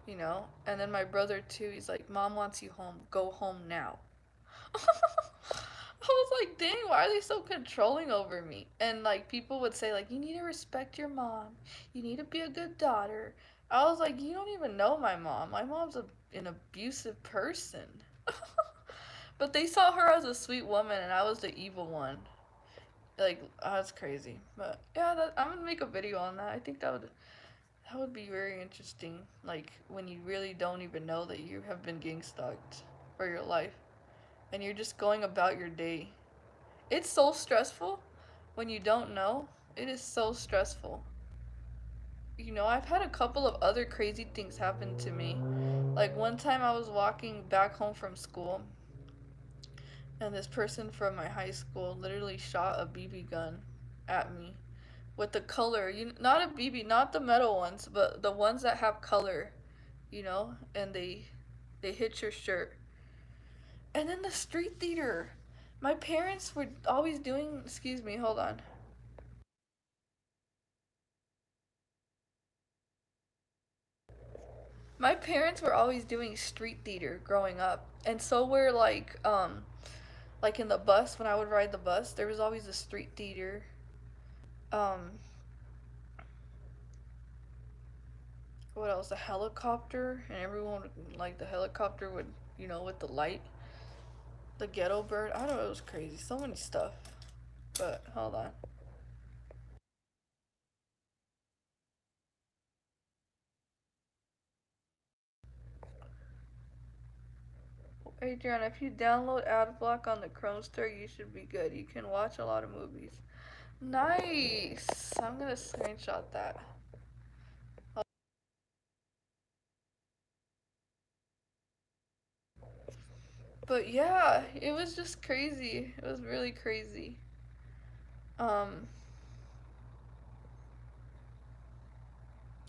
And then my brother too, he's like, "Mom wants you home. Go home now." I was like, dang, why are they so controlling over me? And like people would say like, you need to respect your mom. You need to be a good daughter. I was like, you don't even know my mom. My mom's an abusive person. But they saw her as a sweet woman, and I was the evil one. Like, that's crazy. But yeah, I'm gonna make a video on that. I think that would be very interesting. Like when you really don't even know that you have been gang stalked for your life, and you're just going about your day. It's so stressful when you don't know. It is so stressful. I've had a couple of other crazy things happen to me. Like one time I was walking back home from school, and this person from my high school literally shot a BB gun at me with the color. Not a BB, not the metal ones, but the ones that have color, and they hit your shirt. And then the street theater. My parents were always doing, excuse me, hold on. My parents were always doing street theater growing up. And so we're like in the bus when I would ride the bus, there was always a street theater. Um what else? A helicopter, and everyone like the helicopter would, with the light, the ghetto bird. I don't know, it was crazy. So many stuff. But hold on. Adrian, if you download AdBlock on the Chrome store, you should be good. You can watch a lot of movies. Nice. I'm gonna screenshot that. But yeah, it was just crazy. It was really crazy. Um,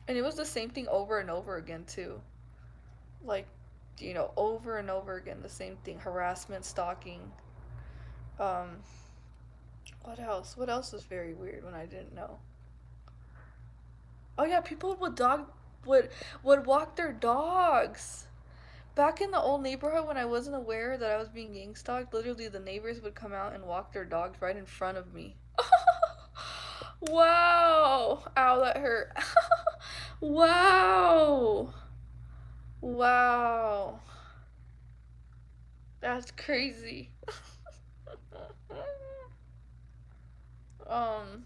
and it was the same thing over and over again too. Like, over and over again, the same thing: harassment, stalking. Um, what else? What else was very weird when I didn't know? Oh yeah, people would walk their dogs. Back in the old neighborhood when I wasn't aware that I was being gang stalked, literally the neighbors would come out and walk their dogs right in front of me. Wow. Ow, that hurt. Wow. Wow. That's crazy. um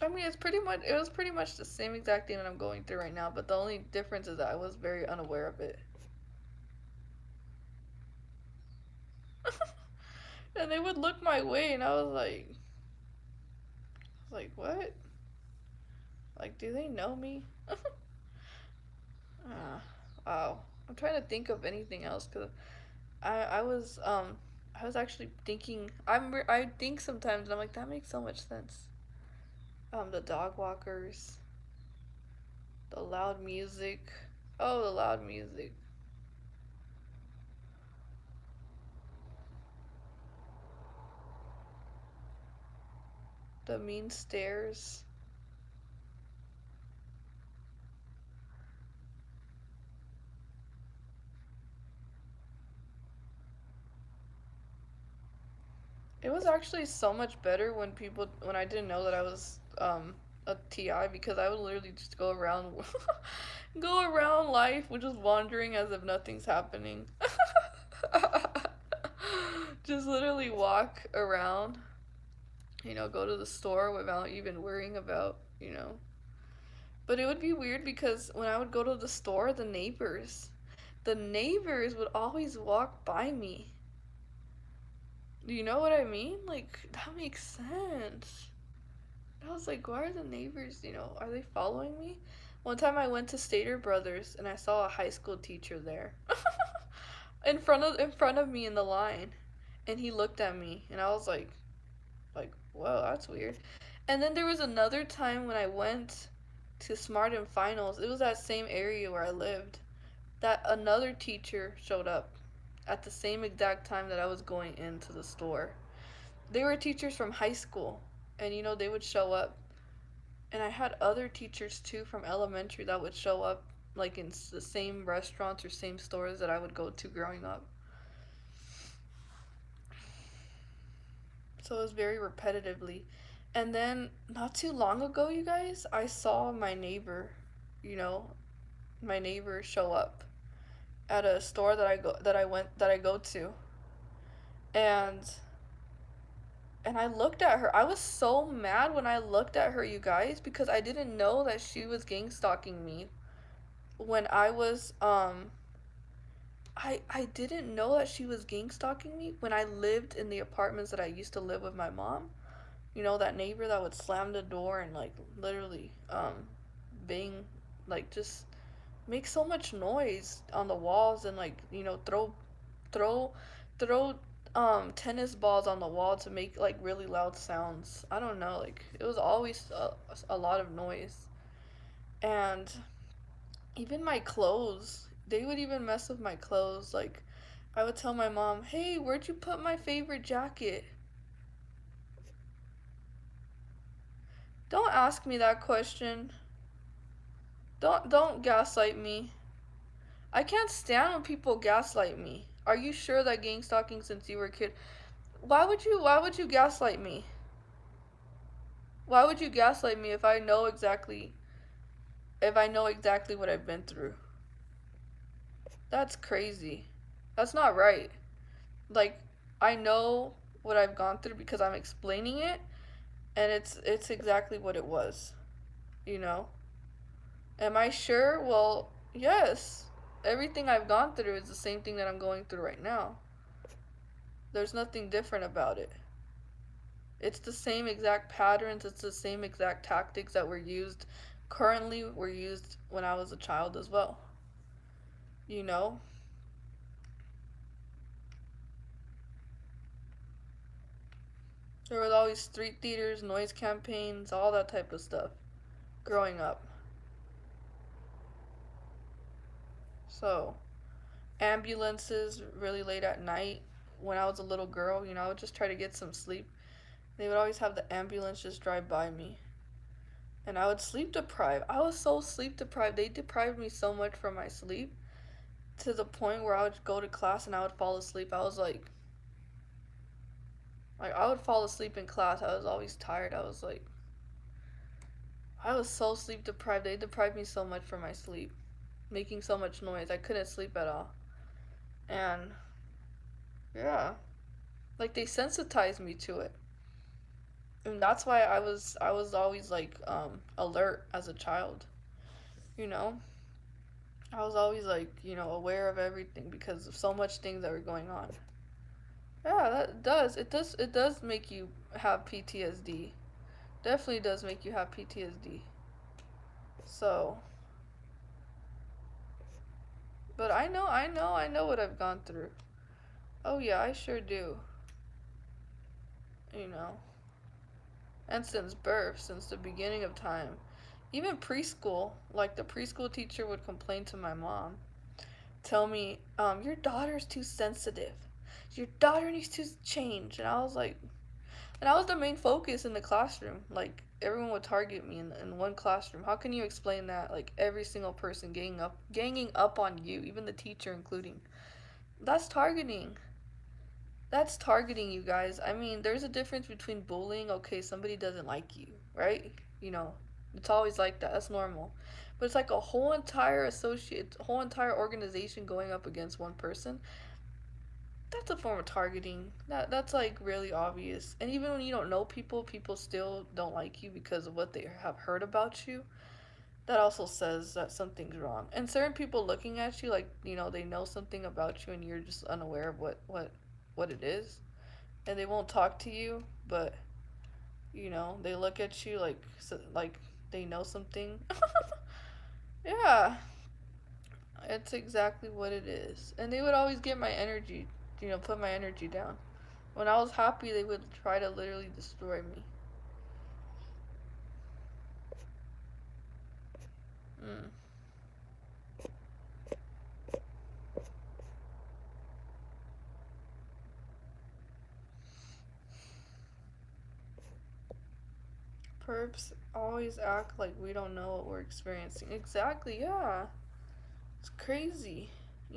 I mean, it was pretty much the same exact thing that I'm going through right now, but the only difference is that I was very unaware of it. And they would look my way, and I was like, what? Like, do they know me? Wow. I'm trying to think of anything else because I was actually thinking. I think sometimes I'm like that makes so much sense. The dog walkers, the loud music. Oh, the loud music. The mean stares. It was actually so much better when I didn't know that I was a TI, because I would literally just go around go around life with just wandering as if nothing's happening. Just literally walk around, go to the store without even worrying about. But it would be weird because when I would go to the store, the neighbors, the neighbors would always walk by me. Do you know what I mean? Like, that makes sense. I was like, why are the neighbors, are they following me? One time I went to Stater Brothers and I saw a high school teacher there. In front of me in the line. And he looked at me and I was like, whoa, that's weird. And then there was another time when I went to Smart and Finals. It was that same area where I lived. That another teacher showed up at the same exact time that I was going into the store. They were teachers from high school, and they would show up. And I had other teachers too from elementary that would show up like in the same restaurants or same stores that I would go to growing up. So it was very repetitively. And then not too long ago, you guys, I saw you know, my neighbor show up at a store that I go to. And I looked at her. I was so mad when I looked at her, you guys, because I didn't know that she was gang stalking me when I was I didn't know that she was gang stalking me when I lived in the apartments that I used to live with my mom. That neighbor that would slam the door and like literally bang, like just make so much noise on the walls and like, throw throw tennis balls on the wall to make like really loud sounds. I don't know, like it was always a lot of noise. And even my clothes, they would even mess with my clothes. Like I would tell my mom, "Hey, where'd you put my favorite jacket?" Don't ask me that question. Don't gaslight me. I can't stand when people gaslight me. Are you sure that gang stalking since you were a kid? Why would you gaslight me? Why would you gaslight me if I know exactly what I've been through? That's crazy. That's not right. Like I know what I've gone through because I'm explaining it and it's exactly what it was, you know? Am I sure? Well, yes. Everything I've gone through is the same thing that I'm going through right now. There's nothing different about it. It's the same exact patterns, it's the same exact tactics that were used currently were used when I was a child as well. You know? There was always street theaters, noise campaigns, all that type of stuff growing up. So, ambulances really late at night when I was a little girl, I would just try to get some sleep. They would always have the ambulance just drive by me. And I would sleep deprive. I was so sleep deprived. They deprived me so much from my sleep to the point where I would go to class and I would fall asleep. I was like I would fall asleep in class. I was always tired. I was so sleep deprived. They deprived me so much from my sleep, making so much noise. I couldn't sleep at all. And yeah, like they sensitized me to it. And that's why I was always like alert as a child, you know? I was always like, aware of everything because of so much things that were going on. Yeah, that does. It does make you have PTSD. Definitely does make you have PTSD. So, but I know what I've gone through. Oh yeah, I sure do. You know. And since birth, since the beginning of time. Even preschool, like the preschool teacher would complain to my mom, tell me, your daughter's too sensitive. Your daughter needs to change. And I was the main focus in the classroom. Like, everyone would target me in one classroom. How can you explain that? Like, every single person ganging up on you, even the teacher including. That's targeting. That's targeting, you guys. I mean, there's a difference between bullying. Okay, somebody doesn't like you, right? You know, it's always like that. That's normal. But it's like a whole entire organization going up against one person. That's a form of targeting. That's like really obvious. And even when you don't know people, people still don't like you because of what they have heard about you. that also says that something's wrong. And certain people looking at you like, they know something about you and you're just unaware of what it is. And they won't talk to you, but they look at you like like they know something. Yeah, it's exactly what it is. And they would always get my energy, put my energy down. When I was happy, they would try to literally destroy me. Mm. Perps always act like we don't know what we're experiencing. Exactly, yeah. It's crazy.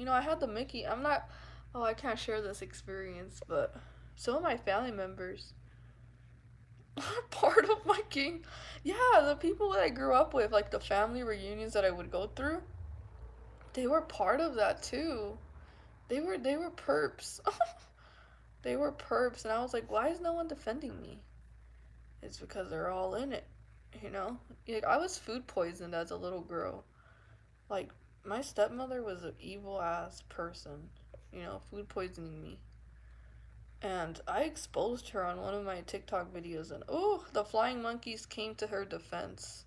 I had the Mickey. I'm not. Oh, I can't share this experience, but some of my family members are part of my gang. Yeah, the people that I grew up with, like the family reunions that I would go through, they were part of that too. They were perps. They were perps, and I was like, why is no one defending me? It's because they're all in it, you know. Like I was food poisoned as a little girl. Like my stepmother was an evil ass person, food poisoning me. And I exposed her on one of my TikTok videos, and oh, the flying monkeys came to her defense.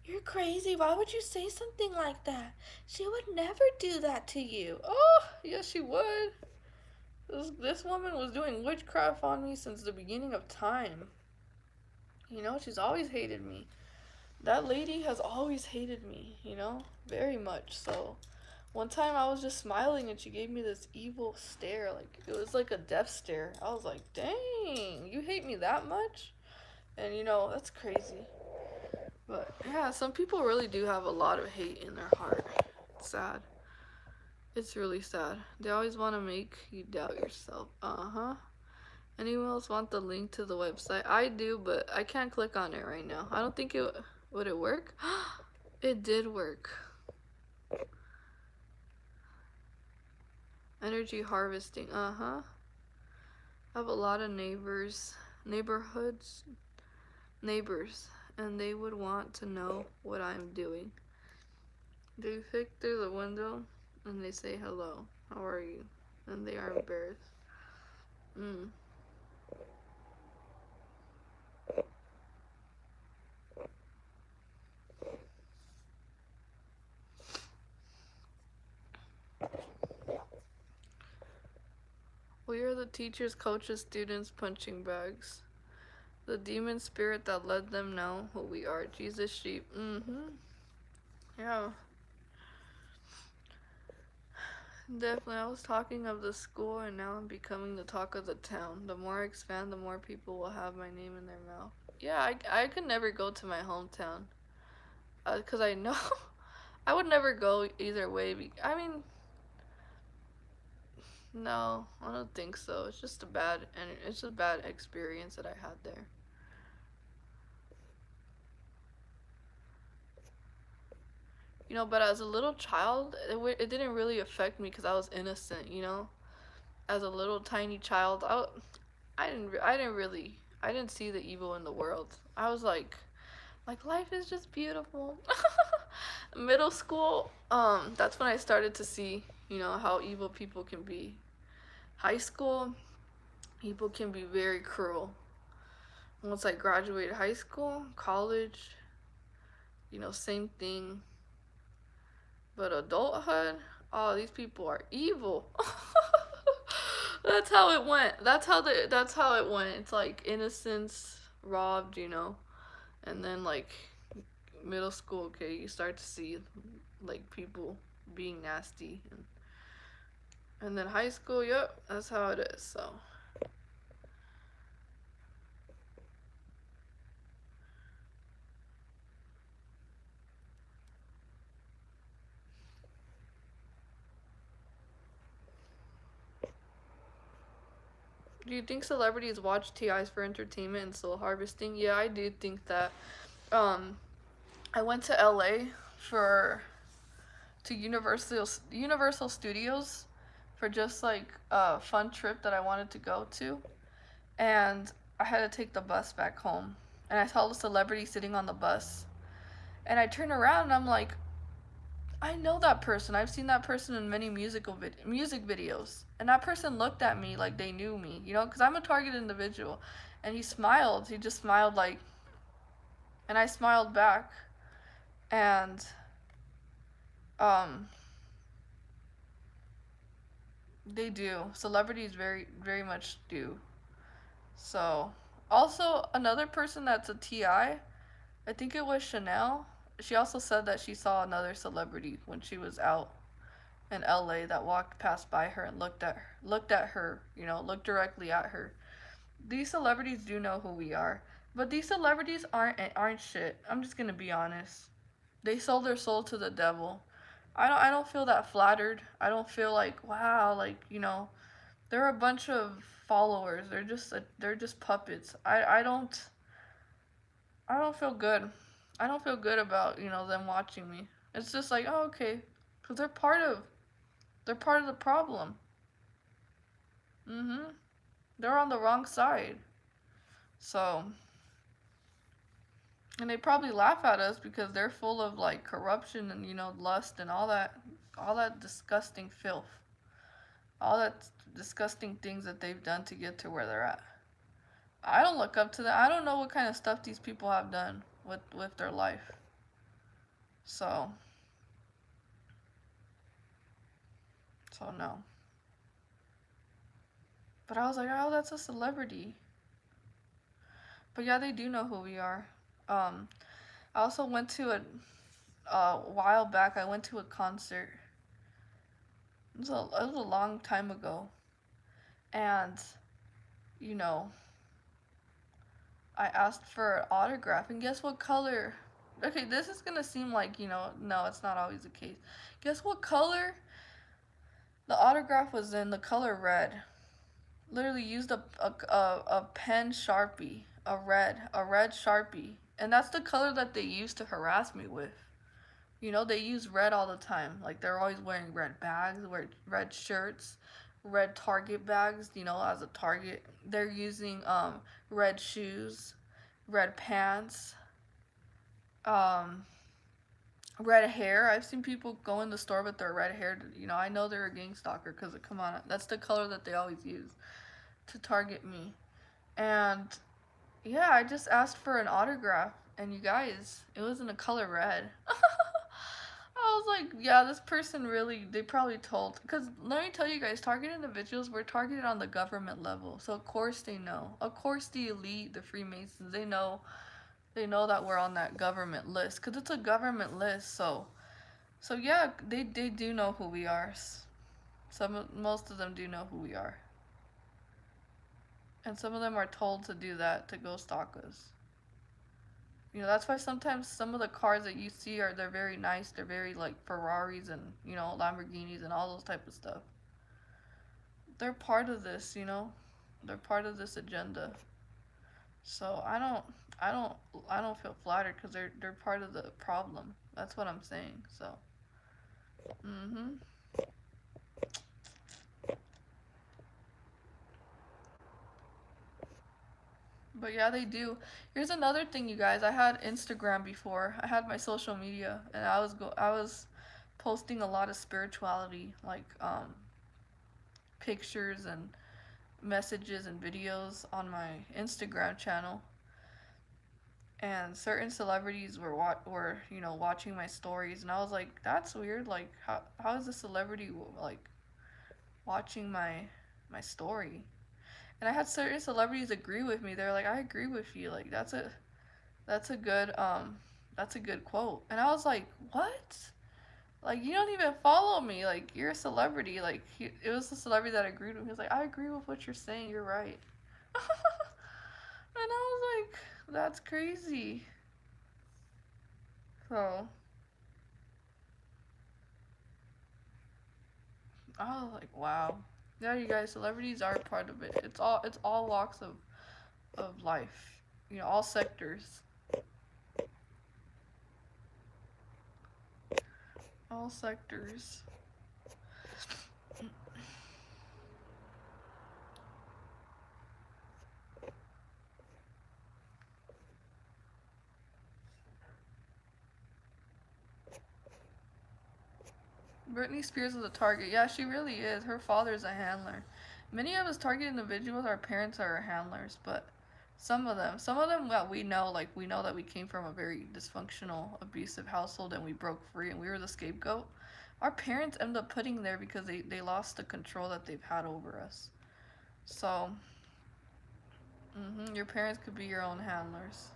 You're crazy. Why would you say something like that? She would never do that to you. Oh, yes, she would. This woman was doing witchcraft on me since the beginning of time. She's always hated me. That lady has always hated me, very much so. One time I was just smiling and she gave me this evil stare. Like, it was like a death stare. I was like, dang, you hate me that much? And that's crazy. But yeah, some people really do have a lot of hate in their heart. It's sad. It's really sad. They always want to make you doubt yourself. Uh-huh. Anyone else want the link to the website? I do, but I can't click on it right now. I don't think it would it work? It did work. Energy harvesting. Uh-huh. I have a lot of neighbors, neighbors, and they would want to know what I'm doing. They peek through the window and they say hello. How are you? And they are embarrassed. Mm. We are the teachers, coaches, students, punching bags. The demon spirit that let them know who we are. Jesus sheep. Mm-hmm. Yeah. Definitely. I was talking of the school and now I'm becoming the talk of the town. The more I expand, the more people will have my name in their mouth. Yeah, I could never go to my hometown. Because I know I would never go either way. I mean, no, I don't think so. It's a bad experience that I had there. But as a little child, it didn't really affect me because I was innocent. As a little tiny child, I didn't see the evil in the world. I was like life is just beautiful. Middle school, that's when I started to see, how evil people can be. High school, people can be very cruel. Once I graduated high school, college, same thing. But adulthood, oh, these people are evil. That's how it went. That's how it went. It's like innocence robbed. And then like middle school, okay, you start to see like people being nasty and then high school, yep, that's how it is. So do you think celebrities watch TIs for entertainment and soul harvesting? Yeah, I do think that. Um, I went to LA for to Universal Studios for just like a fun trip that I wanted to go to, and I had to take the bus back home, and I saw the celebrity sitting on the bus, And I turn around and I'm like, I know that person. I've seen that person in many music videos. And that person looked at me like they knew me, you know, because I'm a target individual. And he smiled. He just smiled like, and I smiled back. And um, they do. Celebrities very much do. So, also another person that's a TI, I think it was Chanel. She also said that she saw another celebrity when she was out in LA that walked past by her and looked at her, you know, looked directly at her. These celebrities do know who we are, but these celebrities aren't shit. I'm just gonna be honest. They sold their soul to the devil. I don't feel that flattered. I don't feel like wow, like you know, they're a bunch of followers. They're just puppets. I don't feel good. I don't feel good about you know them watching me. It's just like oh okay, cause they're part of the problem. Mhm. They're on the wrong side. So and they probably laugh at us because they're full of like corruption and you know lust and all that disgusting filth, all that disgusting things that they've done to get to where they're at. I don't look up to them. I don't know what kind of stuff these people have done with their life. So no. But I was like, oh, that's a celebrity. But yeah, they do know who we are. Um, I also went to a while back. I went to a concert. It was a long time ago, and you know, I asked for an autograph, and guess what color? Okay, this is gonna seem like you know, no, it's not always the case. Guess what color the autograph was in? The color red. Literally used a pen sharpie, a red sharpie, and that's the color that they used to harass me with. You know, they use red all the time. Like they're always wearing red bags, wear red shirts, red Target bags, you know, as a target. They're using red shoes, red pants, um red hair. I've seen people go in the store with their red hair. You know, I know they're a gang stalker because come on, that's the color that they always use to target me. And yeah, I just asked for an autograph, and you guys, it was in a color red. I was like, yeah, this person really, they probably told. Because let me tell you guys, target individuals were targeted on the government level. So, of course, they know. Of course, the elite, the Freemasons, they know that we're on that government list. Because it's a government list. So yeah, they do know who we are. Most of them do know who we are. And some of them are told to do that, to go stalk us. You know, that's why sometimes some of the cars that you see they're very nice. They're very like Ferraris and, you know, Lamborghinis and all those type of stuff. They're part of this, you know. They're part of this agenda. So I don't I don't feel flattered because they're part of the problem. That's what I'm saying. So, mhm. But yeah, they do. Here's another thing, you guys. I had Instagram before. I had my social media, and I was posting a lot of spirituality, like pictures and messages and videos on my Instagram channel. And certain celebrities were you know watching my stories, and I was like, that's weird. Like, how is a celebrity like watching my story? And I had certain celebrities agree with me. They're like, I agree with you. Like, that's a good that's a good quote. And I was like, what? Like you don't even follow me. Like you're a celebrity. Like it was a celebrity that agreed with me. He was like, I agree with what you're saying. You're right. And I was like, that's crazy. So I was like, wow. Yeah, you guys, celebrities are part of it. It's all walks of life. You know, all sectors. All sectors. Britney Spears is a target. Yeah, she really is. Her father is a handler. Many of us target individuals, our parents are our handlers, but some of them that we know, like we know that we came from a very dysfunctional, abusive household and we broke free and we were the scapegoat. Our parents end up putting there because they lost the control that they've had over us. So, your parents could be your own handlers.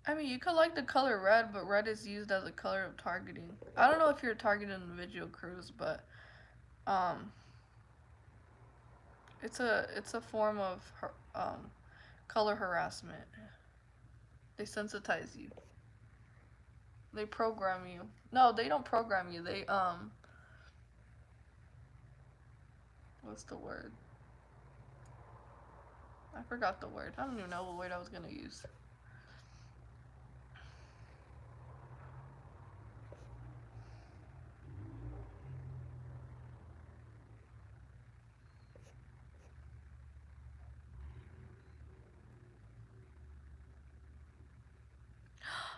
I mean, you could like the color red, but red is used as a color of targeting. I don't know if you're targeting individual crews, but um, it's a form of color harassment. They sensitize you. They program you. No, they don't program you. They what's the word? I forgot the word. I don't even know what word I was gonna use.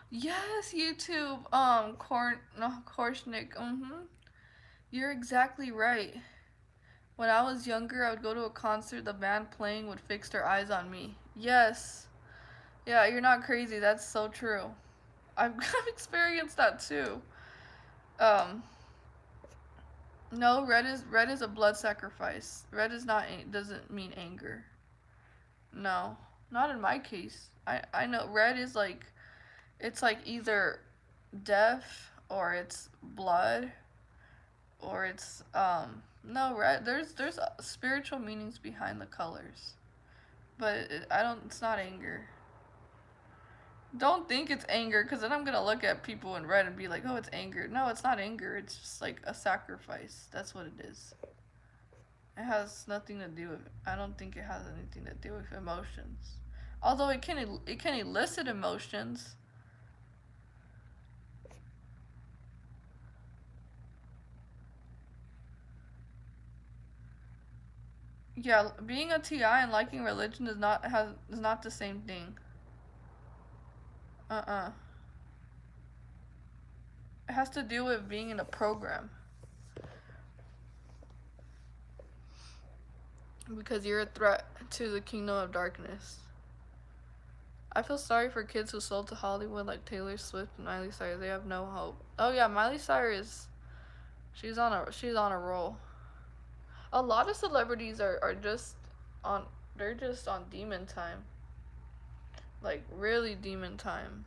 Yes, YouTube. No, Korshnik. You're exactly right. When I was younger, I would go to a concert. The band playing would fix their eyes on me. Yes. Yeah, you're not crazy. That's so true. I've I've experienced that too. Um, no, red is a blood sacrifice. Red is not doesn't mean anger. No, not in my case. I know red is like it's like either death or it's blood or it's no red. There's spiritual meanings behind the colors, but I don't. It's not anger. Don't think it's anger, because then I'm gonna look at people in red and be like, oh, it's anger. No, it's not anger. It's just like a sacrifice. That's what it is. It has nothing to do with. I don't think it has anything to do with emotions. Although it can elicit emotions. Yeah, being a TI and liking religion is not the same thing. Uh-uh. It has to do with being in a program because you're a threat to the kingdom of darkness. I feel sorry for kids who sold to Hollywood like Taylor Swift and Miley Cyrus. They have no hope. Oh yeah, Miley Cyrus, she's on a roll. A lot of celebrities are just on they're just on demon time. Like really demon time.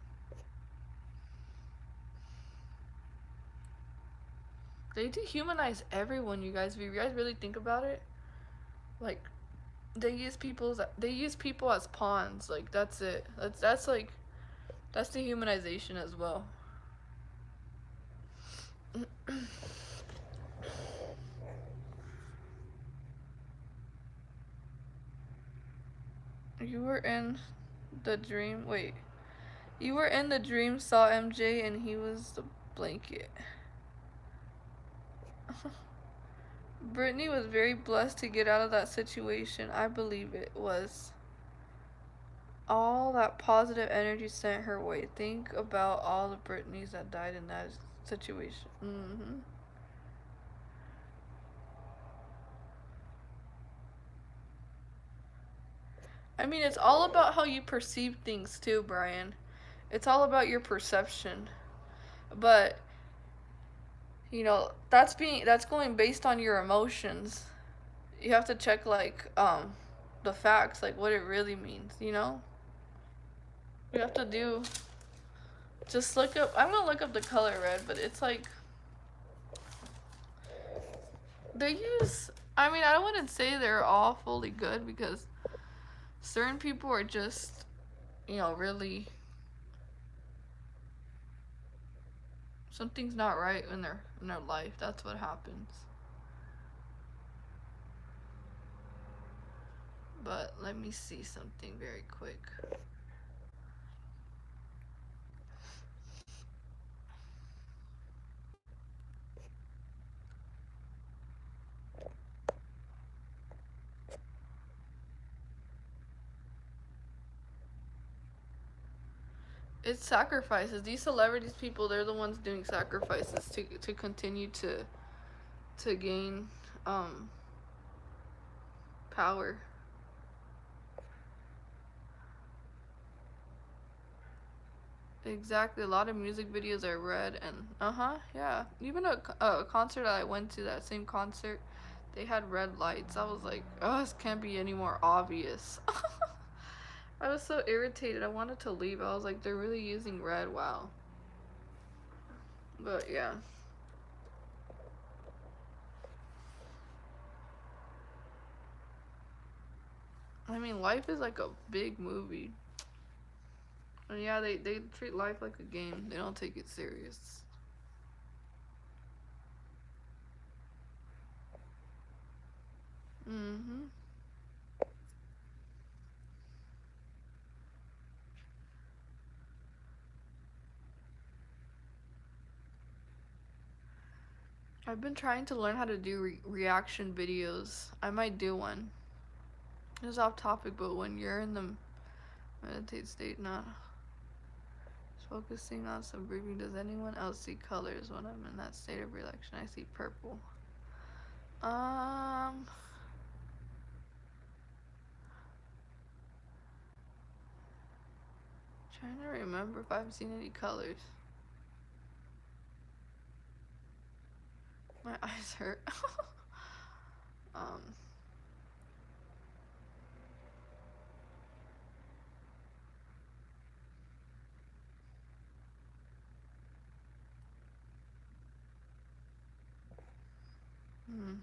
They dehumanize everyone, you guys. If you guys really think about it, like they use people as pawns. Like that's it. That's dehumanization as well. You were in the dream. Wait. You were in the dream, saw MJ, and he was the blanket. Brittany was very blessed to get out of that situation. I believe it was all that positive energy sent her way. Think about all the Britneys that died in that situation. I mean, it's all about how you perceive things too, Brian. It's all about your perception. But, that's going based on your emotions. You have to check like the facts, like what it really means. You have to do just look up I'm gonna look up the color red, but it's like they use I mean, I wouldn't say they're all fully good because certain people are just, really something's not right in their life. That's what happens. But let me see something very quick. It's sacrifices. These celebrities people, they're the ones doing sacrifices to continue to gain power. Exactly. A lot of music videos are red and yeah. Even a concert I went to, that same concert, they had red lights. I was like, oh, this can't be any more obvious. I was so irritated. I wanted to leave. I was like, they're really using red. Wow. But yeah. I mean, life is like a big movie. And yeah, they treat life like a game. They don't take it serious. Mm-hmm. I've been trying to learn how to do reaction videos. I might do one. It's off topic, but when you're in the meditate state, not focusing on some breathing, does anyone else see colors when I'm in that state of relaxation? I see purple. Trying to remember if I've seen any colors. My eyes hurt. um. Hmm.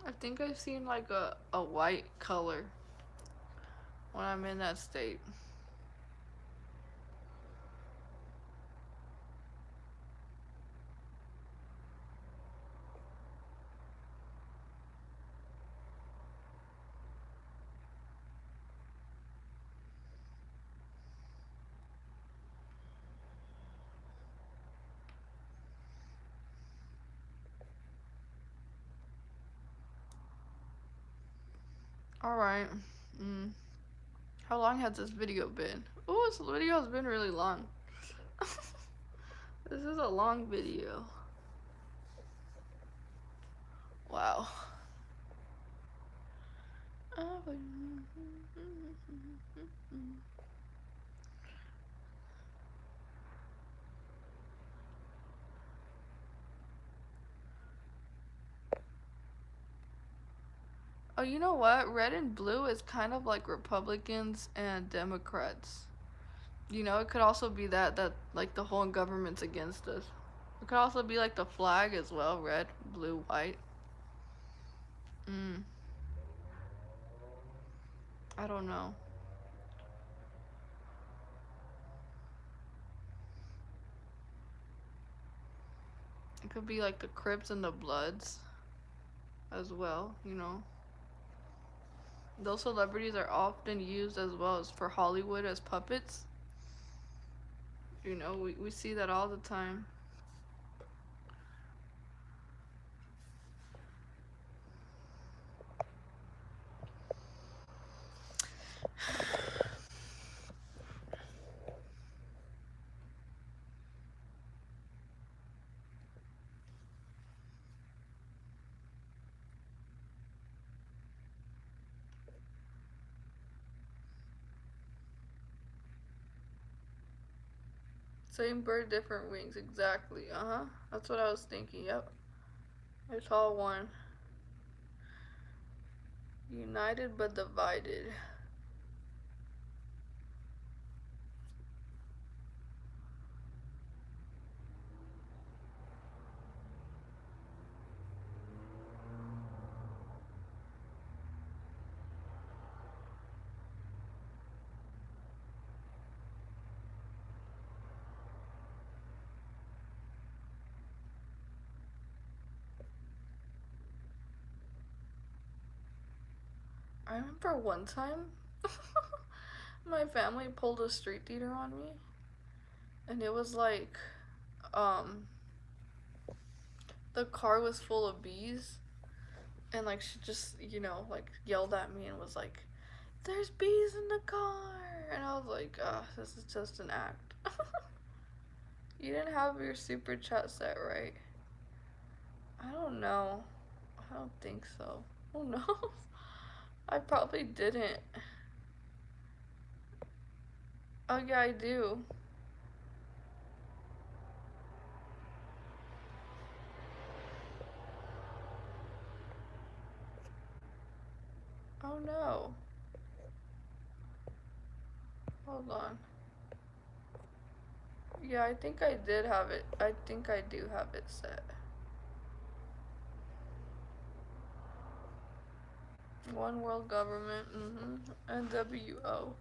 I think I've seen like a white color when I'm in that state. Alright. Mm. How long has this video been? Oh, this video has been really long. This is a long video. Wow. Oh, you know what? Red and blue is kind of like Republicans and Democrats. You know, it could also be that like the whole government's against us. It could also be like the flag as well, red, blue, white. Mm, I don't know. It could be like the Crips and the Bloods as well, you know. Those celebrities are often used as well as for Hollywood as puppets. You know, we see that all the time. Same bird, different wings. Exactly. Uh-huh. That's what I was thinking. Yep. It's all one. United but divided. I remember one time my family pulled a street theater on me, and it was like, um, the car was full of bees, and like she just, like yelled at me and was like, "There's bees in the car," and I was like, this is just an act." You didn't have your super chat set right. I don't know. I don't think so. Who knows? I probably didn't. Oh yeah, I do. Oh no. Hold on. Yeah, I think I did have it. I think I do have it set. One world government, NWO.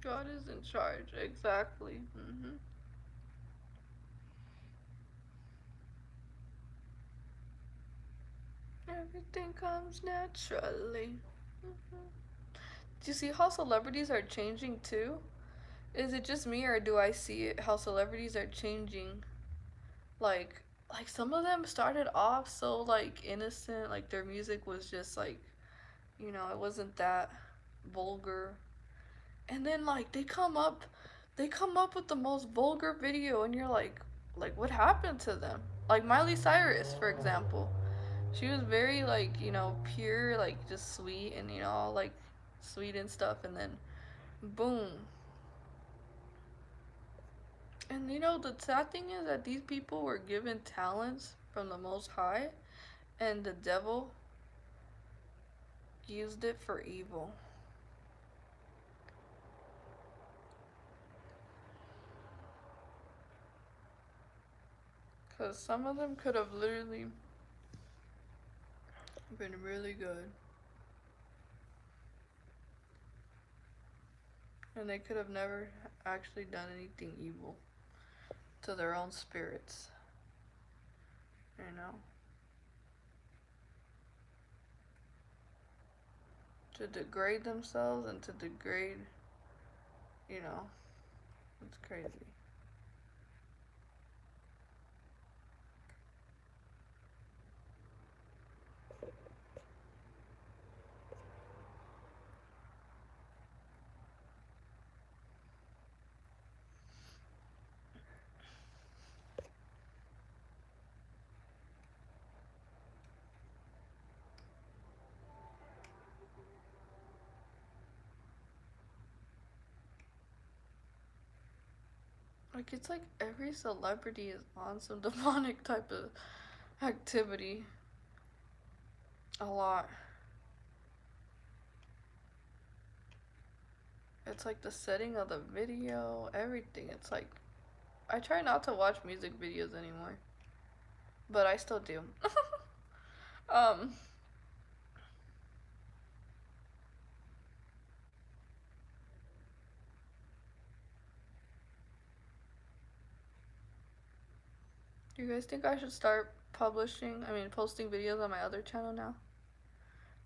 God is in charge, exactly. Everything comes naturally. Do you see how celebrities are changing too? Is it just me or do I see it how celebrities are changing? Like like some of them started off so like innocent, like their music was just like, it wasn't that vulgar. And then like they come up with the most vulgar video and you're like what happened to them? Like Miley Cyrus, for example. She was very like, pure, like just sweet and all like sweet and stuff and then boom. And the sad thing is that these people were given talents from the Most High and the devil used it for evil. Because some of them could have literally been really good. And they could have never actually done anything evil to their own spirits. You know? To degrade themselves and to degrade, it's crazy. Like, it's like every celebrity is on some demonic type of activity. A lot. It's like the setting of the video, everything. It's like, I try not to watch music videos anymore. But I still do. um, do you guys think I should start posting videos on my other channel now?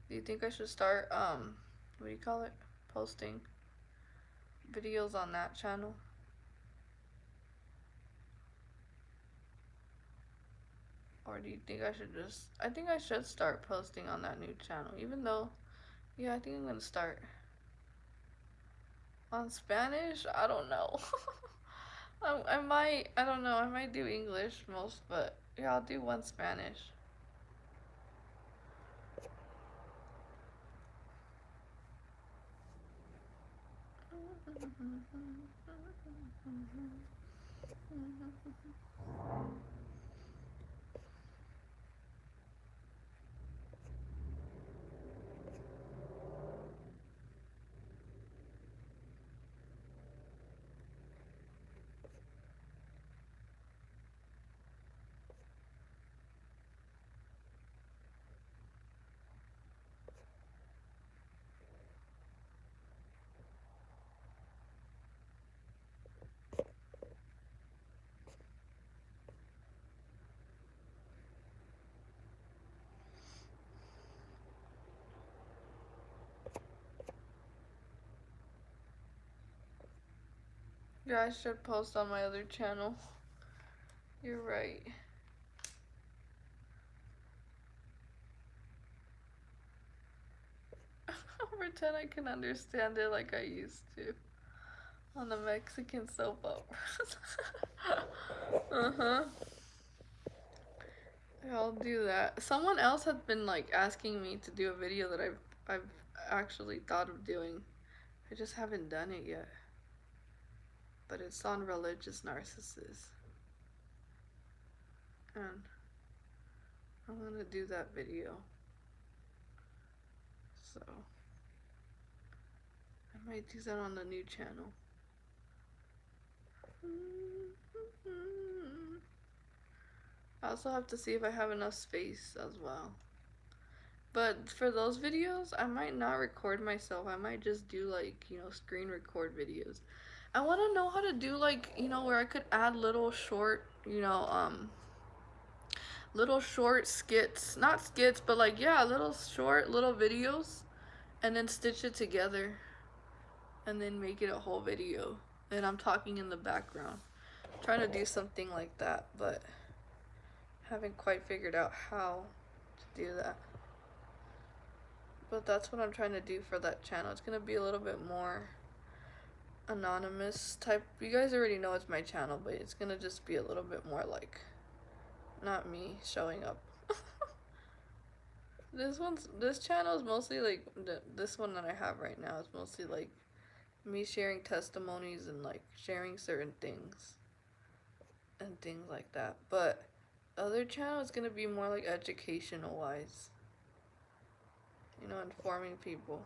Do you think I should start, what do you call it? Posting videos on that channel? Or do you think I think I should start posting on that new channel, even though, yeah, I think I'm gonna start. On Spanish? I don't know. I don't know, I might do English most, but yeah, I'll do one Spanish. Yeah, I should post on my other channel. You're right. Pretend I can understand it like I used to on the Mexican soap operas. Uh-huh. I'll do that. Someone else had been like asking me to do a video that I've actually thought of doing. I just haven't done it yet. But it's on religious narcissists. And I'm gonna do that video. So I might do that on the new channel. I also have to see if I have enough space as well. But for those videos, I might not record myself. I might just do like, screen record videos. I want to know how to do like, where I could add little short, little short skits. Not skits, but like, yeah, little short, little videos. And then stitch it together. And then make it a whole video. And I'm talking in the background. I'm trying to do something like that, but haven't quite figured out how to do that. But that's what I'm trying to do for that channel. It's gonna be a little bit more anonymous type. You guys already know it's my channel, but it's gonna just be a little bit more like not me showing up. This channel is mostly like this one that I have right now is mostly like me sharing testimonies and like sharing certain things and things like that. But the other channel is gonna be more like educational wise. Informing people.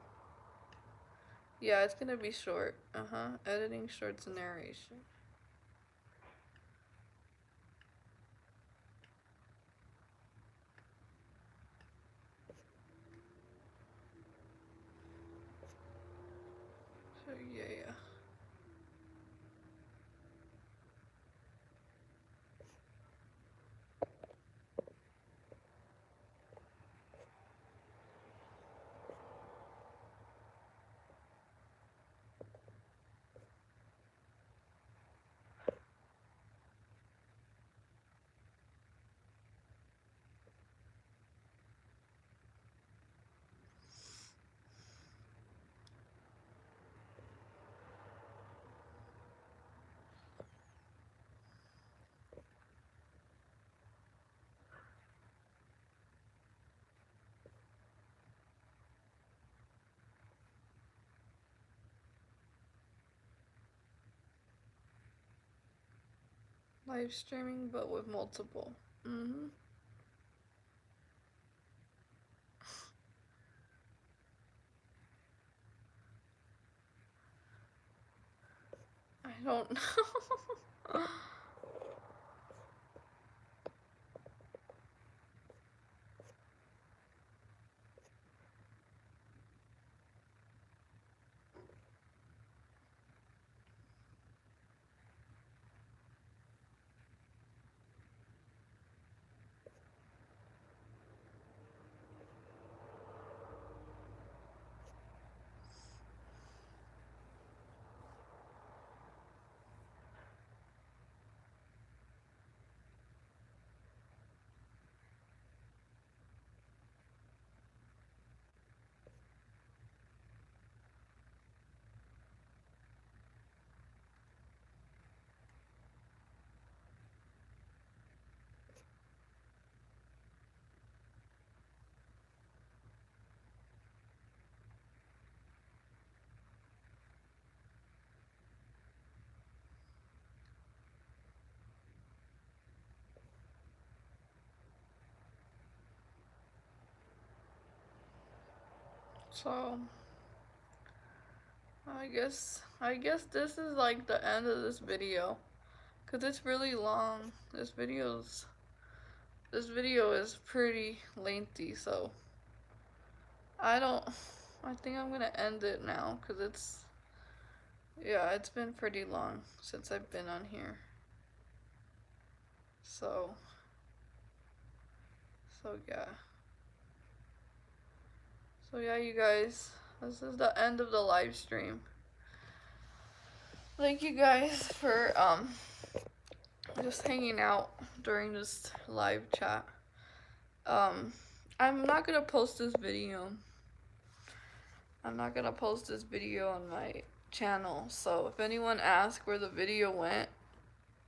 Yeah, it's gonna be short. Editing shorts and narration. So yeah. Live streaming, but with multiple. I don't know. So I guess this is like the end of this video, cause it's really long. This video is pretty lengthy, so I think I'm gonna end it now, cause it's been pretty long since I've been on here. So yeah. So yeah, you guys, this is the end of the live stream. Thank you guys for just hanging out during this live chat. I'm not gonna post this video. I'm not gonna post this video on my channel, so if anyone asks where the video went,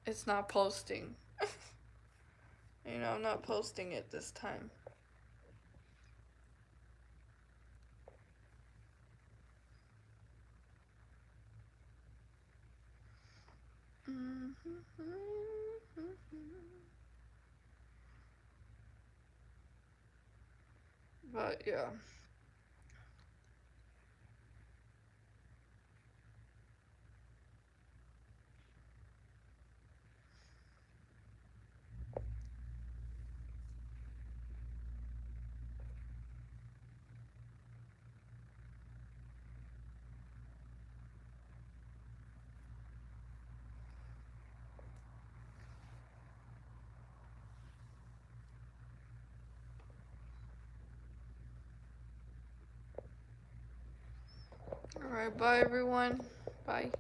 it's not posting. You know, I'm not posting it this time. But yeah. Alright, bye everyone. Bye.